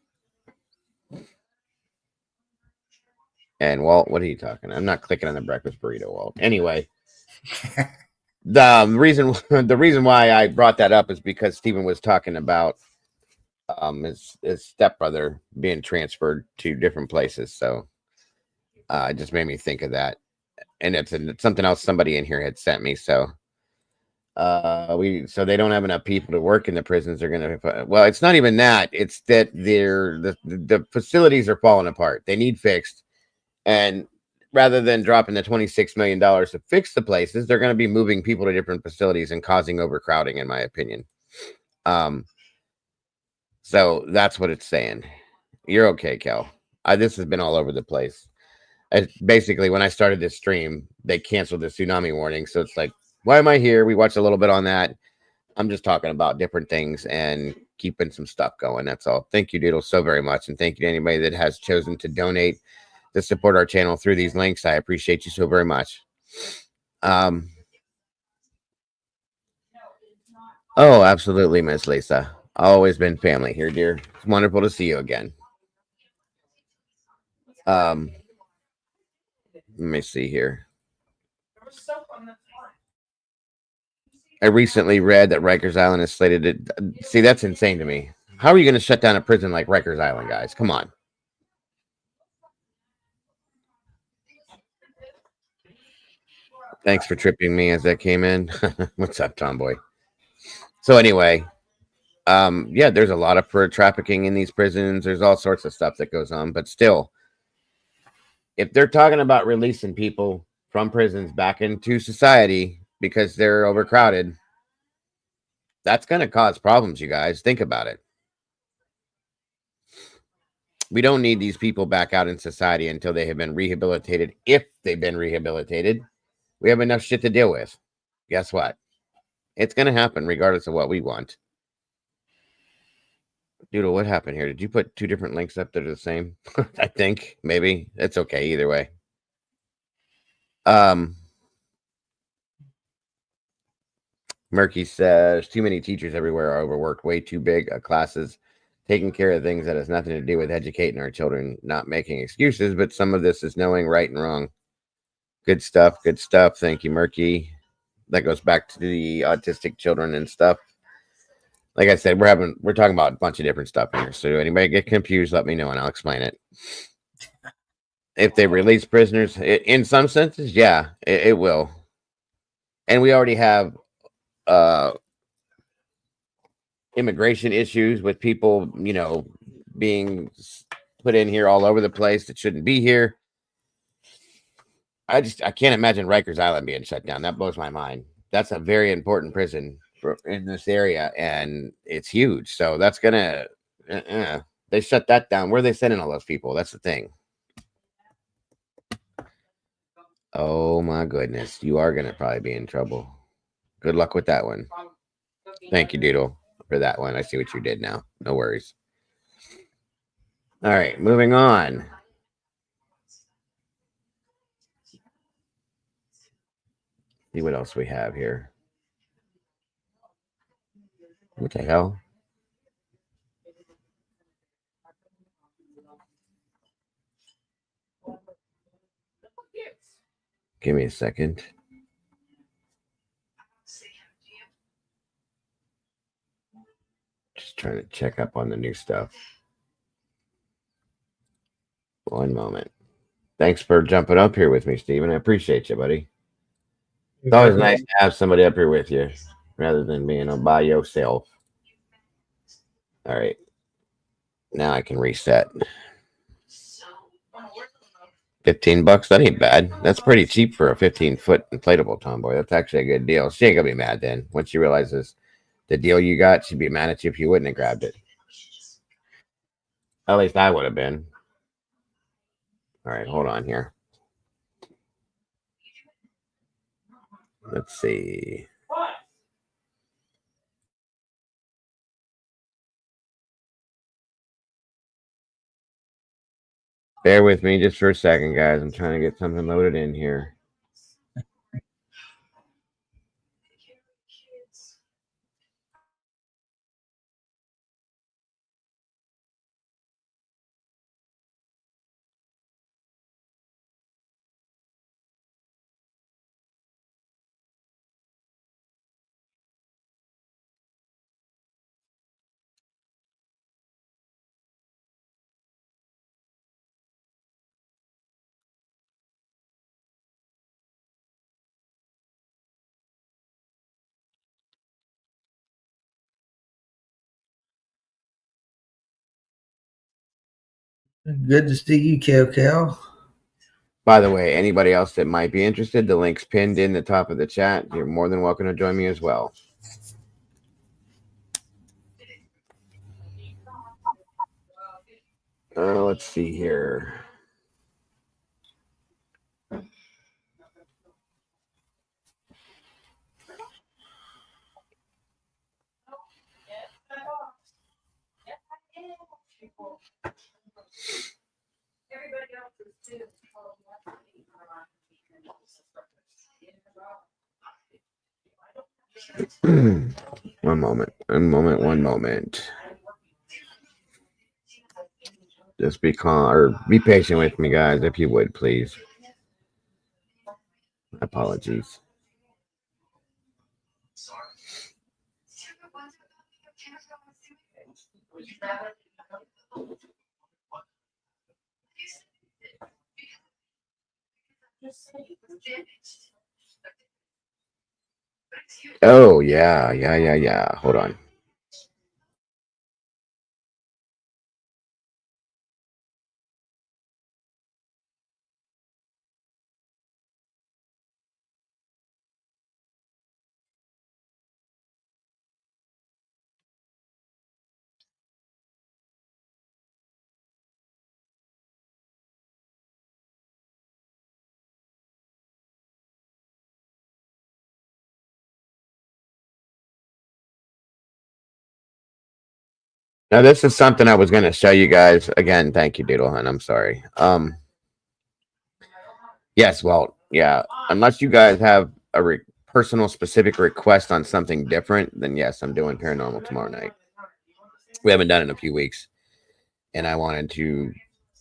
And Walt, what are you talking? I'm not clicking on the breakfast burrito, Walt. Anyway, the reason why I brought that up is because Stephen was talking about his stepbrother being transferred to different places. So it just made me think of that. And it's something else somebody in here had sent me. So so they don't have enough people to work in the prisons. They're gonna, well, it's not even that. It's that the facilities are falling apart. They need fixed. And rather than dropping the $26 million to fix the places, they're going to be moving people to different facilities and causing overcrowding, in my opinion. So that's what it's saying. You're okay, Kel. This has been all over the place. Basically, when I started this stream, they canceled the tsunami warning. So it's like, why am I here? We watched a little bit on that. I'm just talking about different things and keeping some stuff going. That's all. Thank you, Doodle, so very much. And thank you to anybody that has chosen to donate to support our channel through these links. I appreciate you so very much. Oh, absolutely, Miss Lisa. Always been family here, dear. It's wonderful to see you again. Let me see here. I recently read that Rikers Island is slated to... See, that's insane to me. How are you going to shut down a prison like Rikers Island, guys? Come on. Thanks for tripping me as that came in. What's up, Tomboy? So anyway, yeah, there's a lot of trafficking in these prisons. There's all sorts of stuff that goes on. But still, if they're talking about releasing people from prisons back into society because they're overcrowded, that's going to cause problems, you guys. Think about it. We don't need these people back out in society until they have been rehabilitated. If they've been rehabilitated, we have enough shit to deal with. Guess what? It's going to happen regardless of what we want. Doodle, what happened here? Did you put two different links up that are the same? I think. Maybe. It's okay either way. Murky says, too many teachers everywhere are overworked. Way too big classes. Taking care of things that has nothing to do with educating our children. Not making excuses, but some of this is knowing right and wrong. Good stuff. Good stuff. Thank you, Murky. That goes back to the autistic children and stuff. like I said, we're talking about a bunch of different stuff here. So anybody get confused, let me know and I'll explain it. If they release prisoners, in some senses, yeah, it will. And we already have immigration issues with people, being put in here all over the place that shouldn't be here. I can't imagine Rikers Island being shut down. That blows my mind. That's a very important prison in this area, and it's huge. So that's gonna they shut that down. Where are they sending all those people? That's the thing. Oh my goodness, you are gonna probably be in trouble. Good luck with that one. Thank you, Doodle, for that one. I see what you did now. No worries. All right, moving on. See what else we have here. What the hell? Give me a second. Just trying to check up on the new stuff. One moment. Thanks for jumping up here with me, Steven. I appreciate you, buddy. It's always nice to have somebody up here with you rather than being by yourself. All right. Now I can reset. $15. That ain't bad. That's pretty cheap for a 15-foot inflatable tomboy. That's actually a good deal. She ain't gonna be mad then. Once she realizes the deal you got, she'd be mad at you if you wouldn't have grabbed it. At least I would have been. All right, hold on here. Let's see. Bear with me just for a second, guys. I'm trying to get something loaded in here. Good to see you, Kel. By the way, anybody else that might be interested, the link's pinned in the top of the chat. You're more than welcome to join me as well. Let's see here. One moment. Just be calm or be patient with me, guys, if you would, please. Apologies. Oh, yeah. Hold on. Now, this is something I was going to show you guys. Again, thank you, Doodle Hunt. I'm sorry. Yes, well, yeah. Unless you guys have a personal specific request on something different, then yes, I'm doing paranormal tomorrow night. We haven't done it in a few weeks, and I wanted to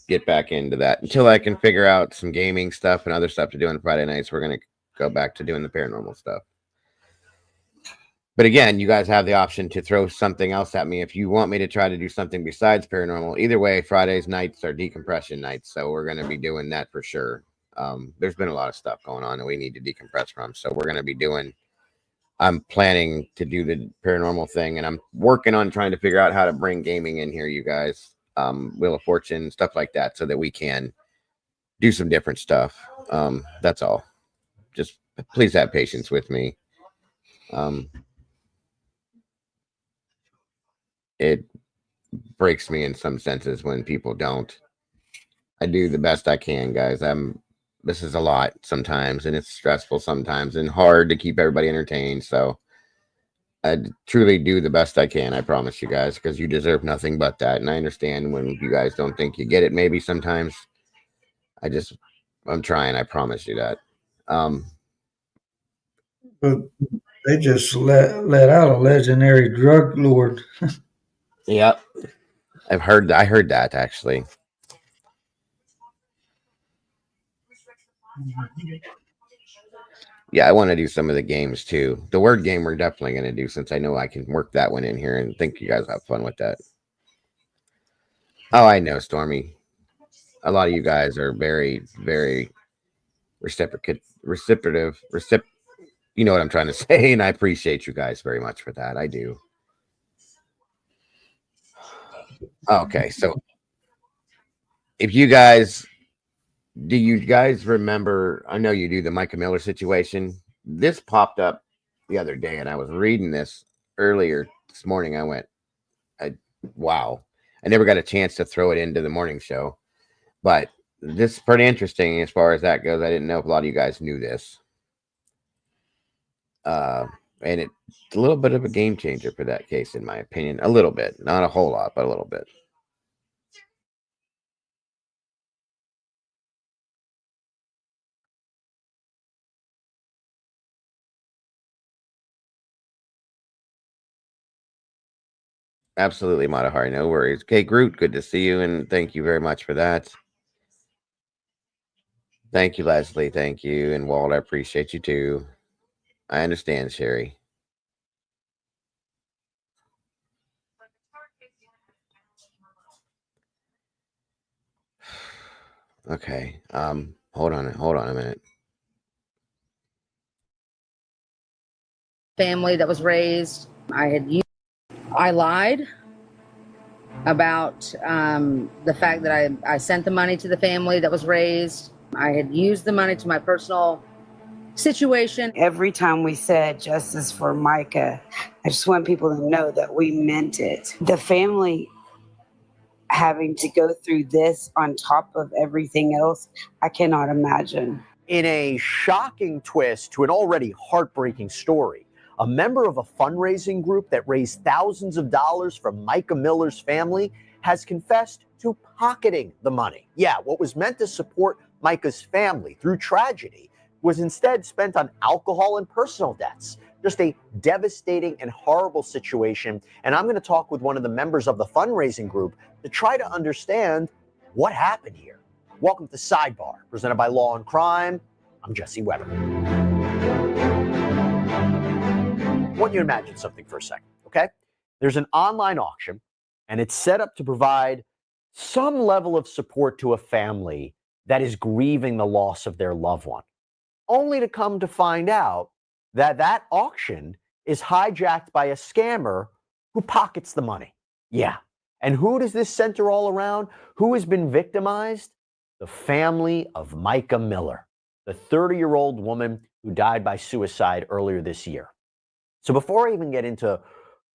get back into that until I can figure out some gaming stuff and other stuff to do on Friday nights. We're going to go back to doing the paranormal stuff. But again, you guys have the option to throw something else at me if you want me to try to do something besides paranormal. Either way, Fridays nights are decompression nights, so we're going to be doing that for sure. There's been a lot of stuff going on that we need to decompress from, so we're going to be doing. I'm planning to do the paranormal thing, and I'm working on trying to figure out how to bring gaming in here, you guys. Wheel of Fortune, stuff like that, so that we can do some different stuff. That's all. Just please have patience with me. It breaks me in some senses when people don't. I do the best I can, guys. This is a lot sometimes, and it's stressful sometimes and hard to keep everybody entertained. So I truly do the best I can. I promise you guys, because you deserve nothing but that. And I understand when you guys don't think you get it, maybe sometimes. I'm trying. I promise you that. But they just let out a legendary drug lord. Yep. I heard that actually. Yeah, I want to do some of the games too. The word game we're definitely going to do, since I know I can work that one in here, and think you guys have fun with that. Oh, I know, Stormy. A lot of you guys are very, very reciprocative. You know what I'm trying to say, and I appreciate you guys very much for that. I do. Okay, so if you guys, do you guys remember? I know you do, the Micah Miller situation. This popped up the other day, and I was reading this earlier this morning. I went, wow. I never got a chance to throw it into the morning show, but this is pretty interesting as far as that goes. I didn't know if a lot of you guys knew this. And it's a little bit of a game changer for that case, in my opinion. A little bit, not a whole lot, but a little bit. Absolutely, Matahari. No worries. Okay, Groot, good to see you, and thank you very much for that. Thank you, Leslie. Thank you. And Walt, I appreciate you too. I understand, Sherry. Okay. Hold on a minute. Family that was raised. I lied about the fact that I sent the money to the family that was raised. I had used the money to my personal situation. Every time we said justice for Micah, I just want people to know that we meant it. The family having to go through this on top of everything else, I cannot imagine. In a shocking twist to an already heartbreaking story, a member of a fundraising group that raised thousands of dollars from Micah Miller's family has confessed to pocketing the money. Yeah, what was meant to support Micah's family through tragedy was instead spent on alcohol and personal debts. Just a devastating and horrible situation. And I'm going to talk with one of the members of the fundraising group to try to understand what happened here. Welcome to Sidebar, presented by Law and Crime. I'm Jesse Weber. I want you to imagine something for a second, okay? There's an online auction, and it's set up to provide some level of support to a family that is grieving the loss of their loved one, only to come to find out that that auction is hijacked by a scammer who pockets the money. Yeah. And who does this center all around? Who has been victimized? The family of Micah Miller, the 30-year-old woman who died by suicide earlier this year. So before I even get into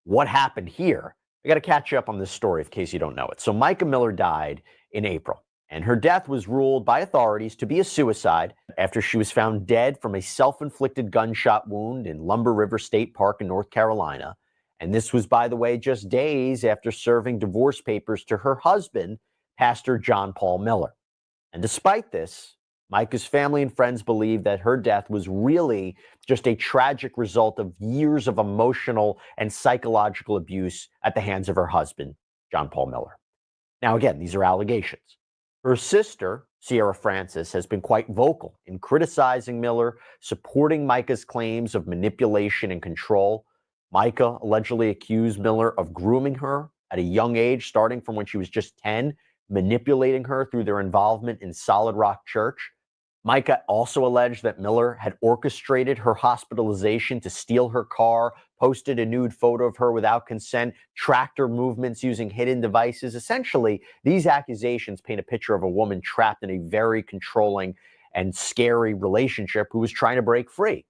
what happened here, I got to catch you up on this story in case you don't know it. So Micah Miller died in April, and her death was ruled by authorities to be a suicide after she was found dead from a self-inflicted gunshot wound in Lumber River State Park in North Carolina. And this was, by the way, just days after serving divorce papers to her husband, Pastor John Paul Miller. And despite this, Micah's family and friends believe that her death was really just a tragic result of years of emotional and psychological abuse at the hands of her husband, John Paul Miller. Now, again, these are allegations. Her sister, Sierra Francis, has been quite vocal in criticizing Miller, supporting Micah's claims of manipulation and control. Micah allegedly accused Miller of grooming her at a young age, starting from when she was just 10, manipulating her through their involvement in Solid Rock Church. Micah also alleged that Miller had orchestrated her hospitalization to steal her car, posted a nude photo of her without consent, tracked her movements using hidden devices. Essentially, these accusations paint a picture of a woman trapped in a very controlling and scary relationship who was trying to break free.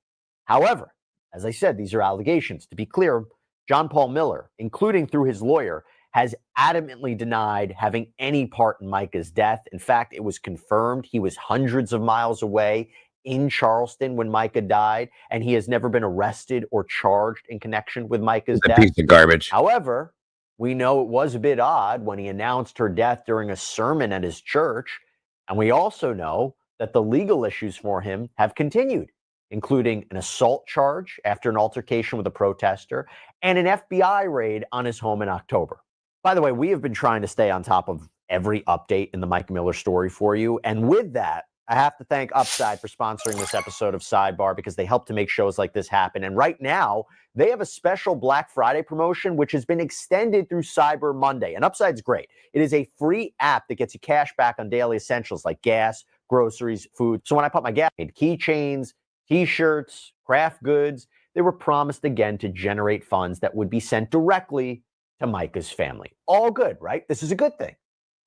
However, as I said, these are allegations. To be clear, John Paul Miller, including through his lawyer, has adamantly denied having any part in Micah's death. In fact, it was confirmed he was hundreds of miles away in Charleston when Micah died, and he has never been arrested or charged in connection with Micah's It's a death. piece of garbage. However, we know it was a bit odd when he announced her death during a sermon at his church, and we also know that the legal issues for him have continued, including an assault charge after an altercation with a protester and an FBI raid on his home in October. By the way, we have been trying to stay on top of every update in the Mike Miller story for you. And with that, I have to thank Upside for sponsoring this episode of Sidebar because they help to make shows like this happen. And right now, they have a special Black Friday promotion, which has been extended through Cyber Monday. And Upside's great. It is a free app that gets you cash back on daily essentials like gas, groceries, food. So when I put my gas, keychains, T-shirts, craft goods, they were promised again to generate funds that would be sent directly to Micah's family. All good, right? This is a good thing.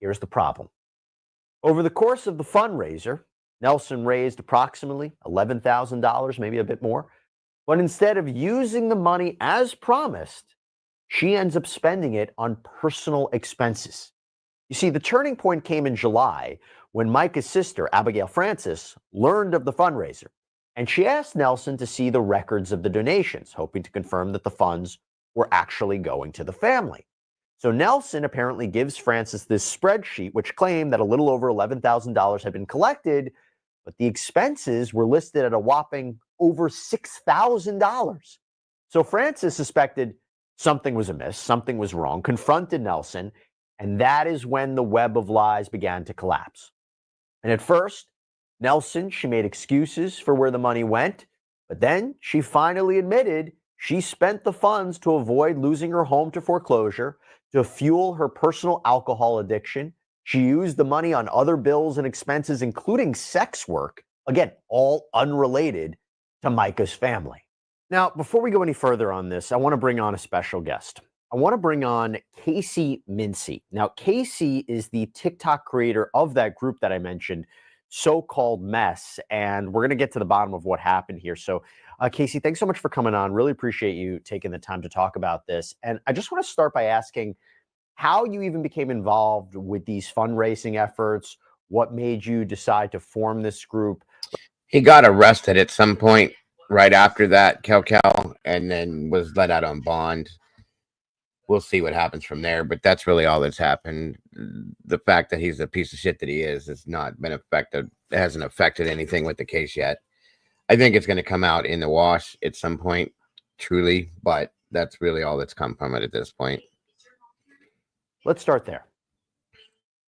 Here's the problem. Over the course of the fundraiser, Nelson raised approximately $11,000, maybe a bit more. But instead of using the money as promised, she ends up spending it on personal expenses. You see, the turning point came in July when Micah's sister, Abigail Francis, learned of the fundraiser. And she asked Nelson to see the records of the donations, hoping to confirm that the funds were actually going to the family. So Nelson apparently gives Francis this spreadsheet, which claimed that a little over $11,000 had been collected, but the expenses were listed at a whopping over $6,000. So Francis suspected something was amiss, something was wrong, confronted Nelson, and that is when the web of lies began to collapse. And at first, Nelson, she made excuses for where the money went, but then she finally admitted she spent the funds to avoid losing her home to foreclosure, to fuel her personal alcohol addiction. She used the money on other bills and expenses, including sex work, again, all unrelated to Micah's family. Now, before we go any further on this, I want to bring on a special guest. I want to bring on Casey Mincy. Now, Casey is the TikTok creator of that group that I mentioned, So-Called Mess, and we're going to get to the bottom of what happened here. So, Casey, thanks so much for coming on. Really appreciate you taking the time to talk about this. And I just want to start by asking how you even became involved with these fundraising efforts, what made you decide to form this group. He got arrested at some point right after that, Cal, and then was let out on bond. We'll see what happens from there, but that's really all that's happened. The fact that he's a piece of shit that he is has not been affected. It hasn't affected anything with the case yet. I think it's going to come out in the wash at some point, truly, but that's really all that's come from it at this point. Let's start there.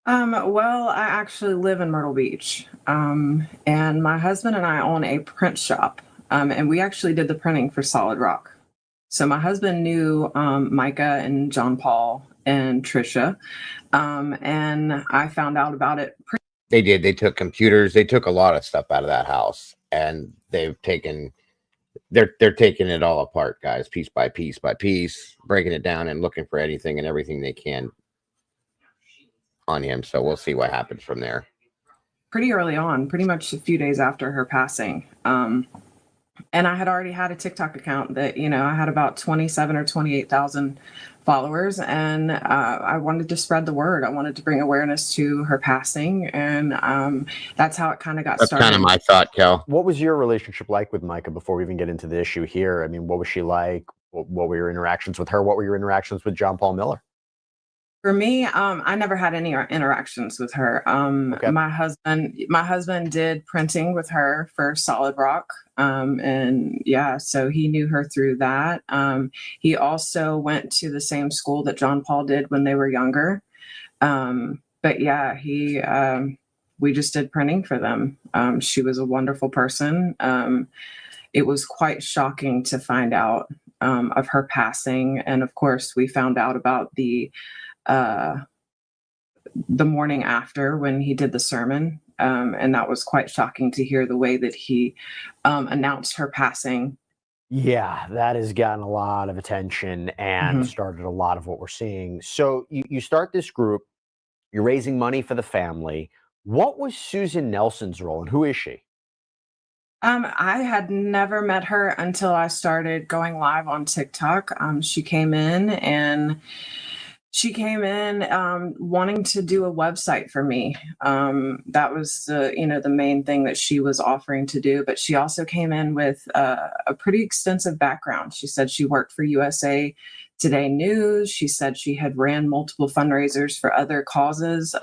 Well, I actually live in Myrtle Beach, and my husband and I own a print shop, and we actually did the printing for Solid Rock. So my husband knew Micah and John Paul and Trisha, and I found out about it. They did. They took computers. They took a lot of stuff out of that house, and they're taking it all apart, guys, piece by piece by piece, breaking it down and looking for anything and everything they can on him. So we'll see what happens from there. Pretty early on, pretty much a few days after her passing. And I had already had a TikTok account that, I had about 27 or 28,000 followers, and I wanted to spread the word. I wanted to bring awareness to her passing, and that's how it kind of got started. That's kind of my thought, Kel. What was your relationship like with Micah before we even get into the issue here? I mean, what was she like? What were your interactions with her? What were your interactions with John Paul Miller? For me, I never had any interactions with her. Okay. My husband did printing with her for Solid Rock. And yeah, so he knew her through that. He also went to the same school that John Paul did when they were younger. But yeah, we just did printing for them. She was a wonderful person. It was quite shocking to find out of her passing. And of course, we found out about the morning after when he did the sermon. And that was quite shocking to hear the way that he announced her passing. Yeah, that has gotten a lot of attention and started a lot of what we're seeing. So you start this group, you're raising money for the family. What was Susan Nelson's role and who is she? I had never met her until I started going live on TikTok. She came in wanting to do a website for me. That was the main thing that she was offering to do. But she also came in with a pretty extensive background. She said she worked for USA Today News. She said she had ran multiple fundraisers for other causes.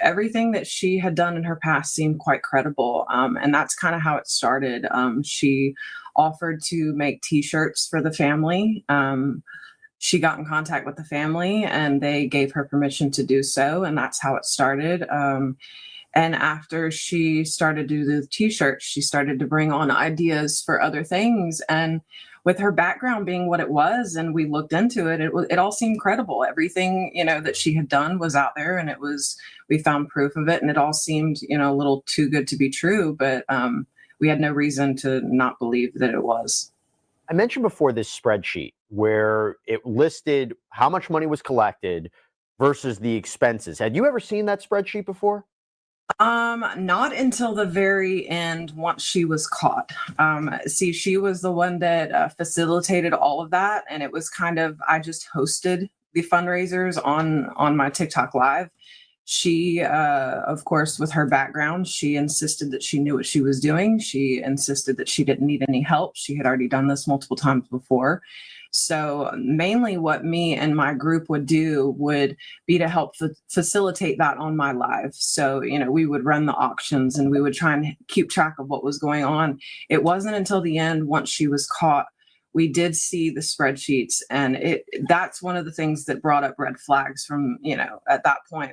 Everything that she had done in her past seemed quite credible. And that's kind of how it started. She offered to make T-shirts for the family. She got in contact with the family and they gave her permission to do so. And that's how it started. And after she started to do the T-shirts, she started to bring on ideas for other things. And with her background being what it was, and we looked into it, it all seemed credible. Everything, that she had done was out there, and we found proof of it, and it all seemed, a little too good to be true, but we had no reason to not believe that it was. I mentioned before this spreadsheet where it listed how much money was collected versus the expenses. Had you ever seen that spreadsheet before? Not until the very end, once she was caught. See, she was the one that facilitated all of that. And it was I just hosted the fundraisers on my TikTok live. She, of course, with her background, she insisted that she knew what she was doing. She insisted that she didn't need any help. She had already done this multiple times before. So mainly what me and my group would do would be to help facilitate that on my live. So, we would run the auctions and we would try and keep track of what was going on. It wasn't until the end, once she was caught, we did see the spreadsheets, and that's one of the things that brought up red flags from, at that point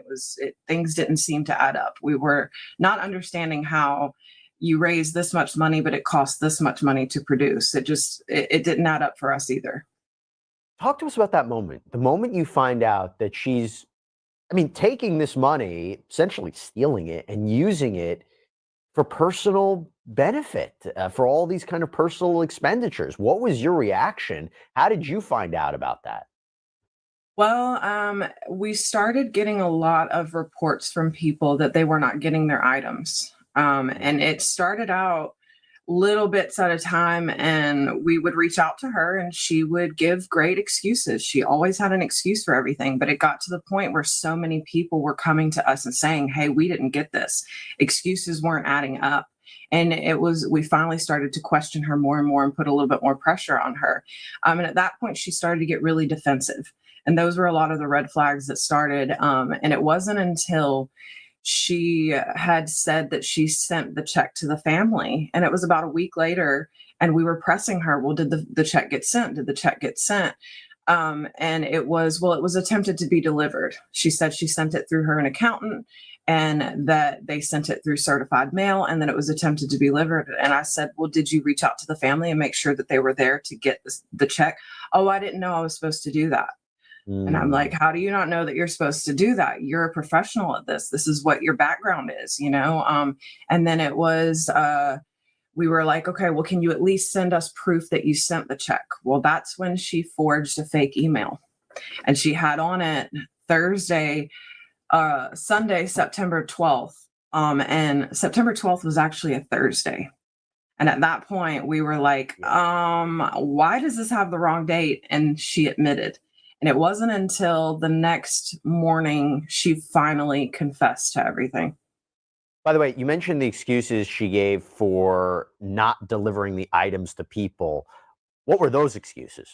things didn't seem to add up. We were not understanding how you raise this much money, but it costs this much money to produce. It didn't add up for us either. Talk to us about that moment. The moment you find out that she's, taking this money, essentially stealing it and using it for personal benefit, for all these kind of personal expenditures. What was your reaction? How did you find out about that? Well, we started getting a lot of reports from people that they were not getting their items. And it started out little bits at a time, and we would reach out to her and she would give great excuses. She always had an excuse for everything, but it got to the point where so many people were coming to us and saying, hey, we didn't get this. Excuses weren't adding up. And we finally started to question her more and more and put a little bit more pressure on her. And at that point, she started to get really defensive. And those were a lot of the red flags that started. And it wasn't until she had said that she sent the check to the family, and it was about a week later, and we were pressing her, well, did the check get sent? Did the check get sent? And it was attempted to be delivered. She said she sent it through an accountant, and that they sent it through certified mail, and then it was attempted to be delivered. And I said, well, did you reach out to the family and make sure that they were there to get the check? Oh, I didn't know I was supposed to do that. And I'm like, how do you not know that you're supposed to do that? You're a professional at this. This is what your background is, And then it was, we were like, okay, well, can you at least send us proof that you sent the check? Well, that's when she forged a fake email. And she had on it Sunday, September 12th. And September 12th was actually a Thursday. And at that point, we were like, why does this have the wrong date? And she admitted. And it wasn't until the next morning she finally confessed to everything. By the way, you mentioned the excuses she gave for not delivering the items to people. What were those excuses?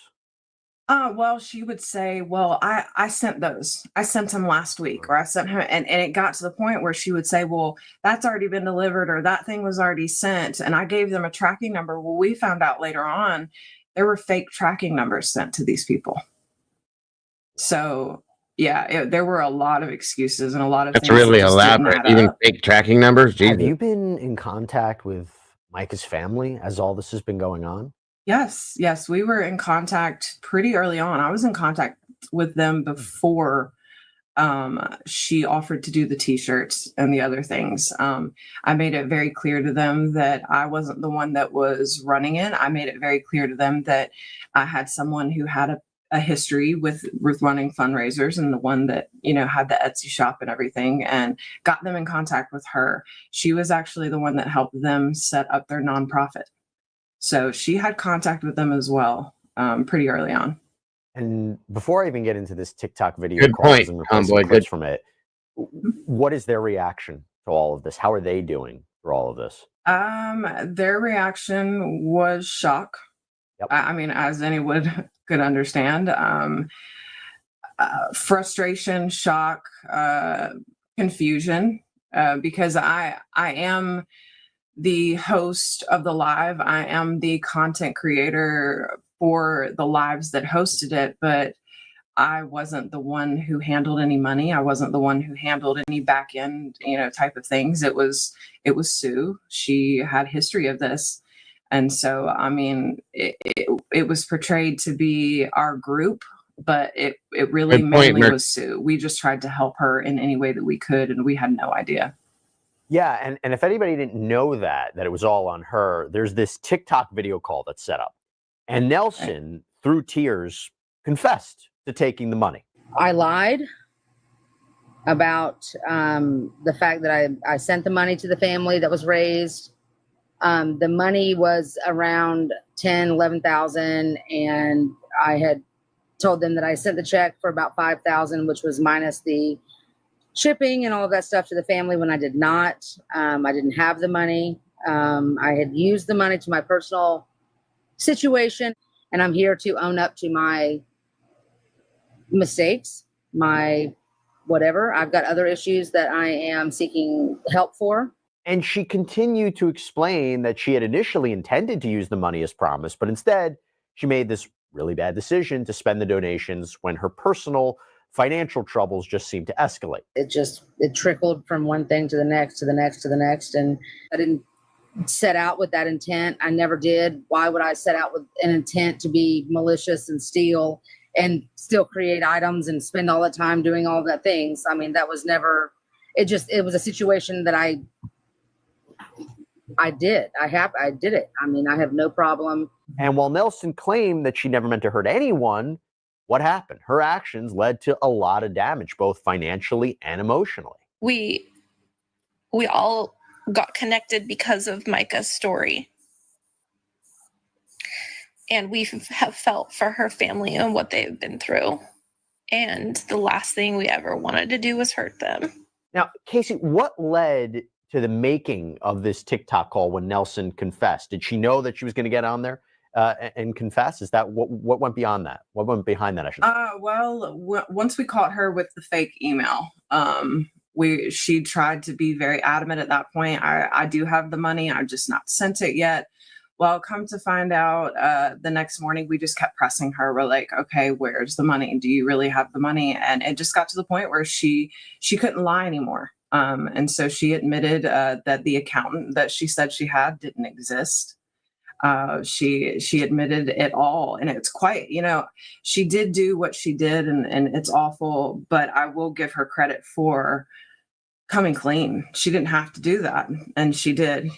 Well, she would say, well, I sent those. I sent them last week, or I sent her. And it got to the point where she would say, well, that's already been delivered, or that thing was already sent. And I gave them a tracking number. Well, we found out later on there were fake tracking numbers sent to these people. So, yeah, there were a lot of excuses and a lot of That's things really that just didn't elaborate. add Even up. fake tracking numbers. Jesus. Have you been in contact with Micah's family as all this has been going on? Yes, yes, we were in contact pretty early on. I was in contact with them before she offered to do the t-shirts and the other things. I made it very clear to them that I wasn't the one that was running it. I made it very clear to them that I had someone who had a history with running fundraisers, and the one that, you know, had the Etsy shop and everything, and got them in contact with her. She was actually the one that helped them set up their nonprofit. So she had contact with them as well, pretty early on. And before I even get into this TikTok video Good calls point, and we'll play some Homeboy. clips Good. from it, what is their reaction to all of this? How are they doing for all of this? Their reaction was shock. Yep. I mean, as anyone could understand, frustration, shock, confusion, because I am the host of the live. I am the content creator for the lives that hosted it, but I wasn't the one who handled any money. I wasn't the one who handled any back end, you know, type of things. It was Sue. She had history of this. And so, I mean, it was portrayed to be our group, but it really Good point, mainly Merc. was Sue. We just tried to help her in any way that we could, and we had no idea. Yeah, and if anybody didn't know that it was all on her, there's this TikTok video call that's set up. And Nelson, through tears, confessed to taking the money. I lied about the fact that I sent the money to the family that was raised. The money was around 10, 11,000, and I had told them that I sent the check for about 5,000, which was minus the shipping and all of that stuff to the family, when I did not. I didn't have the money. I had used the money to my personal situation, and I'm here to own up to my mistakes, my whatever. I've got other issues that I am seeking help for. And she continued to explain that she had initially intended to use the money as promised, but instead she made this really bad decision to spend the donations when her personal financial troubles just seemed to escalate. It trickled from one thing to the next, to the next, to the next. And I didn't set out with that intent. I never did. Why would I set out with an intent to be malicious and steal and still create items and spend all the time doing all that things? I mean, that was never, it was a situation that I did. I did it. I mean, I have no problem. And while Nelson claimed that she never meant to hurt anyone, what happened? Her actions led to a lot of damage, both financially and emotionally. We all got connected because of Micah's story. And we have felt for her family and what they've been through. And the last thing we ever wanted to do was hurt them. Now, Casey, what led to the making of this TikTok call when Nelson confessed? Did she know that she was going to get on there and confess? Is that what went beyond that? What went behind that, I should say? Well, once we caught her with the fake email, she tried to be very adamant at that point. I do have the money. I've just not sent it yet. Well, come to find out, the next morning, we just kept pressing her. We're like, okay, where's the money? Do you really have the money? And it just got to the point where she couldn't lie anymore. And so she admitted that the accountant that she said she had didn't exist. She admitted it all, and it's quite, she did do what she did, and it's awful, but I will give her credit for coming clean. She didn't have to do that, and she did.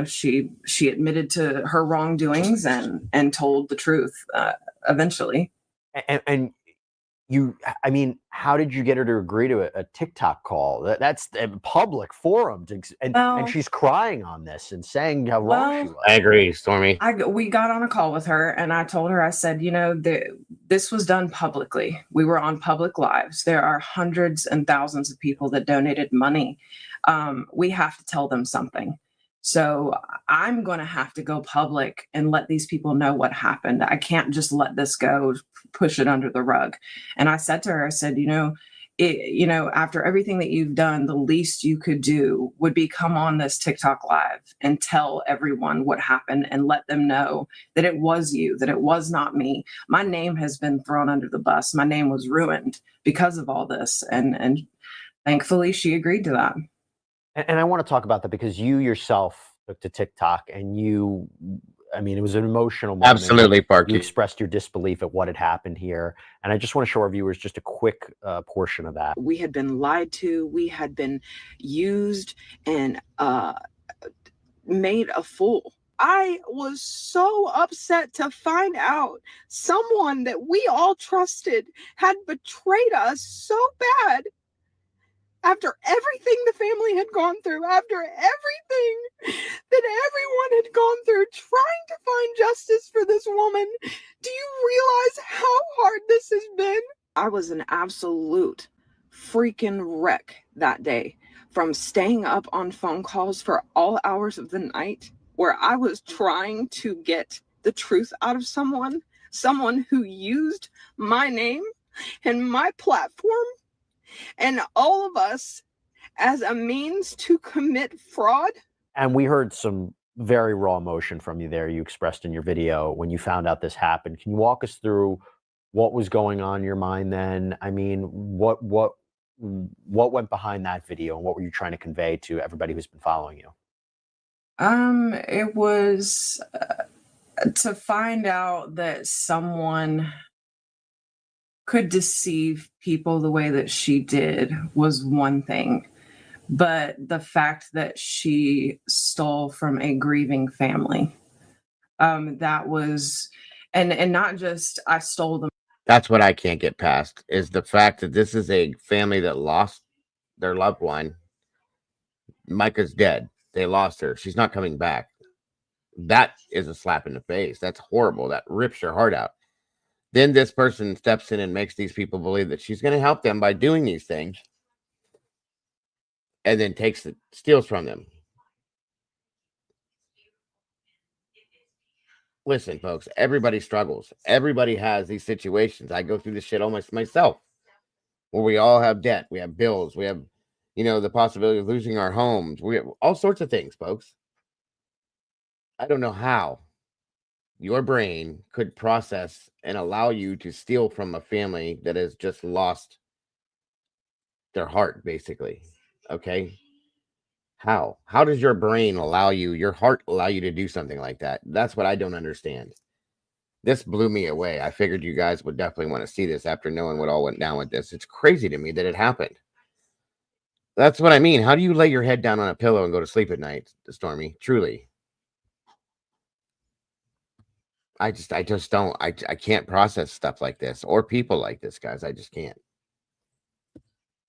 She admitted to her wrongdoings and told the truth eventually. And I mean, how did you get her to agree to a TikTok call? That's a public forum, and she's crying on this and saying how wrong she was. I agree, Stormy. We got on a call with her, and I told her, I said, this was done publicly. We were on public lives. There are hundreds and thousands of people that donated money. We have to tell them something. So I'm going to have to go public and let these people know what happened. I can't just let this go, push it under the rug. And I said to her, I said, after everything that you've done, the least you could do would be come on this TikTok live and tell everyone what happened and let them know that it was you, that it was not me. My name has been thrown under the bus. My name was ruined because of all this. And thankfully she agreed to that. And I want to talk about that because you yourself took to TikTok and you I mean, it was an emotional moment. Absolutely, Parky. You expressed your disbelief at what had happened here. And I just want to show our viewers just a quick portion of that. We had been lied to. We had been used and made a fool. I was so upset to find out someone that we all trusted had betrayed us so bad. After everything the family had gone through, after everything that everyone had gone through trying to find justice for this woman, do you realize how hard this has been? I was an absolute freaking wreck that day, from staying up on phone calls for all hours of the night, where I was trying to get the truth out of someone who used my name and my platform and all of us as a means to commit fraud. And we heard some very raw emotion from you there. You expressed in your video when you found out this happened. Can you walk us through what was going on in your mind then? I mean, what went behind that video, and what were you trying to convey to everybody who's been following you? It was to find out that someone could deceive people the way that she did was one thing, but the fact that she stole from a grieving family, that was, and not just I stole them. That's what I can't get past, is the fact that this is a family that lost their loved one. Micah's dead. They lost her. She's not coming back. That is a slap in the face. That's horrible. That rips your heart out. Then this person steps in and makes these people believe that she's going to help them by doing these things, and then steals from them. Listen, folks, everybody struggles. Everybody has these situations. I go through this shit almost myself, where we all have debt. We have bills. We have, the possibility of losing our homes. We have all sorts of things, folks. I don't know how your brain could process and allow you to steal from a family that has just lost their heart, basically. Okay? How does your brain your heart allow you to do something like that? That's what I don't understand. This blew me away. I figured you guys would definitely want to see this after knowing what all went down with this. It's crazy to me that it happened. That's what I mean. How do you lay your head down on a pillow and go to sleep at night, Stormy? Truly. I just don't. I can't process stuff like this or people like this, guys. I just can't.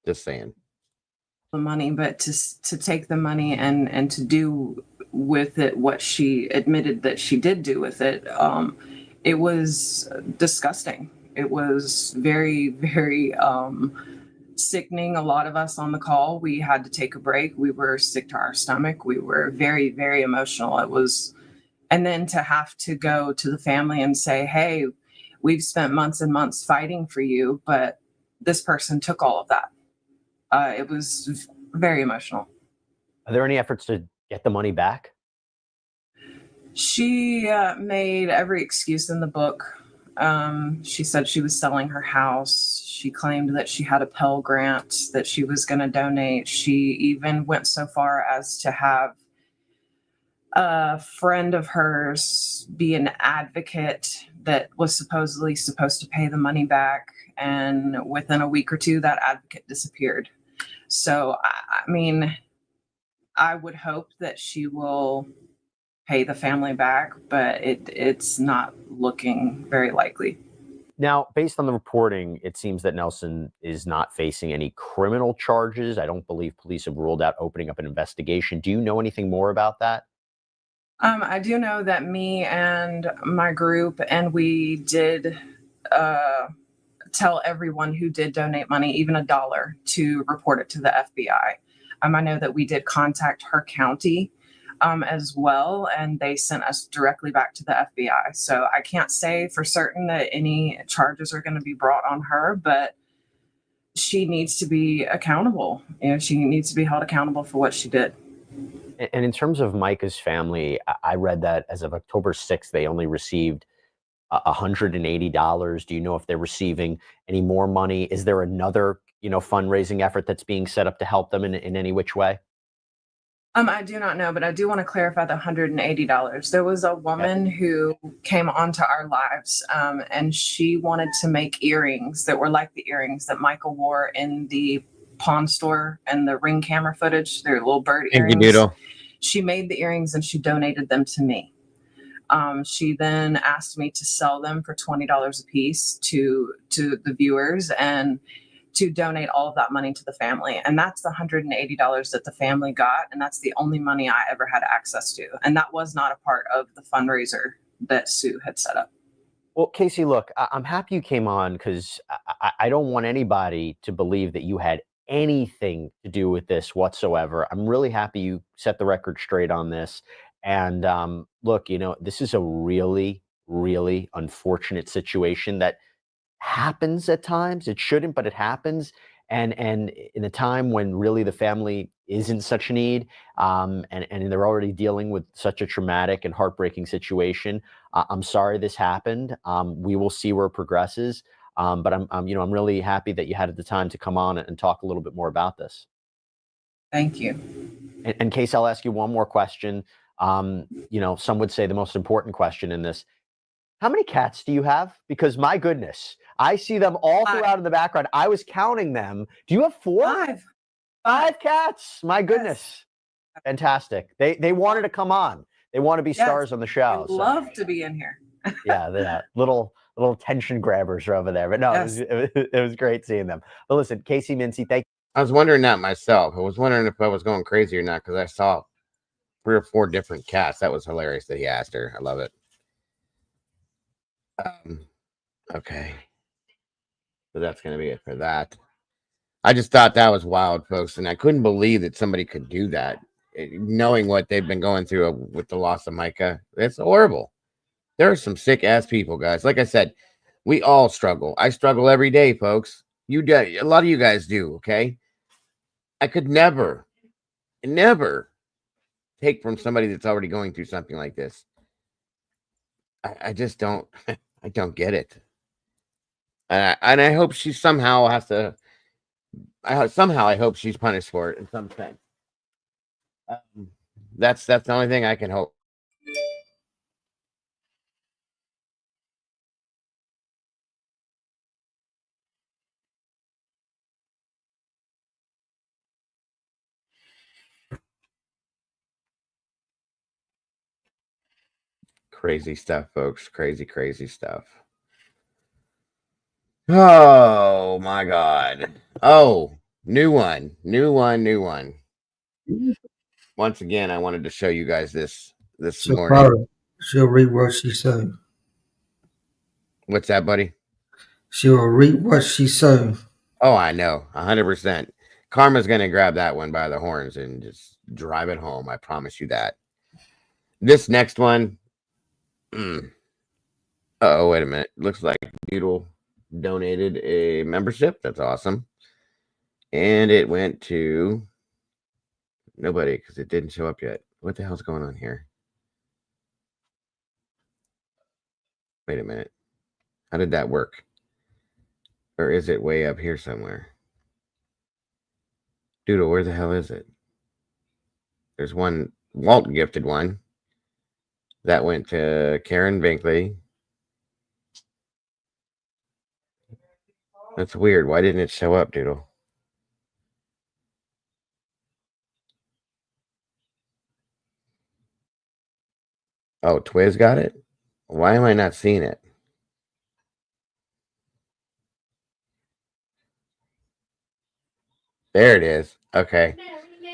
Just saying. The money, but to take the money and to do with it what she admitted that she did do with it, it was disgusting. It was very, very sickening. A lot of us on the call, we had to take a break. We were sick to our stomach. We were very, very emotional. It was. And then to have to go to the family and say, hey, we've spent months and months fighting for you, but this person took all of that. It was very emotional. Are there any efforts to get the money back? She made every excuse in the book. She said she was selling her house. She claimed that she had a Pell Grant that she was going to donate. She even went so far as to have a friend of hers be an advocate that was supposedly supposed to pay the money back, and within a week or two that advocate disappeared. So I mean, I would hope that she will pay the family back, but it's not looking very likely. Now, based on the reporting, it seems that Nelson is not facing any criminal charges. I don't believe police have ruled out opening up an investigation. Do you know anything more about that? I do know that me and my group, and we did tell everyone who did donate money, even $1, to report it to the FBI. I know that we did contact her county as well, and they sent us directly back to the FBI. So I can't say for certain that any charges are going to be brought on her, but she needs to be accountable. She needs to be held accountable for what she did. And in terms of Micah's family, I read that as of October 6th, they only received $180. Do you know if they're receiving any more money? Is there another, fundraising effort that's being set up to help them in any which way? I do not know, but I do want to clarify the $180. There was a woman who came onto our lives, and she wanted to make earrings that were like the earrings that Michael wore in the pawn store and the Ring camera footage. They're little bird Thank you, earrings. Doodle. She made the earrings and she donated them to me. She then asked me to sell them for $20 a piece to the viewers and to donate all of that money to the family. And that's the $180 that the family got. And that's the only money I ever had access to. And that was not a part of the fundraiser that Sue had set up. Well, Casey, look, I'm happy you came on because I don't want anybody to believe that you had anything to do with this whatsoever. I'm really happy you set the record straight on this. And look, you know, this is a really, really unfortunate situation that happens at times. It shouldn't, but it happens. And in a time when really the family is in such need, and they're already dealing with such a traumatic and heartbreaking situation, I'm sorry this happened. We will see where it progresses. But I'm really happy that you had the time to come on and talk a little bit more about this. Thank you. And Case, I'll ask you one more question. Some would say the most important question in this. How many cats do you have? Because my goodness, I see them all throughout in the background. I was counting them. Do you have 4? Five cats. My goodness. Yes. Fantastic. They wanted to come on. They want to be stars on the show. I'd love to be in here. Yeah, little tension grabbers are over there. But no, yes. it was great seeing them. But listen, Casey Mincy, thank you. I was wondering that myself. I was wondering if I was going crazy or not because I saw 3 or 4 different cats. That was hilarious that he asked her. I love it. Okay. So that's going to be it for that. I just thought that was wild, folks. And I couldn't believe that somebody could do that. Knowing what they've been going through with the loss of Micah. It's horrible. There are some sick ass people, guys. Like I said, we all struggle. I struggle every day, folks. You do. A lot of you guys do. Okay. I could never take from somebody that's already going through something like this. I just don't. I don't get it. And I hope she somehow has to. I hope she's punished for it in some sense. That's the only thing I can hope. Crazy stuff, folks. Crazy stuff. Oh my God. Oh, new one. Once again, I wanted to show you guys this morning. She'll reap what she sowed. What's that, buddy? She'll reap what she sowed. Oh, I know. 100%. Karma's going to grab that one by the horns and just drive it home. I promise you that. This next one. Oh, wait a minute. Looks like Doodle donated a membership. That's awesome. And it went to nobody because it didn't show up yet. What the hell's going on here? Wait a minute. How did that work? Or is it way up here somewhere? Doodle, where the hell is it? There's one. Walt gifted one. That went to Karen Binkley. That's weird. Why didn't it show up, Doodle? Oh, Twiz got it? Why am I not seeing it? There it is. Okay.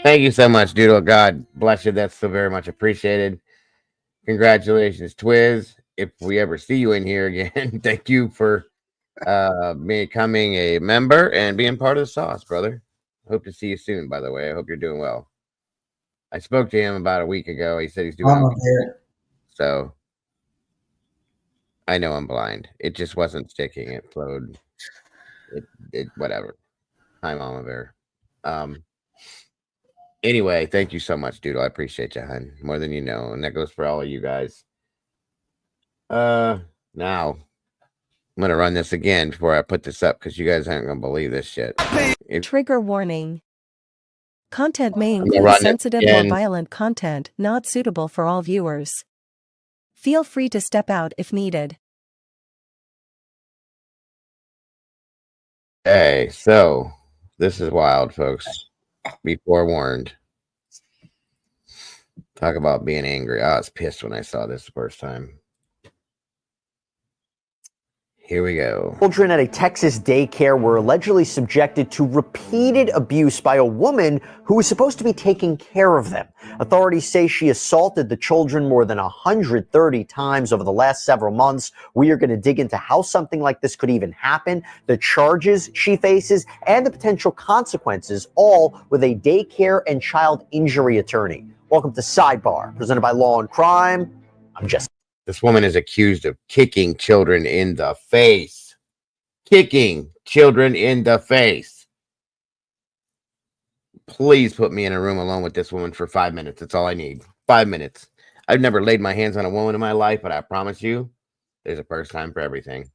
Thank you so much, Doodle. God bless you. That's so very much appreciated. Congratulations, Twiz. If we ever see you in here again, thank you for becoming a member and being part of the sauce, brother. Hope to see you soon, by the way. I hope you're doing well. I spoke to him about a week ago. He said he's doing okay. So I know I'm blind. It just wasn't sticking. It flowed. It whatever. Hi, Mama Bear. Anyway, thank you so much, Doodle. I appreciate you, hun. More than you know. And that goes for all of you guys. Now I'm gonna run this again before I put this up because you guys aren't gonna believe this shit. Trigger warning. Content may I'm gonna include run it sensitive or again. violent content not suitable for all viewers. Feel free to step out if needed. Okay, so this is wild, folks. Be forewarned. Talk about being angry. I was pissed when I saw this the first time. Here we go. Children at a Texas daycare were allegedly subjected to repeated abuse by a woman who was supposed to be taking care of them. Authorities say she assaulted the children more than 130 times over the last several months. We are going to dig into how something like this could even happen, the charges she faces, and the potential consequences, all with a daycare and child injury attorney. Welcome to Sidebar, presented by Law and Crime. I'm Jesse. This woman is accused of kicking children in the face. Kicking children in the face. Please put me in a room alone with this woman for 5 minutes. That's all I need. 5 minutes. I've never laid my hands on a woman in my life, but I promise you, there's a first time for everything.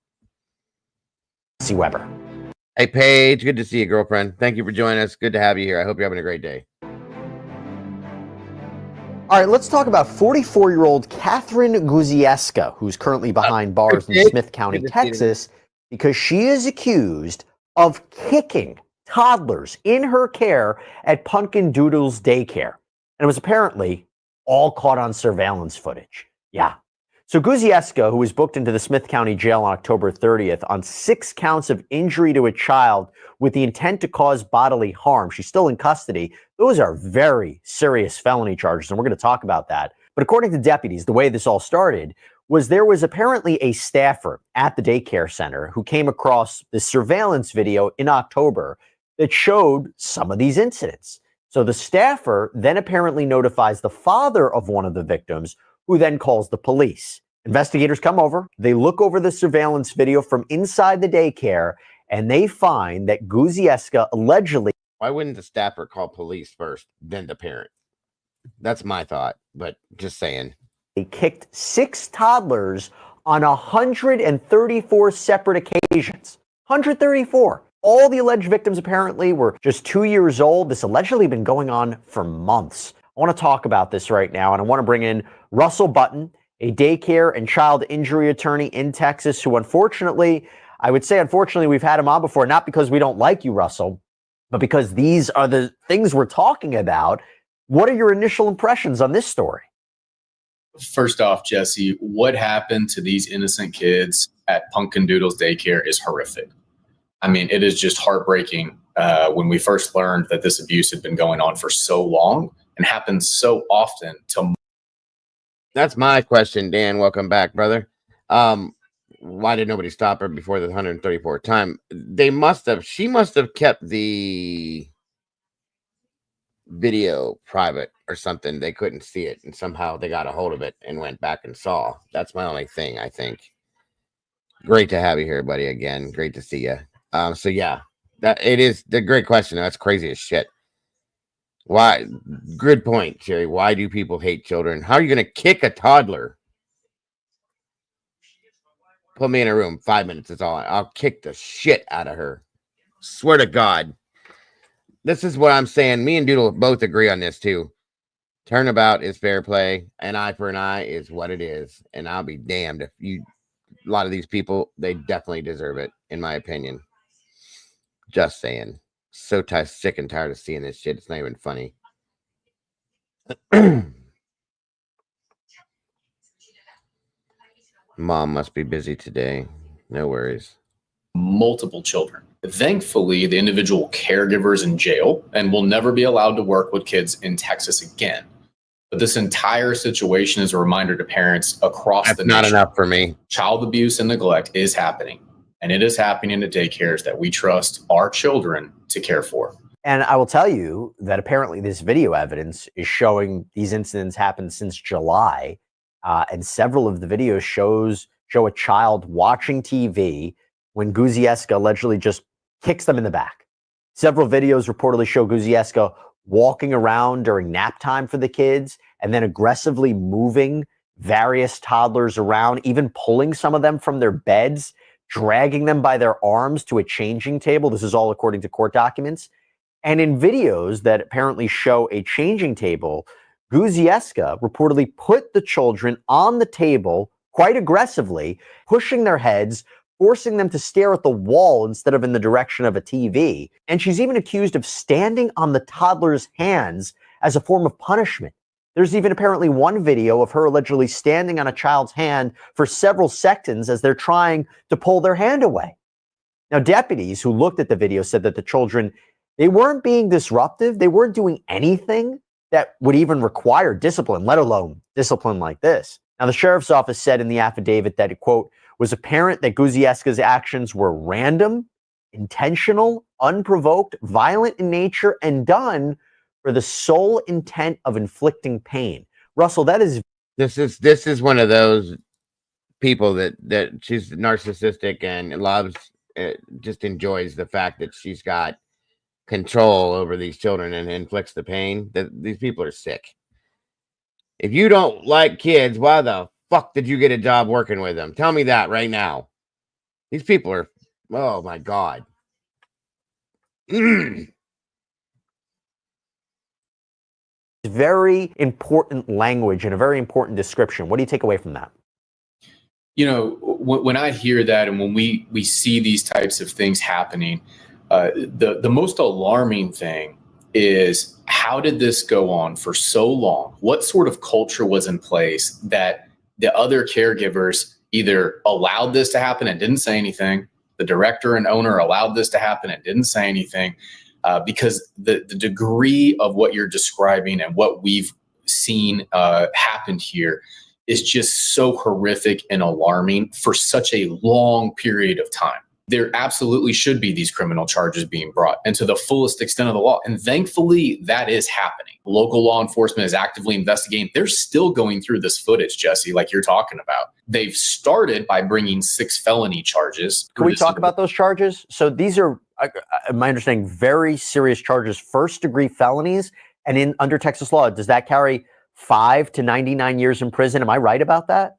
C. Weber. Hey, Paige. Good to see you, girlfriend. Thank you for joining us. Good to have you here. I hope you're having a great day. All right, let's talk about 44-year-old Catherine Guzieska, who's currently behind bars in Smith County, Texas, because she is accused of kicking toddlers in her care at Pumpkin Doodles Daycare. And it was apparently all caught on surveillance footage. Yeah. So Guzieska, who was booked into the Smith County Jail on October 30th on 6 counts of injury to a child with the intent to cause bodily harm. She's still in custody. Those are very serious felony charges, and we're going to talk about that. But according to deputies, the way this all started was there was apparently a staffer at the daycare center who came across the surveillance video in October that showed some of these incidents. So the staffer then apparently notifies the father of one of the victims, who then calls the police. Investigators come over, they look over the surveillance video from inside the daycare, and they find that Guzieska allegedly... Why wouldn't the staffer call police first, then the parent? That's my thought, but just saying. They kicked 6 toddlers on 134 separate occasions. 134. All the alleged victims apparently were just 2 years old. This allegedly been going on for months. I want to talk about this right now, and I want to bring in Russell Button, a daycare and child injury attorney in Texas, who unfortunately, I would say unfortunately, we've had him on before, not because we don't like you, Russell, but because these are the things we're talking about. What are your initial impressions on this story? First off, Jesse, what happened to these innocent kids at Pumpkin Doodles Daycare is horrific. I mean, it is just heartbreaking when we first learned that this abuse had been going on for so long and happened so often. That's my question, Dan. Welcome back, brother. Why did nobody stop her before the 134th time? She must have kept the video private or something. They couldn't see it, and somehow they got a hold of it and went back and saw. That's my only thing, I think. Great to have you here, buddy, again. Great to see you. So yeah, that it is the great question. That's crazy as shit. Why? Good point, Jerry. Why do people hate children? How are you going to kick a toddler? Put me in a room, 5 minutes. That's all. I'll kick the shit out of her. Swear to God. This is what I'm saying. Me and Doodle both agree on this too. Turnabout is fair play. An eye for an eye is what it is. And I'll be damned if a lot of these people, they definitely deserve it, in my opinion. Just saying. So sick and tired of seeing this shit. It's not even funny. Mom must be busy today. No worries. Multiple children. Thankfully, the individual caregiver is in jail and will never be allowed to work with kids in Texas again. But this entire situation is a reminder to parents across the nation. Not enough for me. Child abuse and neglect is happening. And it is happening at daycares that we trust our children to care for. And I will tell you that apparently this video evidence is showing these incidents happened since July. And several of the videos show a child watching TV when Guzieska allegedly just kicks them in the back. Several videos reportedly show Guzieska walking around during nap time for the kids and then aggressively moving various toddlers around, even pulling some of them from their beds, dragging them by their arms to a changing table. This is all according to court documents. And in videos that apparently show a changing table, Guzieska reportedly put the children on the table quite aggressively, pushing their heads, forcing them to stare at the wall instead of in the direction of a TV. And she's even accused of standing on the toddler's hands as a form of punishment. There's even apparently one video of her allegedly standing on a child's hand for several seconds as they're trying to pull their hand away. Now, deputies who looked at the video said that the children, they weren't being disruptive. They weren't doing anything that would even require discipline, let alone discipline like this. Now, the sheriff's office said in the affidavit that it, quote, was apparent that Guzieska's actions were random, intentional, unprovoked, violent in nature, and done for the sole intent of inflicting pain. Russell, that is... This is one of those people that she's narcissistic and loves, just enjoys the fact that she's got control over these children and inflicts the pain. That these people are sick. If you don't like kids, why the fuck did you get a job working with them? Tell me that right now. These people are, oh my God. Very important language and a very important description. What do you take away from that? You know, when I hear that and when we see these types of things happening, the most alarming thing is, how did this go on for so long? What sort of culture was in place that the other caregivers either allowed this to happen and didn't say anything? The director and owner allowed this to happen and didn't say anything, because the degree of what you're describing and what we've seen happened here is just so horrific and alarming for such a long period of time. There absolutely should be these criminal charges being brought, and to the fullest extent of the law. And thankfully, that is happening. Local law enforcement is actively investigating. They're still going through this footage, Jesse, like you're talking about. They've started by bringing 6 felony charges. Can we talk about those charges? So these are, my understanding, very serious charges, first-degree felonies. And under Texas law, does that carry 5 to 99 years in prison? Am I right about that?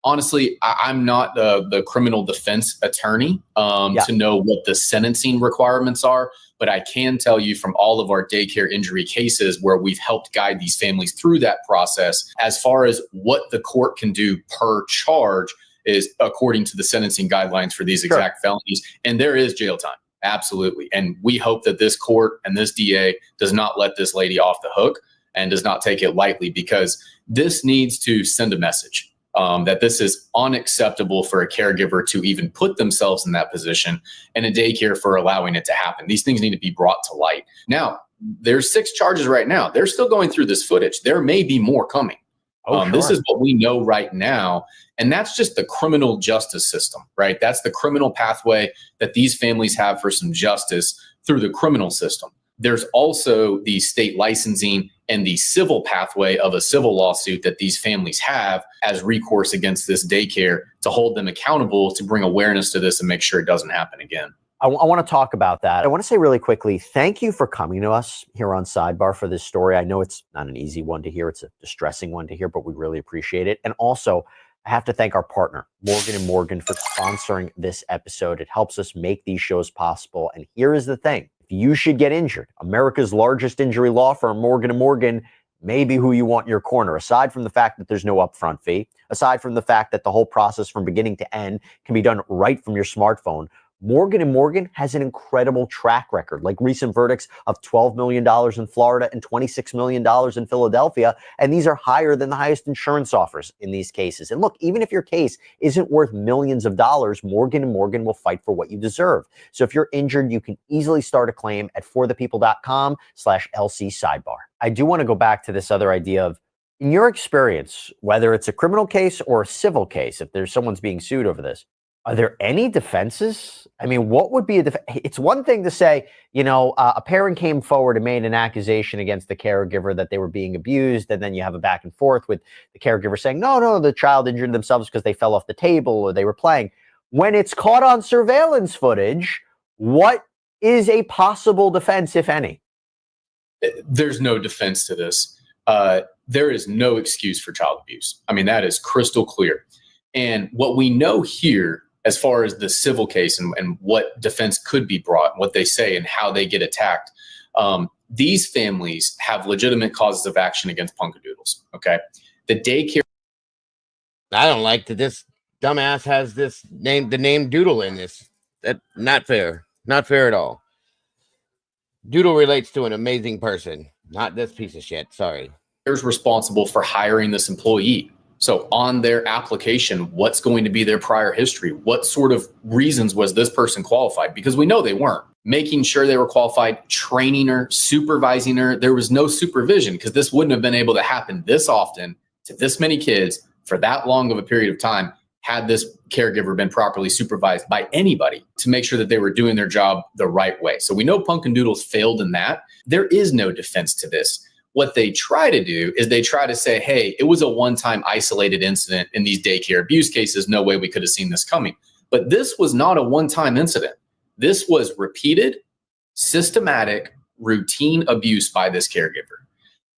Honestly, I'm not the criminal defense attorney to know what the sentencing requirements are, but I can tell you from all of our daycare injury cases where we've helped guide these families through that process, as far as what the court can do per charge is according to the sentencing guidelines for these exact felonies, and there is jail time. Absolutely. And we hope that this court and this DA does not let this lady off the hook and does not take it lightly, because this needs to send a message. That this is unacceptable for a caregiver to even put themselves in that position, and a daycare for allowing it to happen. These things need to be brought to light. Now, there's 6 charges right now. They're still going through this footage. There may be more coming. This is what we know right now. And that's just the criminal justice system, right? That's the criminal pathway that these families have for some justice through the criminal system. There's also the state licensing and the civil pathway of a civil lawsuit that these families have as recourse against this daycare to hold them accountable, to bring awareness to this and make sure it doesn't happen again. I want to talk about that. I want to say really quickly, thank you for coming to us here on Sidebar for this story. I know it's not an easy one to hear. It's a distressing one to hear, but we really appreciate it. And also, I have to thank our partner, Morgan & Morgan, for sponsoring this episode. It helps us make these shows possible. And here is the thing. You should get injured. America's largest injury law firm, Morgan & Morgan, may be who you want in your corner. Aside from the fact that there's no upfront fee, aside from the fact that the whole process from beginning to end can be done right from your smartphone, Morgan & Morgan has an incredible track record, like recent verdicts of $12 million in Florida and $26 million in Philadelphia. And these are higher than the highest insurance offers in these cases. And look, even if your case isn't worth millions of dollars, Morgan & Morgan will fight for what you deserve. So if you're injured, you can easily start a claim at forthepeople.com/LC sidebar. I do want to go back to this other idea of, in your experience, whether it's a criminal case or a civil case, if there's someone's being sued over this, are there any defenses? I mean, what would be a defense? It's one thing to say, you know, a parent came forward and made an accusation against the caregiver that they were being abused. And then you have a back and forth with the caregiver saying, no, the child injured themselves because they fell off the table or they were playing. When it's caught on surveillance footage, what is a possible defense, if any? There's no defense to this. There is no excuse for child abuse. I mean, that is crystal clear. And what we know here, as far as the civil case and what defense could be brought, what they say and how they get attacked, These families have legitimate causes of action against Punkadoodles. Okay, the daycare. I don't like that this dumbass has the name Doodle in this. That not fair. Not fair at all. Doodle relates to an amazing person, not this piece of shit. Sorry. Is responsible for hiring this employee. So on their application, what's going to be their prior history? What sort of reasons was this person qualified? Because we know they weren't. Making sure they were qualified, training her, supervising her. There was no supervision because this wouldn't have been able to happen this often to this many kids for that long of a period of time had this caregiver been properly supervised by anybody to make sure that they were doing their job the right way. So we know Punkadoodles failed in that. There is no defense to this. What they try to do is they try to say, hey, it was a one-time isolated incident in these daycare abuse cases. No way we could have seen this coming. But this was not a one-time incident. This was repeated, systematic, routine abuse by this caregiver.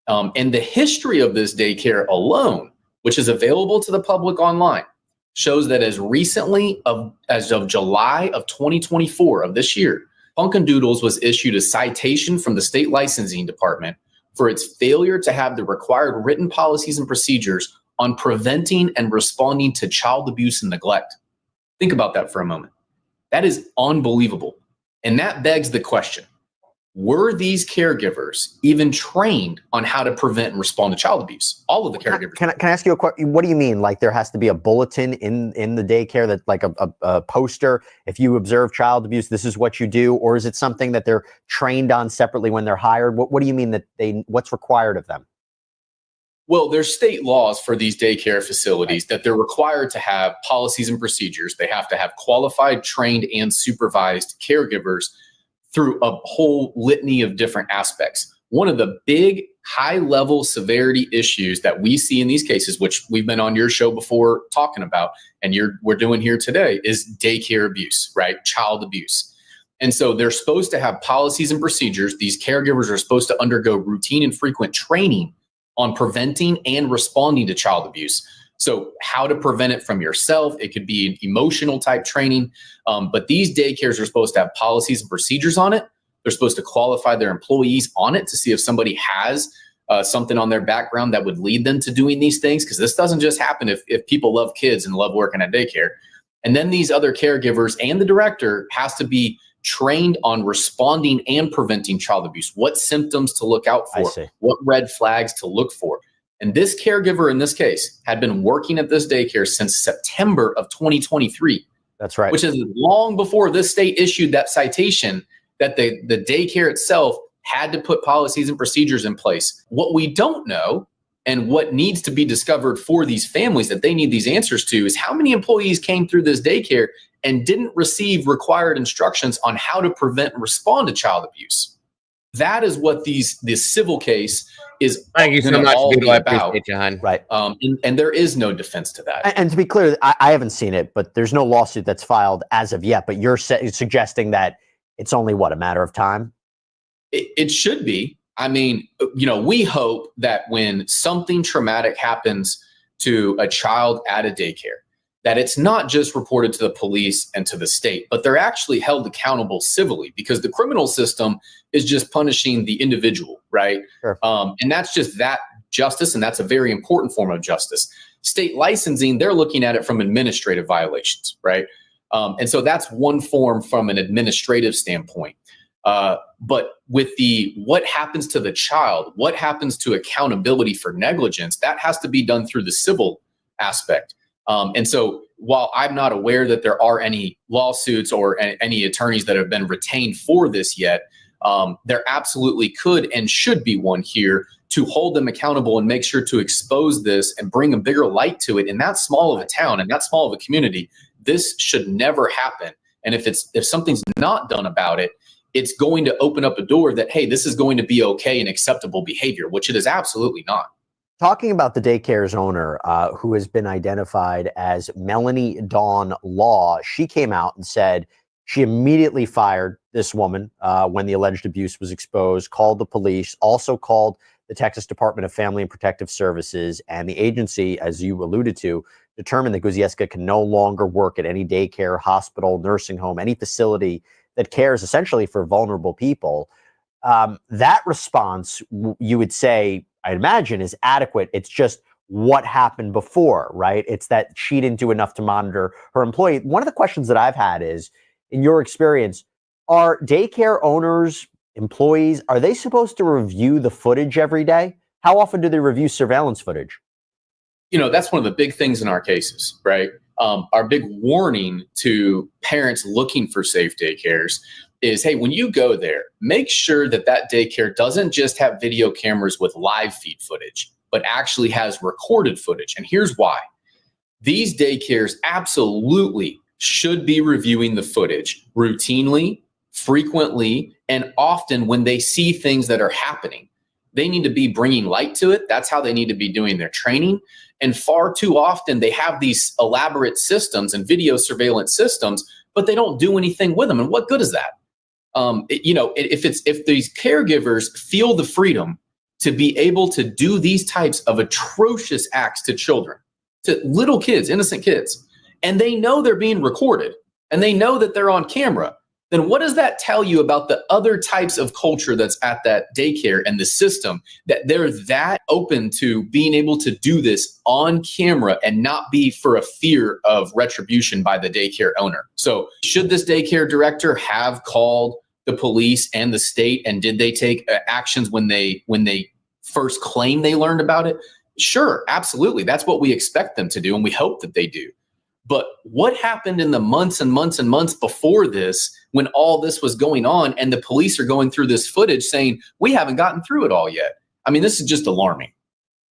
And the history of this daycare alone, which is available to the public online, shows that as recently as of July of 2024 of this year, Punkadoodles was issued a citation from the state licensing department for its failure to have the required written policies and procedures on preventing and responding to child abuse and neglect. Think about that for a moment. That is unbelievable. And that begs the question, were these caregivers even trained on how to prevent and respond to child abuse? All of the caregivers. Can I ask you a question? What do you mean? Like there has to be a bulletin in the daycare that like a poster, if you observe child abuse, this is what you do? Or is it something that they're trained on separately when they're hired? What do you mean that what's required of them? Well, there's state laws for these daycare facilities that they're required to have policies and procedures. They have to have qualified, trained, and supervised caregivers through a whole litany of different aspects. One of the big high-level severity issues that we see in these cases, which we've been on your show before talking about, and we're doing here today, is daycare abuse, right? Child abuse. And so they're supposed to have policies and procedures. These caregivers are supposed to undergo routine and frequent training on preventing and responding to child abuse. So how to prevent it from yourself. It could be an emotional type training. But these daycares are supposed to have policies and procedures on it. They're supposed to qualify their employees on it to see if somebody has something on their background that would lead them to doing these things. Because this doesn't just happen if people love kids and love working at daycare. And then these other caregivers and the director has to be trained on responding and preventing child abuse. What symptoms to look out for, what red flags to look for. And this caregiver in this case had been working at this daycare since September of 2023. That's right. Which is long before this state issued that citation that the daycare itself had to put policies and procedures in place. What we don't know and what needs to be discovered for these families that they need these answers to is how many employees came through this daycare and didn't receive required instructions on how to prevent and respond to child abuse. That is what this civil case is. Thank you so much, Doodle. I appreciate you, hon. Right. And there is no defense to that. And to be clear, I haven't seen it, but there's no lawsuit that's filed as of yet. But you're suggesting that it's only, a matter of time? It should be. I mean, we hope that when something traumatic happens to a child at a daycare, that it's not just reported to the police and to the state, but they're actually held accountable civilly, because the criminal system is just punishing the individual, right? Sure. And that's just that justice, and that's a very important form of justice. State licensing, they're looking at it from administrative violations, right? And so that's one form from an administrative standpoint. But with what happens to the child, what happens to accountability for negligence, that has to be done through the civil aspect. And so while I'm not aware that there are any lawsuits or any attorneys that have been retained for this yet, there absolutely could and should be one here to hold them accountable and make sure to expose this and bring a bigger light to it. In that small of a town and that small of a community, this should never happen. And if something's not done about it, it's going to open up a door that, hey, this is going to be okay and acceptable behavior, which it is absolutely not. Talking about the daycare's owner, who has been identified as Melanie Dawn Law, she came out and said she immediately fired this woman when the alleged abuse was exposed, called the police, also called the Texas Department of Family and Protective Services, and the agency, as you alluded to, determined that Guzieska can no longer work at any daycare, hospital, nursing home, any facility that cares essentially for vulnerable people. That response, you would say, I imagine, is adequate. It's just what happened before, right? It's that she didn't do enough to monitor her employee. One of the questions that I've had is, in your experience, are daycare owners, employees, are they supposed to review the footage every day? How often do they review surveillance footage? You know, that's one of the big things in our cases, right? Our big warning to parents looking for safe daycares is, hey, when you go there, make sure that that daycare doesn't just have video cameras with live feed footage, but actually has recorded footage. And here's why. These daycares absolutely should be reviewing the footage routinely, frequently, and often when they see things that are happening. They need to be bringing light to it. That's how they need to be doing their training. And far too often, they have these elaborate systems and video surveillance systems, but they don't do anything with them. And what good is that? If these caregivers feel the freedom to be able to do these types of atrocious acts to children, to little kids, innocent kids, and they know they're being recorded and they know that they're on camera, then what does that tell you about the other types of culture that's at that daycare and the system, that they're that open to being able to do this on camera and not be for a fear of retribution by the daycare owner? So should this daycare director have called the police and the state, and did they take actions when they first claimed they learned about it? Sure, absolutely. That's what we expect them to do, and we hope that they do. But what happened in the months and months and months before this, when all this was going on and the police are going through this footage saying, we haven't gotten through it all yet? I mean, this is just alarming.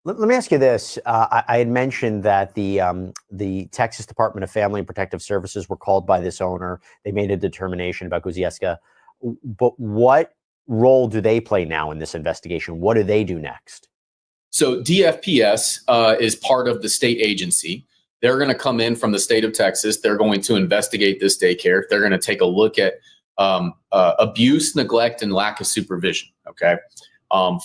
Let me ask you this. I had mentioned that the Texas Department of Family and Protective Services were called by this owner. They made a determination about Guzieska. But what role do they play now in this investigation? What do they do next? So DFPS is part of the state agency. They're going to come in from the state of Texas. They're going to investigate this daycare. They're going to take a look at abuse, neglect, and lack of supervision, okay?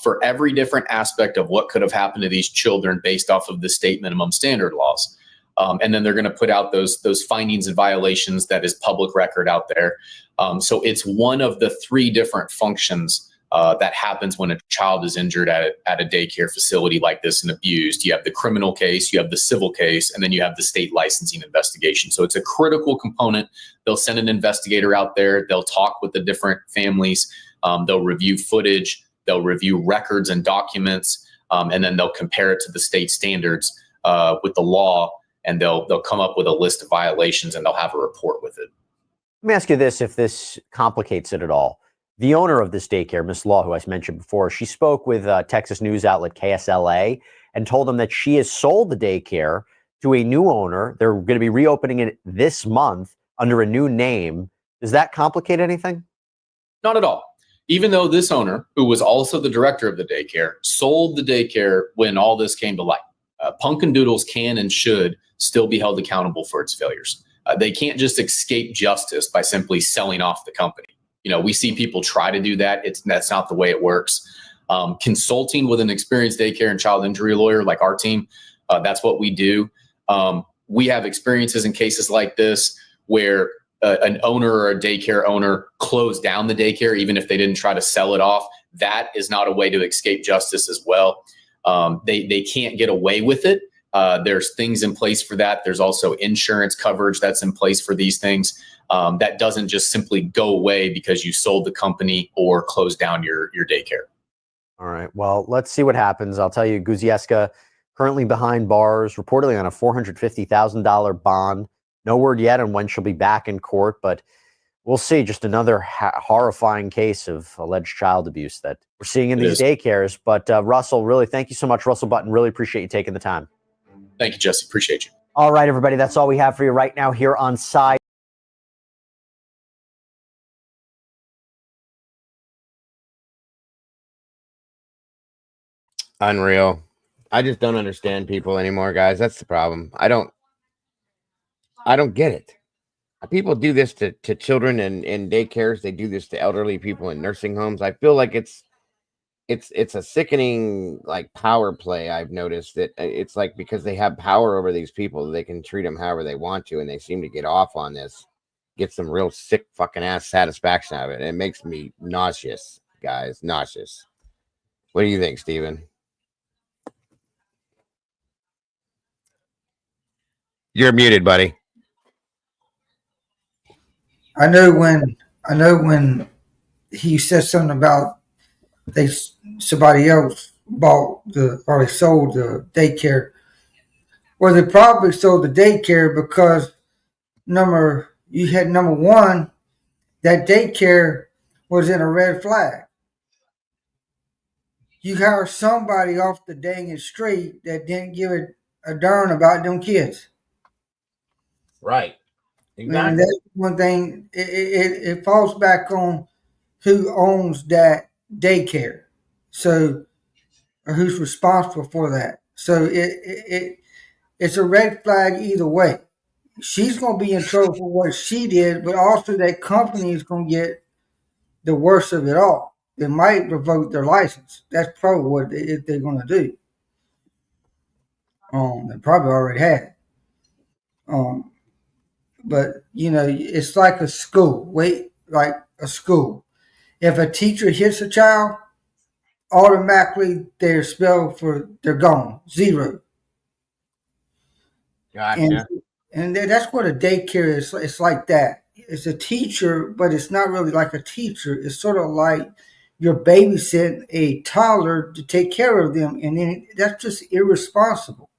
For every different aspect of what could have happened to these children based off of the state minimum standard laws. And then they're going to put out those findings and violations that is public record out there. So it's one of the three different functions that happens when a child is injured at a daycare facility like this and abused. You have the criminal case, you have the civil case, and then you have the state licensing investigation. So it's a critical component. They'll send an investigator out there. They'll talk with the different families. They'll review footage. They'll review records and documents, and then they'll compare it to the state standards with the law, and they'll come up with a list of violations, and they'll have a report with it. Let me ask you this, if this complicates it at all. The owner of this daycare, Ms. Law, who I mentioned before, she spoke with Texas news outlet KSLA and told them that she has sold the daycare to a new owner. They're going to be reopening it this month under a new name. Does that complicate anything? Not at all. Even though this owner, who was also the director of the daycare, sold the daycare when all this came to light, Pumpkin Doodles can and should still be held accountable for its failures. They can't just escape justice by simply selling off the company. You know, we see people try to do that. That's not the way it works. Consulting with an experienced daycare and child injury lawyer like our team, that's what we do. We have experiences in cases like this where an owner or a daycare owner closed down the daycare, even if they didn't try to sell it off. That is not a way to escape justice as well. They can't get away with it. There's things in place for that. There's also insurance coverage that's in place for these things. That doesn't just simply go away because you sold the company or closed down your daycare. All right. Well, let's see what happens. I'll tell you, Guzieska currently behind bars, reportedly on a $450,000 bond. No word yet on when she'll be back in court, but we'll see. Just another horrifying case of alleged child abuse that we're seeing in these daycares. But Russell, really, thank you so much. Russell Button, really appreciate you taking the time. Thank you, Jesse. Appreciate you. All right, everybody. That's all we have for you right now here on Side. Unreal. I just don't understand people anymore, guys. That's the problem. I don't get it. People do this to children in daycares. They do this to elderly people in nursing homes. I feel like it's a sickening like power play. I've noticed that it's like because they have power over these people, they can treat them however they want to, and they seem to get off on this. Get some real sick fucking ass satisfaction out of it. And it makes me nauseous. guys. Nauseous. What do you think, Steven? You're muted, buddy. I know when he said something about somebody else bought or they sold the daycare. Well, they probably sold the daycare because number one, that daycare was in a red flag. You hire somebody off the dang street that didn't give a darn about them kids. Right. Exactly. And that's one thing. It falls back on who owns that daycare, so or who's responsible for that. So it's a red flag either way. She's going to be in trouble for what she did, but also that company is going to get the worst of it all. They might revoke their license. That's probably what they're going to do. They probably already had. But it's like a school. Like a school. If a teacher hits a child, automatically they're gone, 0. Gotcha. And that's what a daycare is. It's like that. It's a teacher, but it's not really like a teacher. It's sort of like you're babysitting a toddler to take care of them, and then that's just irresponsible.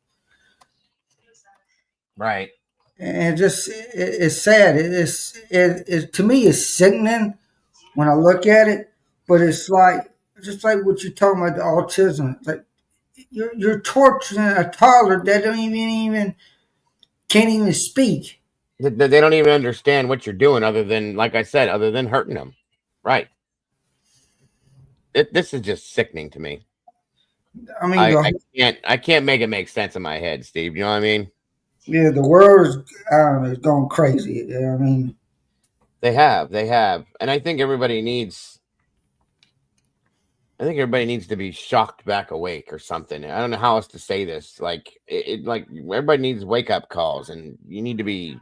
Right. And it's sad. It to me it's sickening when I look at it, but it's like just like what you're talking about, the autism. It's like you're torturing a toddler that can't even speak. They don't even understand what you're doing, other than, like I said, other than hurting them. Right. This is just sickening to me. I mean, I can't make it make sense in my head, Steve. You know what I mean? Yeah, the world is going crazy. I mean, they have, and I think everybody needs to be shocked back awake or something. I don't know how else to say this. Like like everybody needs wake up calls, and you need to be.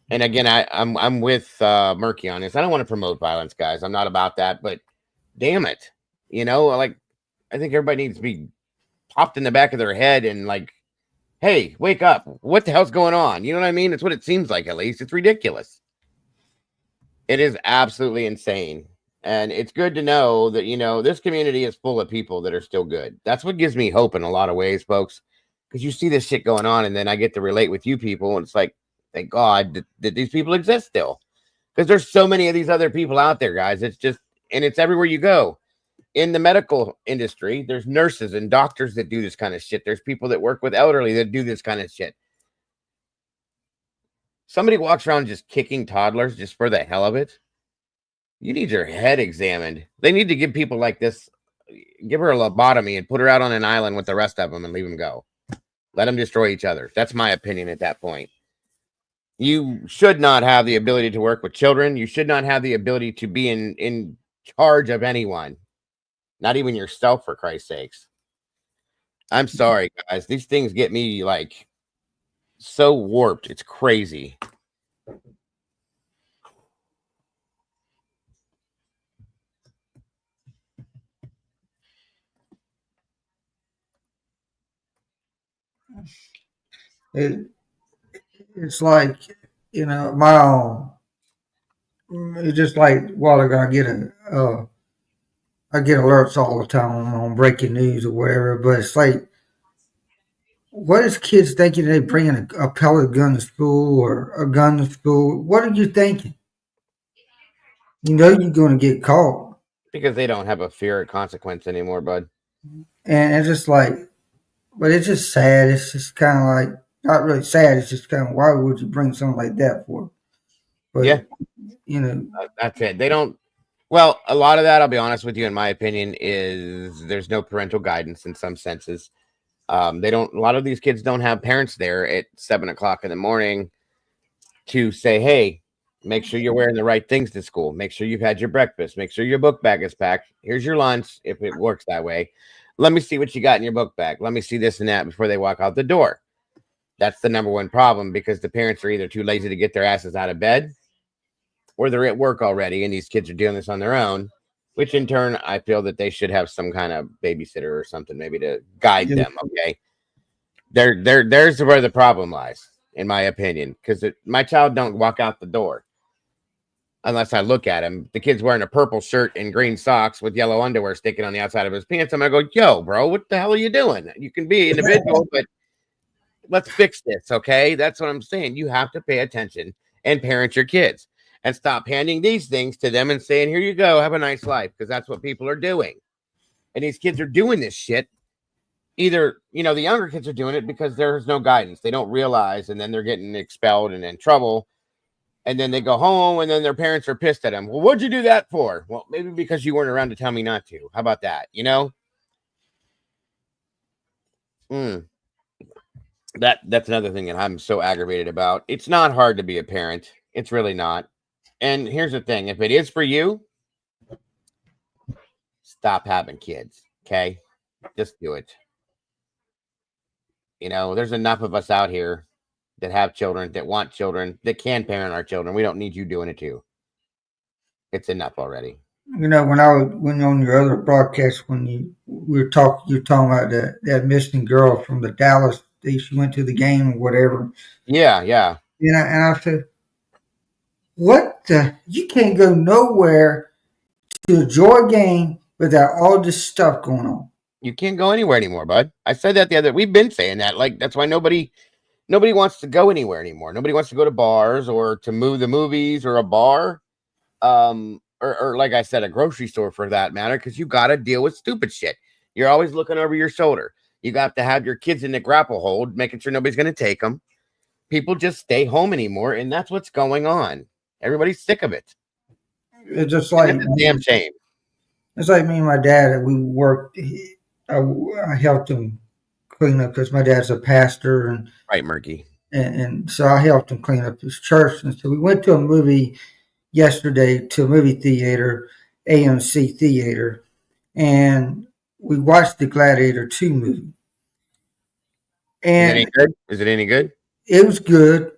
And again, I'm with Murky on this. I don't want to promote violence, guys. I'm not about that, but damn it, like I think everybody needs to be popped in the back of their head and like, hey, wake up! What the hell's going on? You know what I mean? It's what it seems like. At least it's ridiculous. It is absolutely insane. And it's good to know that, this community is full of people that are still good. That's what gives me hope in a lot of ways, folks, because you see this shit going on, and then I get to relate with you people, and it's like, thank God that these people exist still, because there's so many of these other people out there, guys. It's just, and it's everywhere you go. In the medical industry, there's nurses and doctors that do this kind of shit. There's people that work with elderly that do this kind of shit. Somebody walks around just kicking toddlers just for the hell of it. You need your head examined. They need to give people like this, give her a lobotomy and put her out on an island with the rest of them and leave them go. Let them destroy each other. That's my opinion at that point. You should not have the ability to work with children. You should not have the ability to be in charge of anyone. Not even yourself, for Christ's sakes. I'm sorry, guys. These things get me like so warped. It's crazy. It's like, my own. It's just like a while ago, I get alerts all the time on breaking news or whatever, but it's like, what is kids thinking? They bringing a pellet gun to school or a gun to school? What are you thinking? You're going to get caught. Because they don't have a fear of consequence anymore, bud. And it's just like, but it's just sad. It's just kind of like, not really sad. It's just kind of, why would you bring something like that for? But, yeah. That's it. They don't. Well, a lot of that, I'll be honest with you, in my opinion, is there's no parental guidance in some senses. A lot of these kids don't have parents there at 7:00 in the morning to say, hey, make sure you're wearing the right things to school. Make sure you've had your breakfast. Make sure your book bag is packed. Here's your lunch, if it works that way. Let me see what you got in your book bag. Let me see this and that before they walk out the door. That's the number one problem, because the parents are either too lazy to get their asses out of bed, or they're at work already, and these kids are doing this on their own. which in turn, I feel that they should have some kind of babysitter or something, maybe to guide them. Okay. There's where the problem lies, in my opinion, because my child don't walk out the door unless I look at him. The kid's wearing a purple shirt and green socks with yellow underwear sticking on the outside of his pants. I'm gonna go, yo, bro, what the hell are you doing? You can be individual, but let's fix this, okay? That's what I'm saying. You have to pay attention and parent your kids and stop handing these things to them and saying, here you go, have a nice life, because that's what people are doing. And these kids are doing this shit. Either, the younger kids are doing it because there's no guidance. They don't realize, and then they're getting expelled and in trouble. And then they go home, and then their parents are pissed at them. Well, what'd you do that for? Well, maybe because you weren't around to tell me not to. How about that? That's another thing that I'm so aggravated about. It's not hard to be a parent. It's really not. And here's the thing. If it is for you, stop having kids, okay? Just do it. There's enough of us out here that have children, that want children, that can parent our children. We don't need you doing it too. It's enough already. When I went on your other broadcast, when you were talking about that missing girl from the Dallas, she went to the game or whatever. Yeah. And I said, what the? You can't go nowhere to enjoy a game without all this stuff going on. You can't go anywhere anymore, bud. I said that we've been saying that. Like, that's why nobody wants to go anywhere anymore. Nobody wants to go to bars or to the movies or a bar. Or like I said, a grocery store for that matter, because you got to deal with stupid shit. You're always looking over your shoulder. You got to have your kids in the grapple hold, making sure nobody's going to take them. People just stay home anymore, and that's what's going on. Everybody's sick of it. It's just like a damn shame. It's like me and my dad. We worked. I helped him clean up because my dad's a pastor, and right, Murky. And so I helped him clean up his church. And so we went to a movie yesterday, to a movie theater, AMC Theater, and we watched the Gladiator 2 movie. And Is it any good? It was good.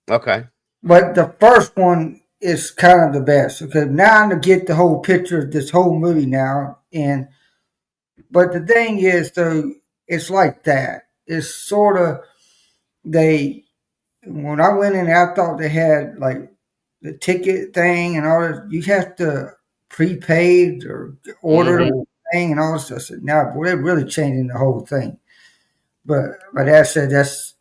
Okay. But the first one is kind of the best. Okay, now I'm to get the whole picture of this whole movie now. But the thing is, though, it's like that. It's sort of, when I went in, I thought they had like the ticket thing and all that. You have to prepaid or order the thing and all this stuff. I said, now, boy, they're really changing the whole thing. But my dad said that's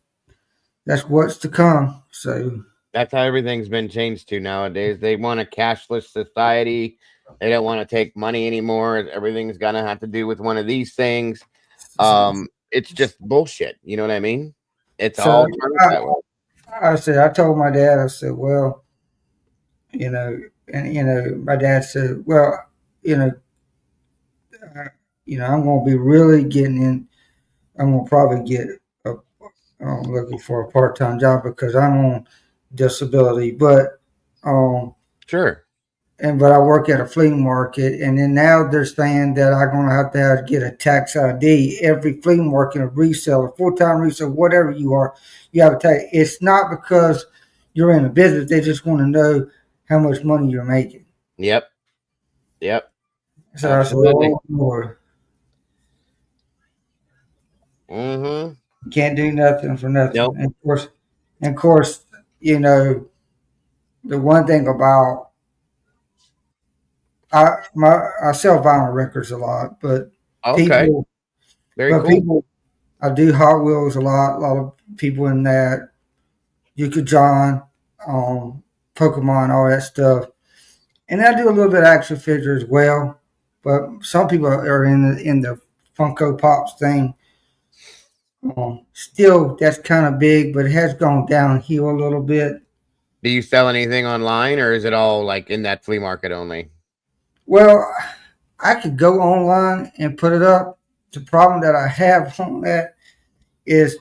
what's to come. So that's how everything's been changed to nowadays. They want a cashless society. They don't want to take money anymore. Everything's gonna have to do with one of these things. It's just bullshit. You know what I mean? It's all that way. I told my dad, I said, well, my dad said, well, I'm going to be really getting in. I'm going to probably get looking for a part-time job because I'm on disability, but sure. But I work at a flea market, and then now they're saying that I'm going to have to get a tax ID. Every flea market, a reseller, full-time reseller, whatever you are, you have a tax. It's not because you're in a business. They just want to know how much money you're making. Yep. So absolutely. I said, oh, Lord. Mm-hmm. Can't do nothing for nothing. Nope. And of course, the one thing about I sell vinyl records a lot, but people, I do Hot Wheels a lot of people in that, Yuka John, Pokemon, all that stuff. And I do a little bit of action figure as well, but some people are in the Funko Pops thing. Still, that's kind of big, but it has gone downhill a little bit. Do you sell anything online, or is it all like in that flea market only? Well, I could go online and put it up. The problem that I have on that is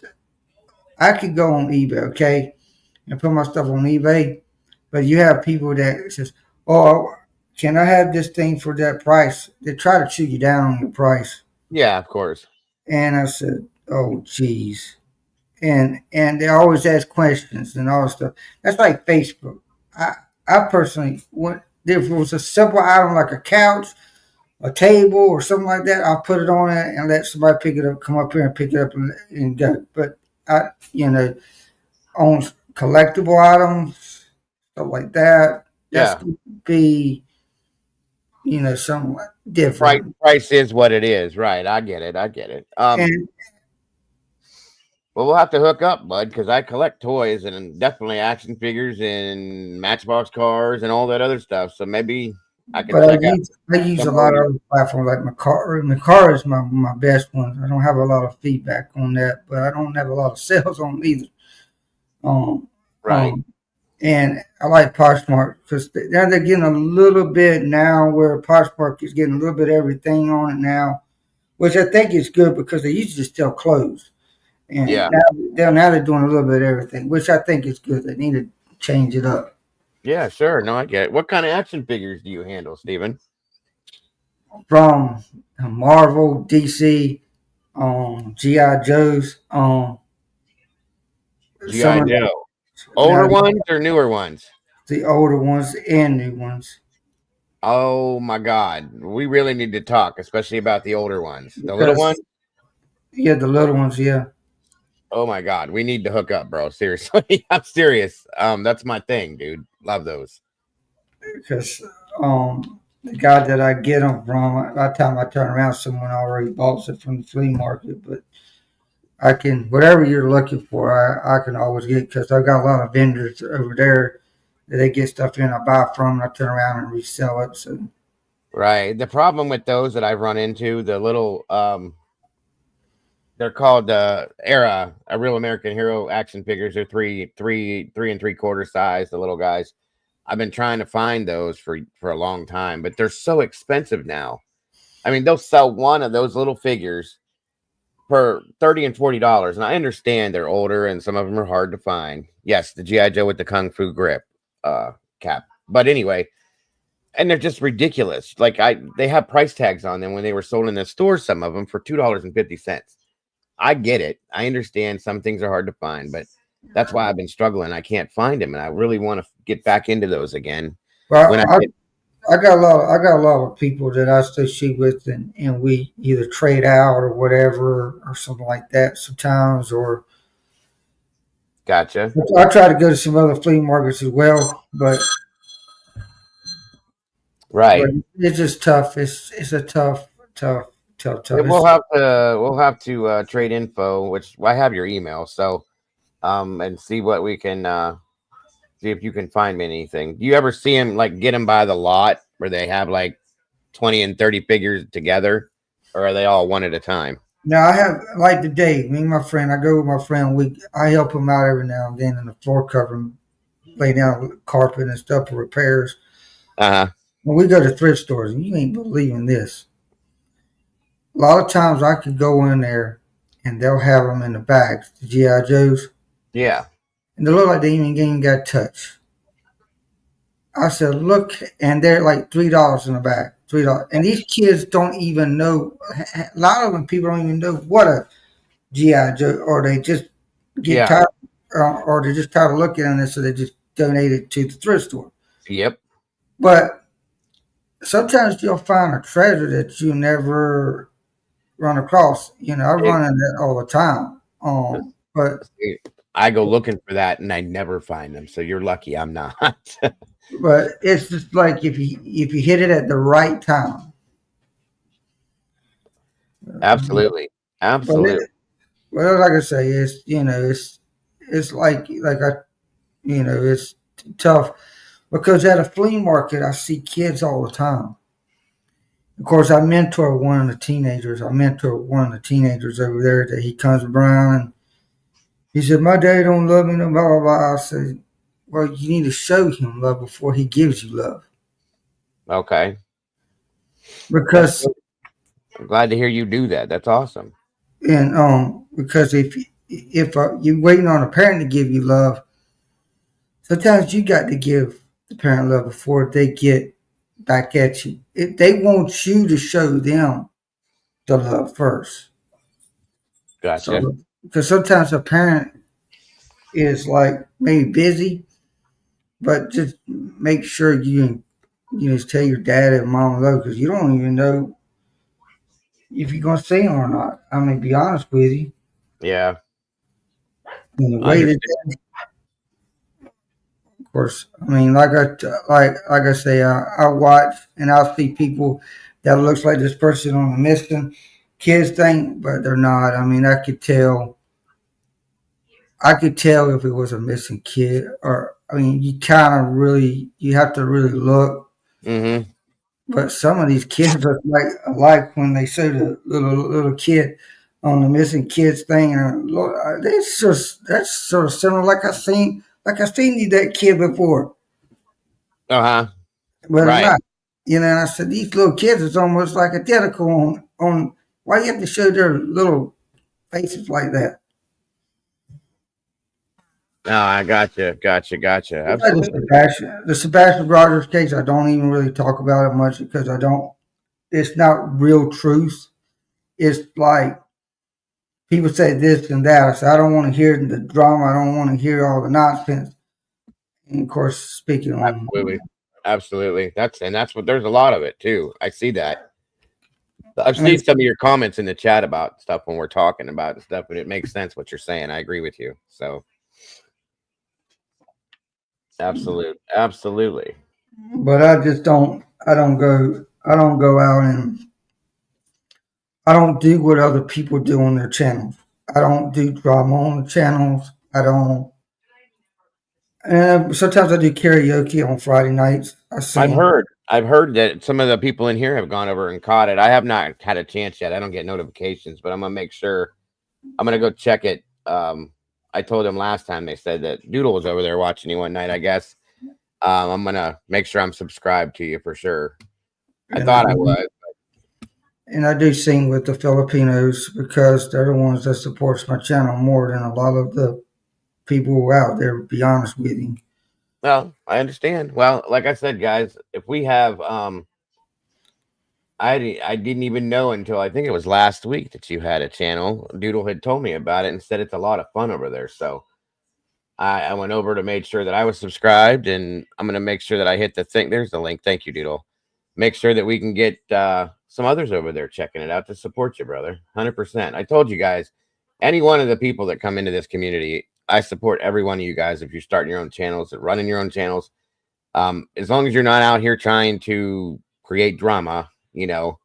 I could go on eBay, okay, and put my stuff on eBay, but you have people that says, oh, can I have this thing for that price? They try to chew you down on your price. Yeah, of course. And I said, oh, geez. And they always ask questions and all this stuff. That's like Facebook. I personally, if it was a simple item like a couch, a table, or something like that, I'll put it on it and let somebody pick it up, come up here and pick it up and go. But I, on collectible items, stuff like that, that's Yeah. going to be, something different. Price is what it is, right? I get it. And well, we'll have to hook up, bud, because I collect toys and definitely action figures and Matchbox cars and all that other stuff. So maybe I can but check out. I use a some lot more. of other platforms like Macar. Macar is my best one. I don't have a lot of feedback on that, but I don't have a lot of sales on either. Right. And I like Poshmark because they're getting a little bit now where Poshmark is getting a little bit of everything on it now, which I think is good because they used to just sell clothes. And Yeah. now they're doing a little bit of everything, which I think is good. They need to change it up. Yeah, sure. No, I get it. What kind of action figures do you handle, Steven? From Marvel, DC, G.I. Joe's, G.I. Joe. Older ones or newer ones? The older ones and new ones. Oh my God. We really need to talk, especially about the older ones. The little ones? Yeah, the little ones, yeah. Oh my God. We need to hook up, bro. Seriously. I'm serious. That's my thing, dude. Love those. Because the guy that I get them from, by the time I turn around, someone already bought it from the flea market. But I can, whatever you're looking for, I can always get, because I've got a lot of vendors over there that they get stuff in, I buy from, and I turn around and resell it. So Right. The problem with those that I've run into, the little they're called Era, a Real American Hero action figures. They're three and three quarter size, the little guys. I've been trying to find those for a long time, but they're so expensive now. I mean, they'll sell one of those little figures for $30 and $40, and I understand they're older and some of them are hard to find. Yes, the G.I. Joe with the Kung Fu grip cap, but anyway, and they're just ridiculous. Like they have price tags on them when they were sold in the store. Some of them for $2.50. I get it. I understand some things are hard to find, but that's why I've been struggling. I can't find them, and I really want to get back into those again. Well, I got a lot of people that I associate with, and we either trade out or whatever or something like that sometimes. Or gotcha. I try to go to some other flea markets as well, but right, it's just tough. It's a tough. We'll have to trade info, which I have your email, so and see what we can see if you can find me anything. Do you ever see them like get them by the lot where they have like 20 and 30 figures together, or are they all one at a time? Now I have, like today, me and my friend, I go with my friend, I help him out every now and then in the floor covering, lay down carpet and stuff for repairs. When we go to thrift stores, and you ain't believing this, a lot of times I could go in there and they'll have them in the bags, the G.I. Joes. Yeah. And they look like they even got touched. I said, look, and they're like $3 in the bag. $3. And these kids don't even know, a lot of them, people don't even know what a G.I. Joe, or they just get tired, or they're just tired of looking at it, so they just donate it to the thrift store. Yep. But sometimes you'll find a treasure that you never run across. I run into that all the time. But I go looking for that and I never find them. So you're lucky I'm not. But it's just like if you hit it at the right time. Absolutely. Absolutely. Well, like I say, it's like it's tough because at a flea market I see kids all the time. Of course, I mentor one of the teenagers. over there that he comes around and he said, "My dad don't love me," and blah blah blah. I said, "Well, you need to show him love before he gives you love." Okay. Because I'm glad to hear you do that. That's awesome. And because if you're waiting on a parent to give you love, sometimes you got to give the parent love before they get back at you. They want you to show them the love first. Gotcha. So, because sometimes a parent is like maybe busy, but just make sure you you just tell your dad and mom low, because you don't even know if you're gonna see them or not. I mean, be honest with you. Yeah. And the I way that, understand. of course, I mean, like I say, I watch and I'll see people that looks like this person on the missing kids thing, but they're not. I mean, I could tell if it was a missing kid, or I mean, you have to really look. Mm-hmm. But some of these kids look like when they show the little kid on the missing kids thing, and that's sort of similar. Like I seen that kid before, Uh-huh. but it's Right. not. You know, and I said these little kids is almost like identical on. Why you have to show their little faces like that? No, I gotcha. Like Absolutely. the Sebastian Rogers case, I don't even really talk about it much because I don't. It's not real truth. It's like people say this and that. I said I don't want to hear the drama. I don't want to hear all the nonsense. And of course, speaking on Absolutely. That's what there's a lot of it too. I see that. I've and seen some of your comments in the chat about stuff when we're talking about stuff, and it makes sense what you're saying. I agree with you. So absolutely. but I just don't. I don't go out and I don't do what other people do on their channels. I don't do drama on the channels. I don't. And sometimes I do karaoke on Friday nights. I sing. I've heard that some of the people in here have gone over and caught it. I have not had a chance yet. I don't get notifications, but I'm gonna make sure. I'm gonna go check it. I told them last time, they said that Doodle was over there watching you one night, I guess. I'm gonna make sure I'm subscribed to you for sure. I thought I was. And I do sing with the Filipinos because they're the ones that supports my channel more than a lot of the people out there, to be honest with you. Well, I understand. Well, like I said, guys, if we have I didn't even know until I think it was last week that you had a channel. Doodle had told me about it and said it's a lot of fun over there. So I went over to make sure that I was subscribed, and I'm gonna make sure that I hit the thing. There's the link. Thank you, Doodle. Make sure that we can get some others over there checking it out to support you, brother. 100%. I told you guys, any one of the people that come into this community, I support every one of you guys. If you're starting your own channels, running your own channels, as long as you're not out here trying to create drama, you know,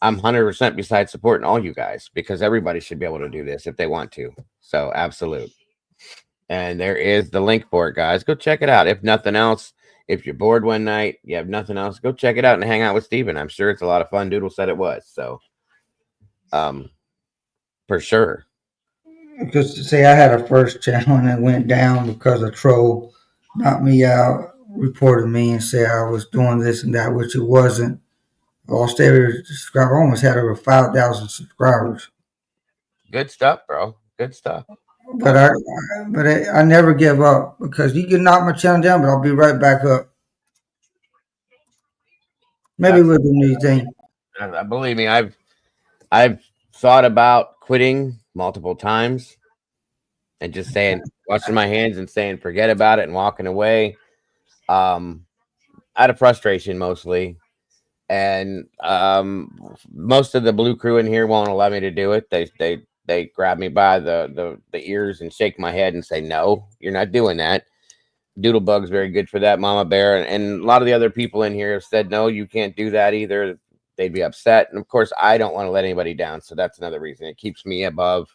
I'm 100% beside supporting all you guys, because everybody should be able to do this if they want to. So absolute. And there is the link for it, guys. Go check it out. If nothing else, if you're bored one night, you have nothing else, go check it out and hang out with Steven. I'm sure it's a lot of fun. Doodle said it was. So for sure. Because say I had a first channel and it went down because a troll knocked me out, reported me and said I was doing this and that, which it wasn't. I lost every subscriber. I almost had over 5,000 subscribers. Good stuff, bro. Good stuff. But I never give up, because you can knock my channel down, but I'll be right back up. Maybe with a new thing. Believe me, I've thought about quitting multiple times and just saying, washing my hands and saying forget about it and walking away. Out of frustration mostly. And most of the blue crew in here won't allow me to do it. They grab me by the ears and shake my head and say, no, you're not doing that. Doodlebug's very good for that, Mama Bear, and a lot of the other people in here have said, no, you can't do that either. They'd be upset. And of course, I don't want to let anybody down. So that's another reason. It keeps me above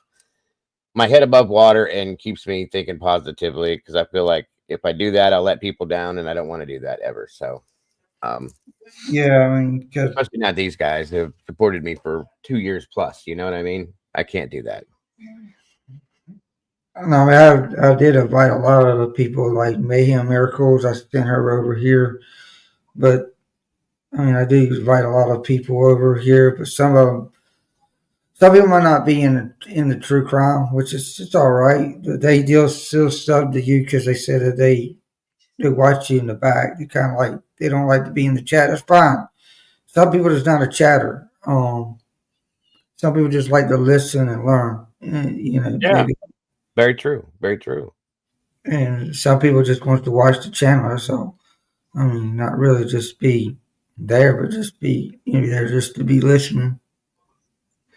my head above water and keeps me thinking positively, because I feel like if I do that, I'll let people down, and I don't want to do that ever. So yeah, I mean, especially not these guys who have supported me for 2 years plus. You know what I mean? I can't do that. No, I did invite a lot of the people like Mayhem Miracles. I sent her over here, but I mean, I do invite a lot of people over here. But some people might not be in the true crime, which is it's all right. But they still sub to you because they said that they watch you in the back. They kind of like they don't like to be in the chat. That's fine. Some people just not a chatter. Some people just like to listen and learn. You know, yeah, maybe. Very true. Very true. And some people just want to watch the channel. So I mean, not really just be there, but just be there just to be listening.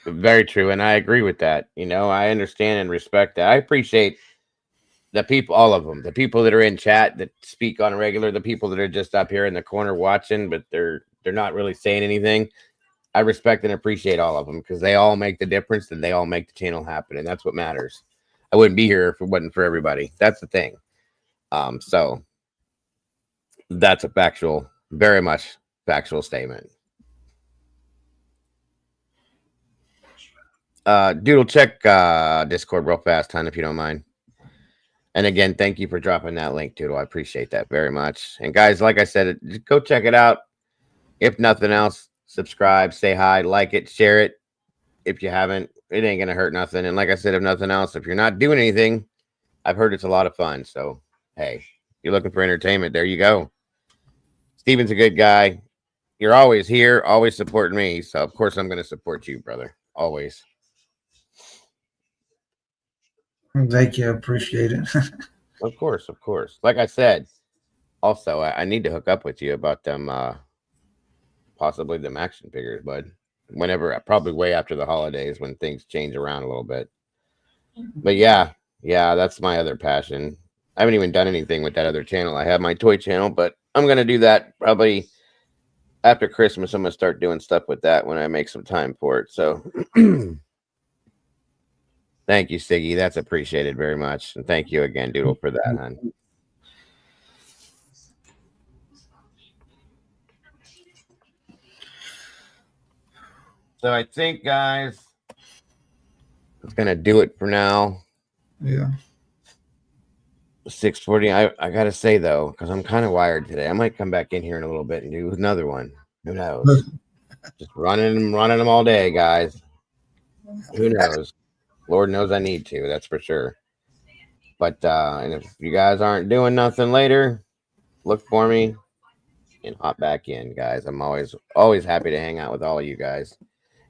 Very true, and I agree with that. I understand and respect that. I appreciate the people, all of them, the people that are in chat that speak on a regular, the people that are just up here in the corner watching, but they're not really saying anything. I respect and appreciate all of them because they all make the difference and they all make the channel happen, and that's what matters. I wouldn't be here if it wasn't for everybody. That's the thing. So that's a factual, very much factual statement. Doodle, check Discord real fast, hon, if you don't mind. And again, thank you for dropping that link, Doodle. I appreciate that very much. And guys, like I said, just go check it out. If nothing else, subscribe, say hi, like it, share it. If you haven't, it ain't gonna hurt nothing. And like I said, if nothing else, if you're not doing anything, I've heard it's a lot of fun. So hey, you're looking for entertainment, there you go. Steven's a good guy. You're always here, always supporting me. So of course I'm gonna support you, brother. Always. Thank you. I appreciate it. Of course, of course. Like I said, also I need to hook up with you about them possibly them action figures, bud. Whenever, probably way after the holidays when things change around a little bit. But yeah, that's my other passion. I haven't even done anything with that other channel. I have my toy channel, but I'm gonna do that probably after Christmas. I'm gonna start doing stuff with that when I make some time for it. So thank you, Siggy. That's appreciated very much. And thank you again, Doodle, for that, hon. So I think, guys, it's gonna do it for now. Yeah. 6:40. I gotta say though, because I'm kind of wired today, I might come back in here in a little bit and do another one. Who knows? Just running them all day, guys. Who knows? Lord knows I need to. That's for sure. But and if you guys aren't doing nothing later, look for me and hop back in, guys. I'm always happy to hang out with all of you guys.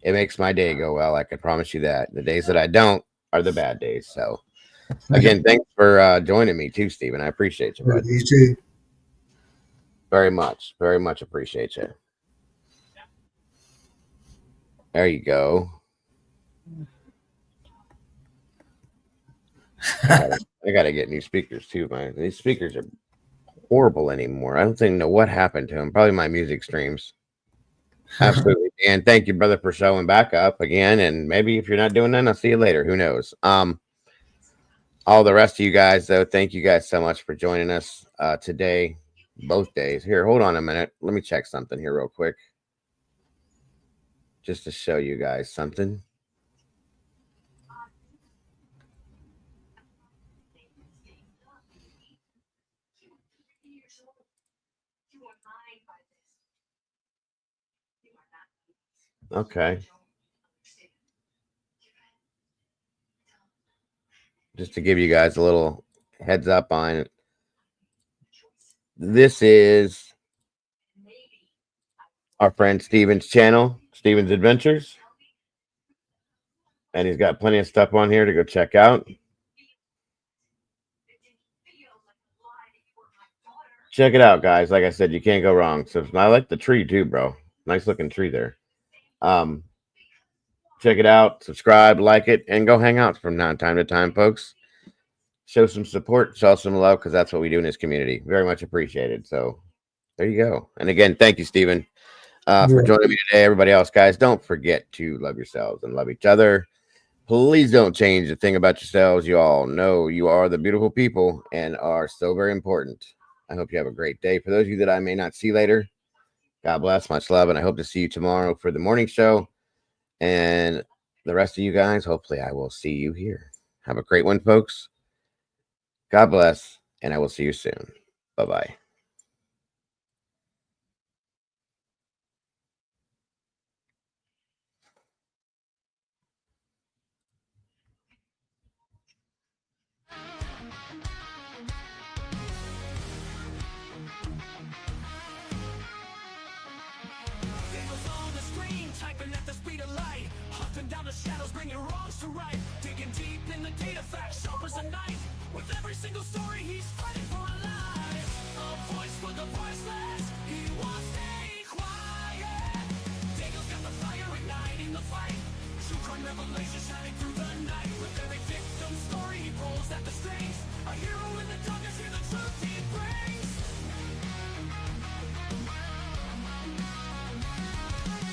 It makes my day go well. I can promise you that. The days that I don't are the bad days. So, again, thanks for joining me too, Stephen. I appreciate you, bud. You too. Very much appreciate you. There you go. I gotta get new speakers too, man. These speakers are horrible anymore. I don't think know what happened to them. Probably my music streams. Absolutely. And thank you, brother, for showing back up again. And maybe if you're not doing that, I'll see you later. Who knows? All the rest of you guys, though, thank you guys so much for joining us today, both days. Here, hold on a minute. Let me check something here real quick. Just to show you guys something. Okay. Just to give you guys a little heads up on it. This is our friend Steven's channel, Steven's Adventures. And he's got plenty of stuff on here to go check out. Check it out, guys. Like I said, you can't go wrong. So I like the tree too, bro. Nice looking tree there. Check it out, subscribe, like it, and go hang out from time to time, folks. Show some support, show some love, because that's what we do in this community. Very much appreciated. So there you go. And again, thank you, Stephen, for joining me today. Everybody else, guys, don't forget to love yourselves and love each other. Please don't change a thing about yourselves. You all know you are the beautiful people and are so very important. I hope you have a great day. For those of you that I may not see later, God bless, much love, and I hope to see you tomorrow for the morning show. And the rest of you guys, hopefully I will see you here. Have a great one, folks. God bless, and I will see you soon. Bye-bye. Down the shadows, bringing wrongs to right, digging deep in the data, facts sharp as a knife. With every single story, he's fighting for a life. voice for the voiceless. He won't stay quiet. Daniel's got the fire igniting the fight. True crime revelation shining through the night. With every victim story he pulls at the strings. A hero in the darkness, hear the truth he brings.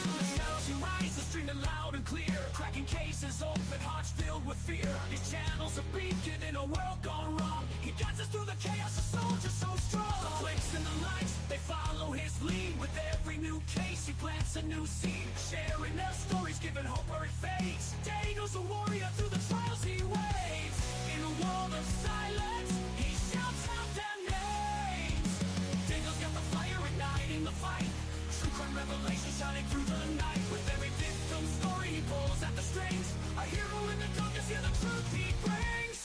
From the shadows he rises, streaming loud and clear. Cracking cases, open hearts filled with fear. His channel's a beacon in a world gone wrong. He guides us through the chaos, a soldier so strong. The clicks and the lights, they follow his lead. With every new case, he plants a new seed. Sharing their stories, giving hope where it fades. Daniel's a warrior through the trials he waits. In a world of silence, he shouts out their names. Daniel's got the fire igniting the fight. True crime revelation shining through the night. With every victim story he pulls at the strings. A hero in the darkness, hear the truth he brings.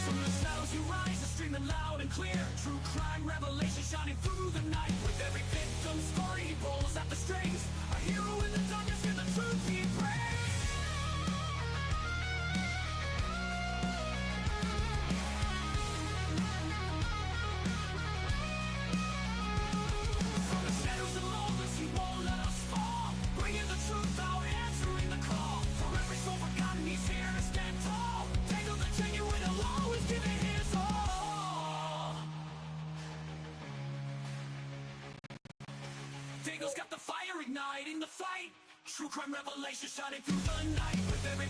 From the shadows he rises, streaming loud and clear. True crime revelation shining through the night. With every victim story he pulls at the strings. A hero in the darkness, hear the truth he brings. From the shadows and moments he won't let us fall. Bringing the truth out, answering the call. For every soul forgotten, he's here to stand tall. Daniel the genuine, will always give it his all. Daniel's got the fire igniting the fight. True crime revelation shining through the night. With every